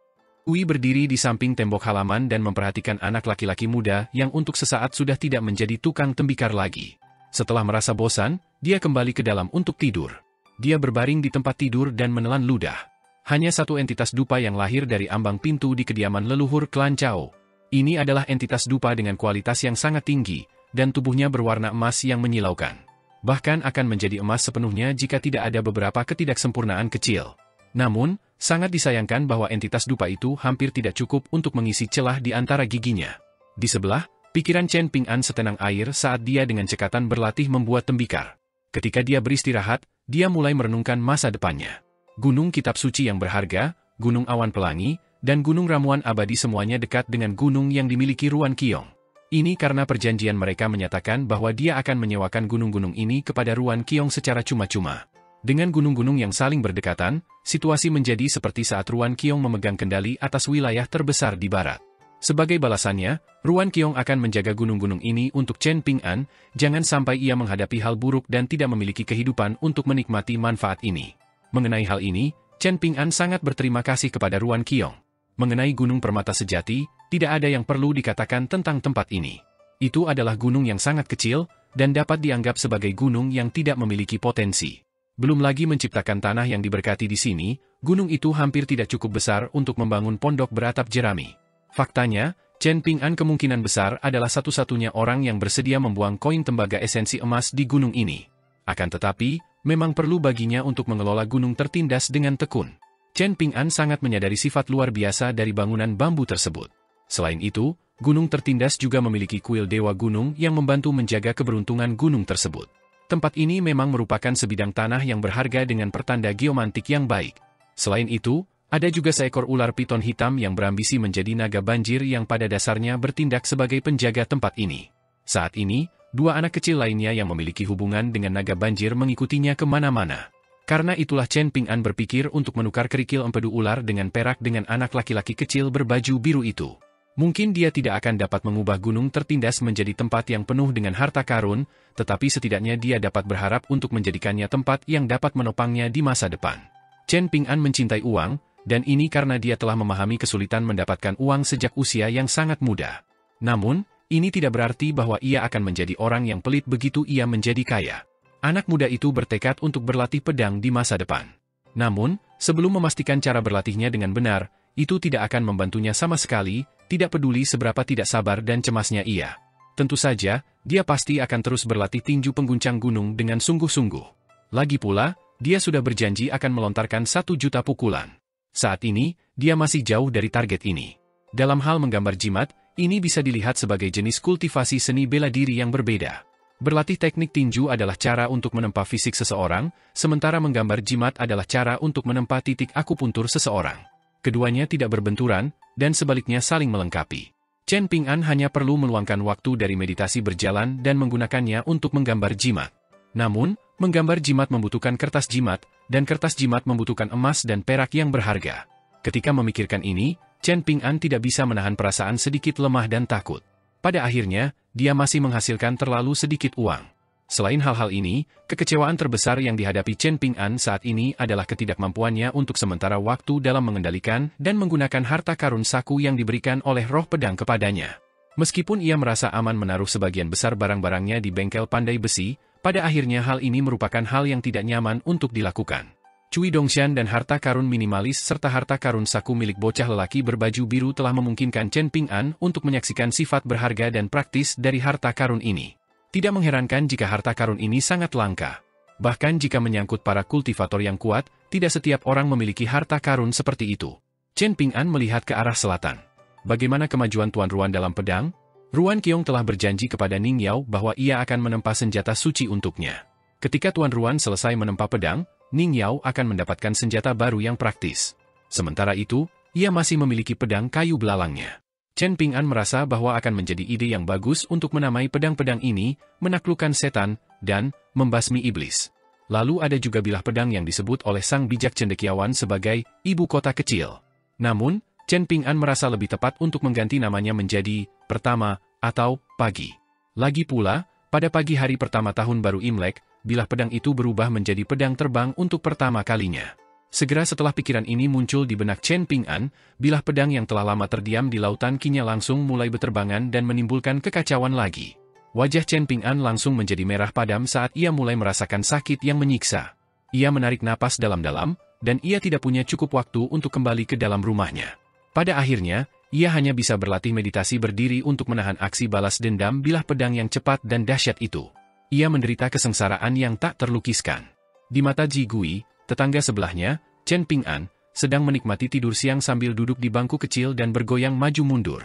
Ui berdiri di samping tembok halaman dan memperhatikan anak laki-laki muda yang untuk sesaat sudah tidak menjadi tukang tembikar lagi. Setelah merasa bosan, dia kembali ke dalam untuk tidur. Dia berbaring di tempat tidur dan menelan ludah. Hanya satu entitas dupa yang lahir dari ambang pintu di kediaman leluhur klan Cao. Ini adalah entitas dupa dengan kualitas yang sangat tinggi, dan tubuhnya berwarna emas yang menyilaukan. Bahkan akan menjadi emas sepenuhnya jika tidak ada beberapa ketidaksempurnaan kecil. Namun, sangat disayangkan bahwa entitas dupa itu hampir tidak cukup untuk mengisi celah di antara giginya. Di sebelah, pikiran Chen Ping'an setenang air saat dia dengan cekatan berlatih membuat tembikar. Ketika dia beristirahat, dia mulai merenungkan masa depannya. Gunung kitab suci yang berharga, gunung awan pelangi, dan gunung ramuan abadi semuanya dekat dengan gunung yang dimiliki Ruan Qiong. Ini karena perjanjian mereka menyatakan bahwa dia akan menyewakan gunung-gunung ini kepada Ruan Qiong secara cuma-cuma. Dengan gunung-gunung yang saling berdekatan, situasi menjadi seperti saat Ruan Qiong memegang kendali atas wilayah terbesar di barat. Sebagai balasannya, Ruan Qiong akan menjaga gunung-gunung ini untuk Chen Ping'an, jangan sampai ia menghadapi hal buruk dan tidak memiliki kehidupan untuk menikmati manfaat ini. Mengenai hal ini, Chen Ping'an sangat berterima kasih kepada Ruan Qiong. Mengenai Gunung Permata Sejati, tidak ada yang perlu dikatakan tentang tempat ini. Itu adalah gunung yang sangat kecil, dan dapat dianggap sebagai gunung yang tidak memiliki potensi. Belum lagi menciptakan tanah yang diberkati di sini, gunung itu hampir tidak cukup besar untuk membangun pondok beratap jerami. Faktanya, Chen Ping'an kemungkinan besar adalah satu-satunya orang yang bersedia membuang koin tembaga esensi emas di gunung ini. Akan tetapi, memang perlu baginya untuk mengelola gunung tertindas dengan tekun. Chen Ping'an sangat menyadari sifat luar biasa dari bangunan bambu tersebut. Selain itu, gunung tertindas juga memiliki kuil dewa gunung yang membantu menjaga keberuntungan gunung tersebut. Tempat ini memang merupakan sebidang tanah yang berharga dengan pertanda geomantik yang baik. Selain itu, ada juga seekor ular piton hitam yang berambisi menjadi naga banjir yang pada dasarnya bertindak sebagai penjaga tempat ini. Saat ini, dua anak kecil lainnya yang memiliki hubungan dengan naga banjir mengikutinya kemana-mana. Karena itulah Chen Ping'an berpikir untuk menukar kerikil empedu ular dengan perak dengan anak laki-laki kecil berbaju biru itu. Mungkin dia tidak akan dapat mengubah gunung tertindas menjadi tempat yang penuh dengan harta karun, tetapi setidaknya dia dapat berharap untuk menjadikannya tempat yang dapat menopangnya di masa depan. Chen Ping'an mencintai uang, dan ini karena dia telah memahami kesulitan mendapatkan uang sejak usia yang sangat muda. Namun, ini tidak berarti bahwa ia akan menjadi orang yang pelit begitu ia menjadi kaya. Anak muda itu bertekad untuk berlatih pedang di masa depan. Namun, sebelum memastikan cara berlatihnya dengan benar, itu tidak akan membantunya sama sekali, tidak peduli seberapa tidak sabar dan cemasnya ia. Tentu saja, dia pasti akan terus berlatih tinju pengguncang gunung dengan sungguh-sungguh. Lagi pula, dia sudah berjanji akan melontarkan 1 juta pukulan. Saat ini, dia masih jauh dari target ini. Dalam hal menggambar jimat, ini bisa dilihat sebagai jenis kultivasi seni bela diri yang berbeda. Berlatih teknik tinju adalah cara untuk menempa fisik seseorang, sementara menggambar jimat adalah cara untuk menempa titik akupuntur seseorang. Keduanya tidak berbenturan, dan sebaliknya saling melengkapi. Chen Ping'an hanya perlu meluangkan waktu dari meditasi berjalan dan menggunakannya untuk menggambar jimat. Namun, menggambar jimat membutuhkan kertas jimat, dan kertas jimat membutuhkan emas dan perak yang berharga. Ketika memikirkan ini, Chen Ping'an tidak bisa menahan perasaan sedikit lemah dan takut. Pada akhirnya, dia masih menghasilkan terlalu sedikit uang. Selain hal-hal ini, kekecewaan terbesar yang dihadapi Chen Ping'an saat ini adalah ketidakmampuannya untuk sementara waktu dalam mengendalikan dan menggunakan harta karun saku yang diberikan oleh roh pedang kepadanya. Meskipun ia merasa aman menaruh sebagian besar barang-barangnya di bengkel pandai besi, pada akhirnya hal ini merupakan hal yang tidak nyaman untuk dilakukan. Cui Dongshan dan harta karun minimalis serta harta karun saku milik bocah lelaki berbaju biru telah memungkinkan Chen Ping'an untuk menyaksikan sifat berharga dan praktis dari harta karun ini. Tidak mengherankan jika harta karun ini sangat langka. Bahkan jika menyangkut para kultivator yang kuat, tidak setiap orang memiliki harta karun seperti itu. Chen Ping'an melihat ke arah selatan. Bagaimana kemajuan Tuan Ruan dalam pedang? Ruan Qiong telah berjanji kepada Ning Yao bahwa ia akan menempa senjata suci untuknya. Ketika Tuan Ruan selesai menempa pedang, Ning Yao akan mendapatkan senjata baru yang praktis. Sementara itu, ia masih memiliki pedang kayu belalangnya. Chen Ping'an merasa bahwa akan menjadi ide yang bagus untuk menamai pedang-pedang ini, menaklukkan setan, dan membasmi iblis. Lalu ada juga bilah pedang yang disebut oleh sang bijak cendekiawan sebagai ibu kota kecil. Namun, Chen Ping'an merasa lebih tepat untuk mengganti namanya menjadi pertama atau pagi. Lagi pula, pada pagi hari pertama tahun baru Imlek, bilah pedang itu berubah menjadi pedang terbang untuk pertama kalinya. Segera setelah pikiran ini muncul di benak Chen Ping'an, bilah pedang yang telah lama terdiam di lautan kini langsung mulai berterbangan dan menimbulkan kekacauan lagi. Wajah Chen Ping'an langsung menjadi merah padam saat ia mulai merasakan sakit yang menyiksa. Ia menarik napas dalam-dalam, dan ia tidak punya cukup waktu untuk kembali ke dalam rumahnya. Pada akhirnya, ia hanya bisa berlatih meditasi berdiri untuk menahan aksi balas dendam bilah pedang yang cepat dan dahsyat itu. Ia menderita kesengsaraan yang tak terlukiskan. Di mata Ji Gui, tetangga sebelahnya, Chen Ping'an, sedang menikmati tidur siang sambil duduk di bangku kecil dan bergoyang maju mundur.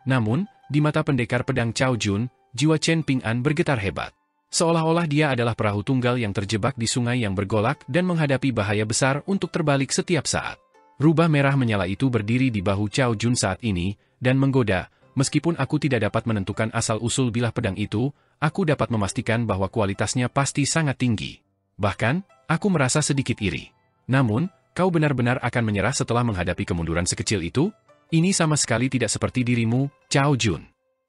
Namun, di mata pendekar pedang Cao Jun, jiwa Chen Ping'an bergetar hebat. Seolah-olah dia adalah perahu tunggal yang terjebak di sungai yang bergolak dan menghadapi bahaya besar untuk terbalik setiap saat. Rubah merah menyala itu berdiri di bahu Cao Jun saat ini, dan menggoda, meskipun aku tidak dapat menentukan asal-usul bilah pedang itu, aku dapat memastikan bahwa kualitasnya pasti sangat tinggi. Bahkan, aku merasa sedikit iri. Namun, kau benar-benar akan menyerah setelah menghadapi kemunduran sekecil itu? Ini sama sekali tidak seperti dirimu, Cao Jun.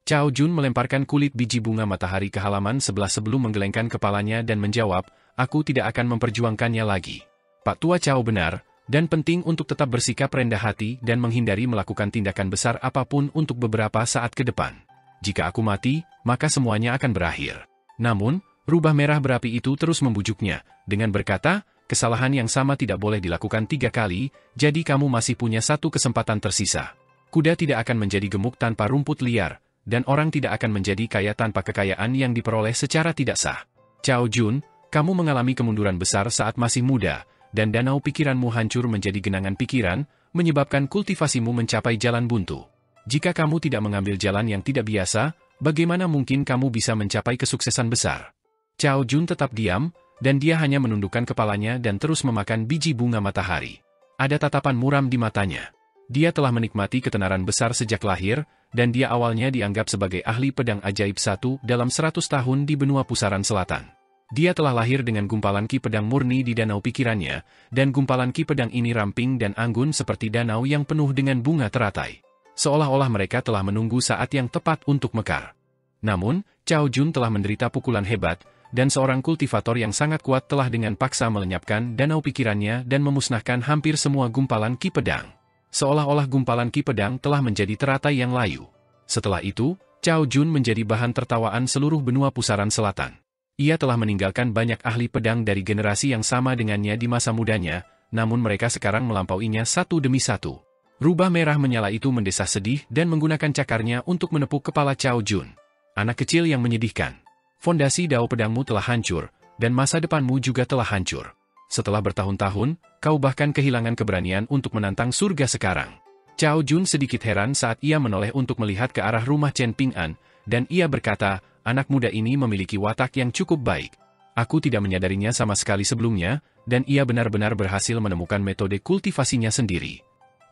Cao Jun melemparkan kulit biji bunga matahari ke halaman sebelah sebelum menggelengkan kepalanya dan menjawab, aku tidak akan memperjuangkannya lagi. Pak Tua Cao benar, dan penting untuk tetap bersikap rendah hati dan menghindari melakukan tindakan besar apapun untuk beberapa saat ke depan. Jika aku mati, maka semuanya akan berakhir. Namun, rubah merah berapi itu terus membujuknya, dengan berkata, kesalahan yang sama tidak boleh dilakukan 3 kali, jadi kamu masih punya 1 kesempatan tersisa. Kuda tidak akan menjadi gemuk tanpa rumput liar, dan orang tidak akan menjadi kaya tanpa kekayaan yang diperoleh secara tidak sah. Cao Jun, kamu mengalami kemunduran besar saat masih muda, dan danau pikiranmu hancur menjadi genangan pikiran, menyebabkan kultivasimu mencapai jalan buntu. Jika kamu tidak mengambil jalan yang tidak biasa, bagaimana mungkin kamu bisa mencapai kesuksesan besar? Cao Jun tetap diam, dan dia hanya menundukkan kepalanya dan terus memakan biji bunga matahari. Ada tatapan muram di matanya. Dia telah menikmati ketenaran besar sejak lahir, dan dia awalnya dianggap sebagai ahli pedang ajaib satu dalam 100 tahun di benua pusaran selatan. Dia telah lahir dengan gumpalan ki pedang murni di danau pikirannya, dan gumpalan ki pedang ini ramping dan anggun seperti danau yang penuh dengan bunga teratai. Seolah-olah mereka telah menunggu saat yang tepat untuk mekar. Namun, Cao Jun telah menderita pukulan hebat, dan seorang kultivator yang sangat kuat telah dengan paksa melenyapkan danau pikirannya dan memusnahkan hampir semua gumpalan ki pedang. Seolah-olah gumpalan ki pedang telah menjadi teratai yang layu. Setelah itu, Cao Jun menjadi bahan tertawaan seluruh benua pusaran selatan. Ia telah meninggalkan banyak ahli pedang dari generasi yang sama dengannya di masa mudanya, namun mereka sekarang melampauinya satu demi satu. Rubah merah menyala itu mendesah sedih dan menggunakan cakarnya untuk menepuk kepala Cao Jun. Anak kecil yang menyedihkan. Fondasi dao pedangmu telah hancur, dan masa depanmu juga telah hancur. Setelah bertahun-tahun, kau bahkan kehilangan keberanian untuk menantang surga sekarang. Cao Jun sedikit heran saat ia menoleh untuk melihat ke arah rumah Chen Ping'an, dan ia berkata, anak muda ini memiliki watak yang cukup baik. Aku tidak menyadarinya sama sekali sebelumnya, dan ia benar-benar berhasil menemukan metode kultivasinya sendiri.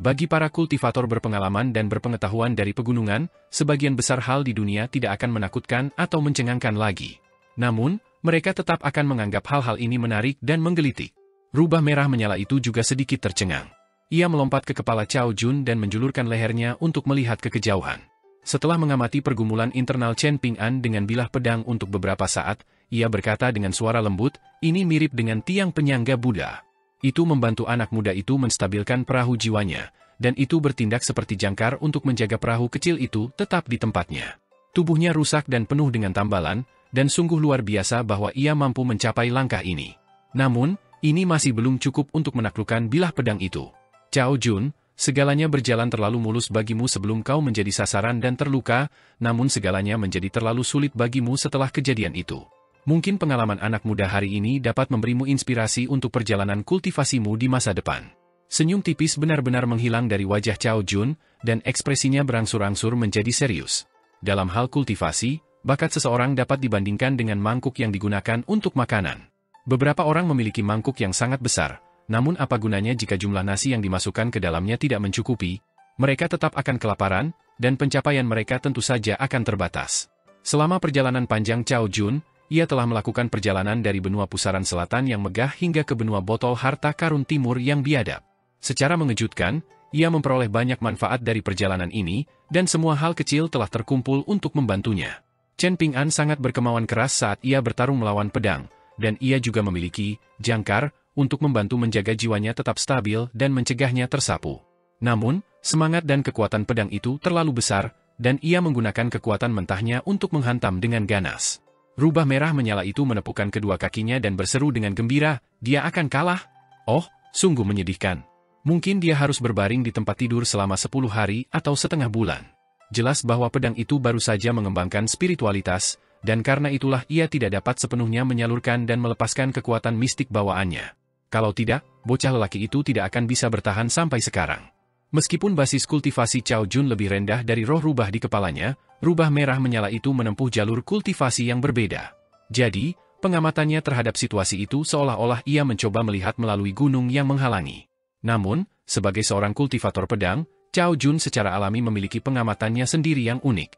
Bagi para kultivator berpengalaman dan berpengetahuan dari pegunungan, sebagian besar hal di dunia tidak akan menakutkan atau mencengangkan lagi. Namun, mereka tetap akan menganggap hal-hal ini menarik dan menggelitik. Rubah merah menyala itu juga sedikit tercengang. Ia melompat ke kepala Cao Jun dan menjulurkan lehernya untuk melihat ke kejauhan. Setelah mengamati pergumulan internal Chen Ping'an dengan bilah pedang untuk beberapa saat, ia berkata dengan suara lembut, "Ini mirip dengan tiang penyangga Buddha." Itu membantu anak muda itu menstabilkan perahu jiwanya, dan itu bertindak seperti jangkar untuk menjaga perahu kecil itu tetap di tempatnya. Tubuhnya rusak dan penuh dengan tambalan, dan sungguh luar biasa bahwa ia mampu mencapai langkah ini. Namun, ini masih belum cukup untuk menaklukkan bilah pedang itu. Cao Jun, segalanya berjalan terlalu mulus bagimu sebelum kau menjadi sasaran dan terluka, namun segalanya menjadi terlalu sulit bagimu setelah kejadian itu. Mungkin pengalaman anak muda hari ini dapat memberimu inspirasi untuk perjalanan kultivasimu di masa depan. Senyum tipis benar-benar menghilang dari wajah Cao Jun, dan ekspresinya berangsur-angsur menjadi serius. Dalam hal kultivasi, bakat seseorang dapat dibandingkan dengan mangkuk yang digunakan untuk makanan. Beberapa orang memiliki mangkuk yang sangat besar, namun apa gunanya jika jumlah nasi yang dimasukkan ke dalamnya tidak mencukupi? Mereka tetap akan kelaparan, dan pencapaian mereka tentu saja akan terbatas. Selama perjalanan panjang Cao Jun, ia telah melakukan perjalanan dari benua pusaran selatan yang megah hingga ke benua botol harta karun timur yang biadab. Secara mengejutkan, ia memperoleh banyak manfaat dari perjalanan ini, dan semua hal kecil telah terkumpul untuk membantunya. Chen Ping'an sangat berkemauan keras saat ia bertarung melawan pedang, dan ia juga memiliki jangkar untuk membantu menjaga jiwanya tetap stabil dan mencegahnya tersapu. Namun, semangat dan kekuatan pedang itu terlalu besar, dan ia menggunakan kekuatan mentahnya untuk menghantam dengan ganas. Rubah merah menyala itu menepukkan kedua kakinya dan berseru dengan gembira, "Dia akan kalah? Oh, sungguh menyedihkan. Mungkin dia harus berbaring di tempat tidur selama 10 hari atau setengah bulan." Jelas bahwa pedang itu baru saja mengembangkan spiritualitas, dan karena itulah ia tidak dapat sepenuhnya menyalurkan dan melepaskan kekuatan mistik bawaannya. Kalau tidak, bocah lelaki itu tidak akan bisa bertahan sampai sekarang. Meskipun basis kultivasi Cao Jun lebih rendah dari roh rubah di kepalanya, rubah merah menyala itu menempuh jalur kultivasi yang berbeda. Jadi, pengamatannya terhadap situasi itu seolah-olah ia mencoba melihat melalui gunung yang menghalangi. Namun, sebagai seorang kultivator pedang, Cao Jun secara alami memiliki pengamatannya sendiri yang unik.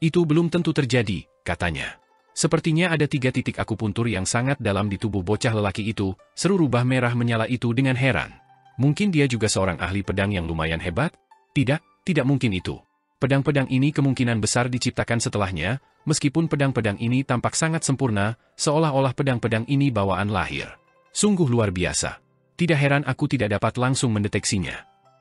"Itu belum tentu terjadi," katanya. "Sepertinya ada 3 titik akupuntur yang sangat dalam di tubuh bocah lelaki itu," seru rubah merah menyala itu dengan heran. "Mungkin dia juga seorang ahli pedang yang lumayan hebat?" Tidak mungkin itu. Pedang-pedang ini kemungkinan besar diciptakan setelahnya, meskipun pedang-pedang ini tampak sangat sempurna, seolah-olah pedang-pedang ini bawaan lahir. Sungguh luar biasa. Tidak heran aku tidak dapat langsung mendeteksinya.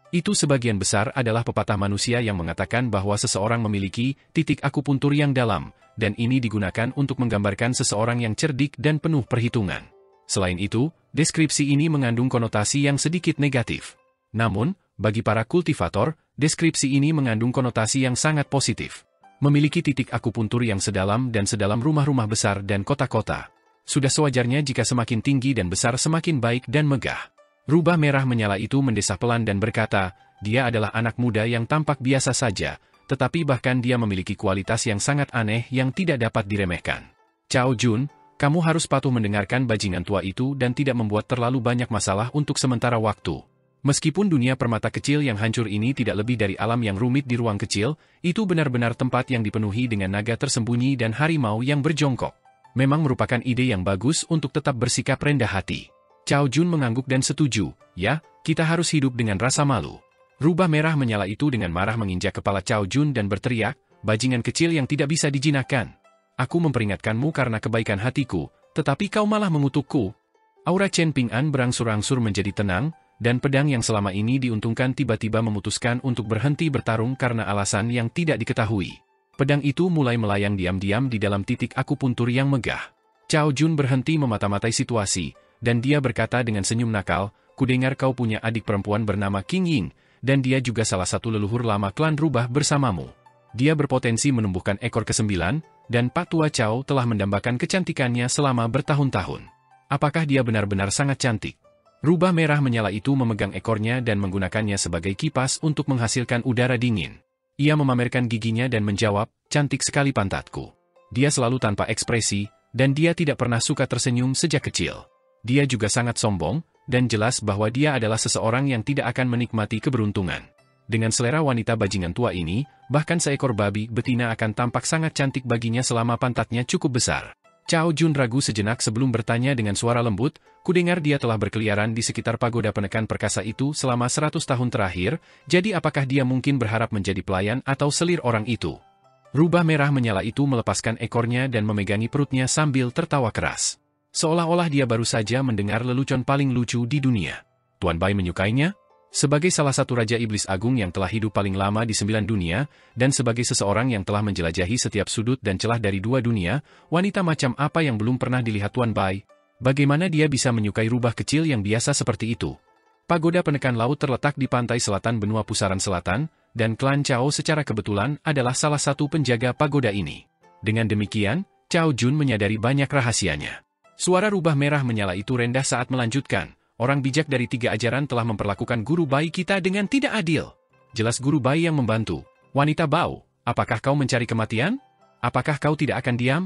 Itu sebagian besar adalah pepatah manusia yang mengatakan bahwa seseorang memiliki titik akupuntur yang dalam, dan ini digunakan untuk menggambarkan seseorang yang cerdik dan penuh perhitungan. Selain itu, deskripsi ini mengandung konotasi yang sedikit negatif. Namun, bagi para kultivator, deskripsi ini mengandung konotasi yang sangat positif. Memiliki titik akupuntur yang sedalam dan sedalam rumah-rumah besar dan kota-kota. Sudah sewajarnya jika semakin tinggi dan besar semakin baik dan megah. Rubah merah menyala itu mendesah pelan dan berkata, "Dia adalah anak muda yang tampak biasa saja, tetapi bahkan dia memiliki kualitas yang sangat aneh yang tidak dapat diremehkan. Cao Jun, kamu harus patuh mendengarkan bajingan tua itu dan tidak membuat terlalu banyak masalah untuk sementara waktu. Meskipun dunia permata kecil yang hancur ini tidak lebih dari alam yang rumit di ruang kecil, itu benar-benar tempat yang dipenuhi dengan naga tersembunyi dan harimau yang berjongkok. Memang merupakan ide yang bagus untuk tetap bersikap rendah hati." Cao Jun mengangguk dan setuju, "Ya, kita harus hidup dengan rasa malu." Rubah merah menyala itu dengan marah menginjak kepala Cao Jun dan berteriak, "Bajingan kecil yang tidak bisa dijinakkan. Aku memperingatkanmu karena kebaikan hatiku, tetapi kau malah mengutukku." Aura Chen Ping'an berangsur-angsur menjadi tenang, dan pedang yang selama ini diuntungkan tiba-tiba memutuskan untuk berhenti bertarung karena alasan yang tidak diketahui. Pedang itu mulai melayang diam-diam di dalam titik akupuntur yang megah. Cao Jun berhenti memata-matai situasi, dan dia berkata dengan senyum nakal, "Kudengar kau punya adik perempuan bernama Qing Ying, dan dia juga salah satu leluhur lama klan rubah bersamamu. Dia berpotensi menumbuhkan ekor ke-9, dan Pak Tua Cao telah mendambakan kecantikannya selama bertahun-tahun. Apakah dia benar-benar sangat cantik?" Rubah merah menyala itu memegang ekornya dan menggunakannya sebagai kipas untuk menghasilkan udara dingin. Ia memamerkan giginya dan menjawab, "Cantik sekali pantatku." Dia selalu tanpa ekspresi, dan dia tidak pernah suka tersenyum sejak kecil. Dia juga sangat sombong, dan jelas bahwa dia adalah seseorang yang tidak akan menikmati keberuntungan. Dengan selera wanita bajingan tua ini, bahkan seekor babi betina akan tampak sangat cantik baginya selama pantatnya cukup besar. Cao Jun ragu sejenak sebelum bertanya dengan suara lembut, kudengar dia telah berkeliaran di sekitar pagoda penekan perkasa itu selama 100 tahun terakhir, jadi apakah dia mungkin berharap menjadi pelayan atau selir orang itu? Rubah merah menyala itu melepaskan ekornya dan memegangi perutnya sambil tertawa keras. Seolah-olah dia baru saja mendengar lelucon paling lucu di dunia. Tuan Bai menyukainya? Sebagai salah satu Raja Iblis Agung yang telah hidup paling lama di 9 dunia, dan sebagai seseorang yang telah menjelajahi setiap sudut dan celah dari 2 dunia, wanita macam apa yang belum pernah dilihat Tuan Bai? Bagaimana dia bisa menyukai rubah kecil yang biasa seperti itu? Pagoda penekan laut terletak di pantai selatan benua pusaran selatan, dan klan Cao secara kebetulan adalah salah satu penjaga pagoda ini. Dengan demikian, Cao Jun menyadari banyak rahasianya. Suara rubah merah menyala itu rendah saat melanjutkan. Orang bijak dari 3 ajaran telah memperlakukan guru bayi kita dengan tidak adil. Jelas guru bayi yang membantu. Wanita bau, apakah kau mencari kematian? Apakah kau tidak akan diam?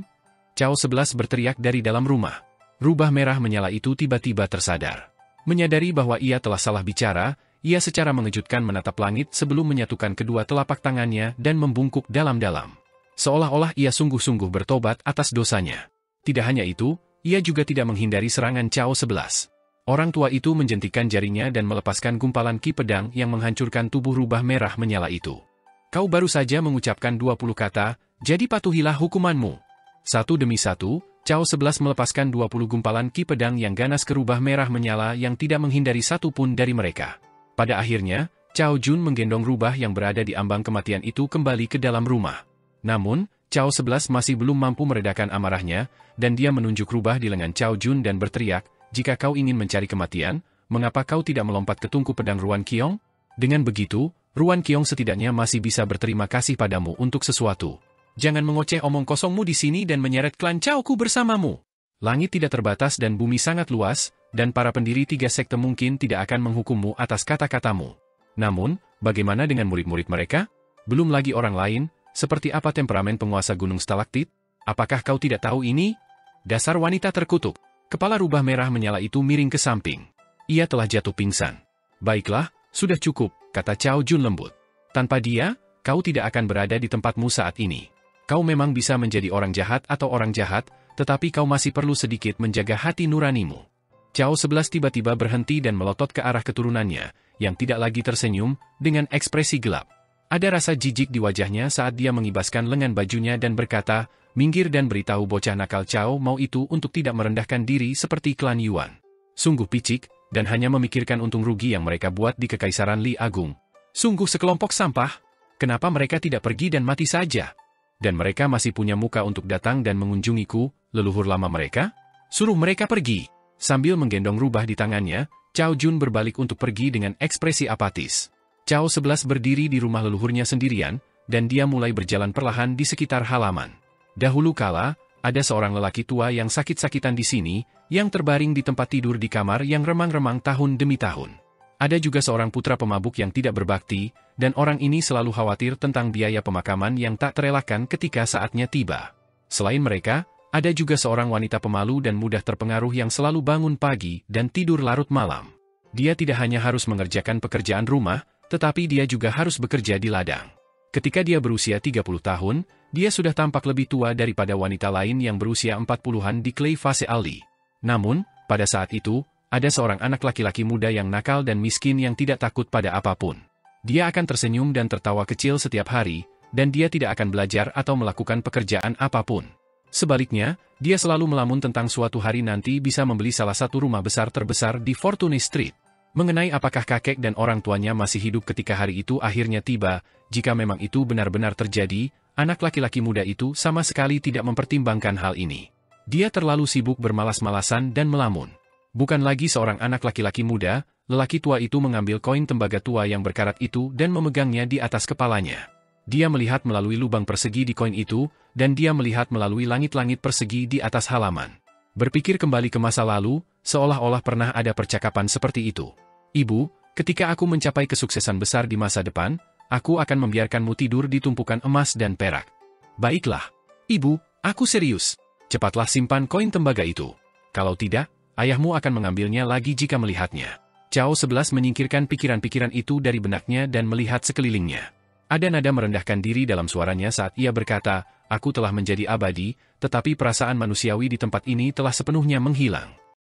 Cao 11 berteriak dari dalam rumah. Rubah merah menyala itu tiba-tiba tersadar. Menyadari bahwa ia telah salah bicara, ia secara mengejutkan menatap langit sebelum menyatukan kedua telapak tangannya dan membungkuk dalam-dalam. Seolah-olah ia sungguh-sungguh bertobat atas dosanya. Tidak hanya itu, ia juga tidak menghindari serangan Cao 11. Orang tua itu menjentikan jarinya dan melepaskan gumpalan ki pedang yang menghancurkan tubuh rubah merah menyala itu. Kau baru saja mengucapkan 20 kata, jadi patuhilah hukumanmu. Satu demi satu, Cao 11 melepaskan 20 gumpalan ki pedang yang ganas ke rubah merah menyala yang tidak menghindari satu pun dari mereka. Pada akhirnya, Cao Jun menggendong rubah yang berada di ambang kematian itu kembali ke dalam rumah. Namun, Cao 11 masih belum mampu meredakan amarahnya, dan dia menunjuk rubah di lengan Cao Jun dan berteriak, jika kau ingin mencari kematian, mengapa kau tidak melompat ke tungku pedang Ruan Qiong? Dengan begitu, Ruan Qiong setidaknya masih bisa berterima kasih padamu untuk sesuatu. Jangan mengoceh omong kosongmu di sini dan menyeret klan Cao Ku bersamamu. Langit tidak terbatas dan bumi sangat luas, dan para pendiri 3 sekte mungkin tidak akan menghukummu atas kata-katamu. Namun, bagaimana dengan murid-murid mereka? Belum lagi orang lain, seperti apa temperamen penguasa Gunung Stalaktit? Apakah kau tidak tahu ini? Dasar wanita terkutuk. Kepala rubah merah menyala itu miring ke samping. Ia telah jatuh pingsan. Baiklah, sudah cukup, kata Cao Jun lembut. Tanpa dia, kau tidak akan berada di tempatmu saat ini. Kau memang bisa menjadi orang jahat atau orang jahat, tetapi kau masih perlu sedikit menjaga hati nuranimu. Cao 11 tiba-tiba berhenti dan melotot ke arah keturunannya, yang tidak lagi tersenyum, dengan ekspresi gelap. Ada rasa jijik di wajahnya saat dia mengibaskan lengan bajunya dan berkata, minggir dan beritahu bocah nakal Cao mau itu untuk tidak merendahkan diri seperti klan Yuan. Sungguh picik, dan hanya memikirkan untung rugi yang mereka buat di Kekaisaran Li Agung. Sungguh sekelompok sampah. Kenapa mereka tidak pergi dan mati saja? Dan mereka masih punya muka untuk datang dan mengunjungiku, leluhur lama mereka? Suruh mereka pergi. Sambil menggendong rubah di tangannya, Cao Jun berbalik untuk pergi dengan ekspresi apatis. Cao 11 berdiri di rumah leluhurnya sendirian, dan dia mulai berjalan perlahan di sekitar halaman. Dahulu kala, ada seorang lelaki tua yang sakit-sakitan di sini, yang terbaring di tempat tidur di kamar yang remang-remang tahun demi tahun. Ada juga seorang putra pemabuk yang tidak berbakti, dan orang ini selalu khawatir tentang biaya pemakaman yang tak terelakkan ketika saatnya tiba. Selain mereka, ada juga seorang wanita pemalu dan mudah terpengaruh yang selalu bangun pagi dan tidur larut malam. Dia tidak hanya harus mengerjakan pekerjaan rumah, tetapi dia juga harus bekerja di ladang. Ketika dia berusia 30 tahun, dia sudah tampak lebih tua daripada wanita lain yang berusia 40-an di Clay Fase Ali. Namun, pada saat itu, ada seorang anak laki-laki muda yang nakal dan miskin yang tidak takut pada apapun. Dia akan tersenyum dan tertawa kecil setiap hari, dan dia tidak akan belajar atau melakukan pekerjaan apapun. Sebaliknya, dia selalu melamun tentang suatu hari nanti bisa membeli salah satu rumah besar terbesar di Fortune Street. Mengenai apakah kakek dan orang tuanya masih hidup ketika hari itu akhirnya tiba, jika memang itu benar-benar terjadi, anak laki-laki muda itu sama sekali tidak mempertimbangkan hal ini. Dia terlalu sibuk bermalas-malasan dan melamun. Bukan lagi seorang anak laki-laki muda, lelaki tua itu mengambil koin tembaga tua yang berkarat itu dan memegangnya di atas kepalanya. Dia melihat melalui lubang persegi di koin itu, dan dia melihat melalui langit-langit persegi di atas halaman. Berpikir kembali ke masa lalu, seolah-olah pernah ada percakapan seperti itu. Ibu, ketika aku mencapai kesuksesan besar di masa depan, aku akan membiarkanmu tidur di tumpukan emas dan perak. Baiklah. Ibu, aku serius. Cepatlah simpan koin tembaga itu. Kalau tidak, Ayahmu akan mengambilnya lagi jika melihatnya. Cao 11 menyingkirkan pikiran-pikiran itu dari benaknya dan melihat sekelilingnya. Ada nada merendahkan diri dalam suaranya saat ia berkata, aku telah menjadi abadi, tetapi perasaan manusiawi di tempat ini telah sepenuhnya menghilang.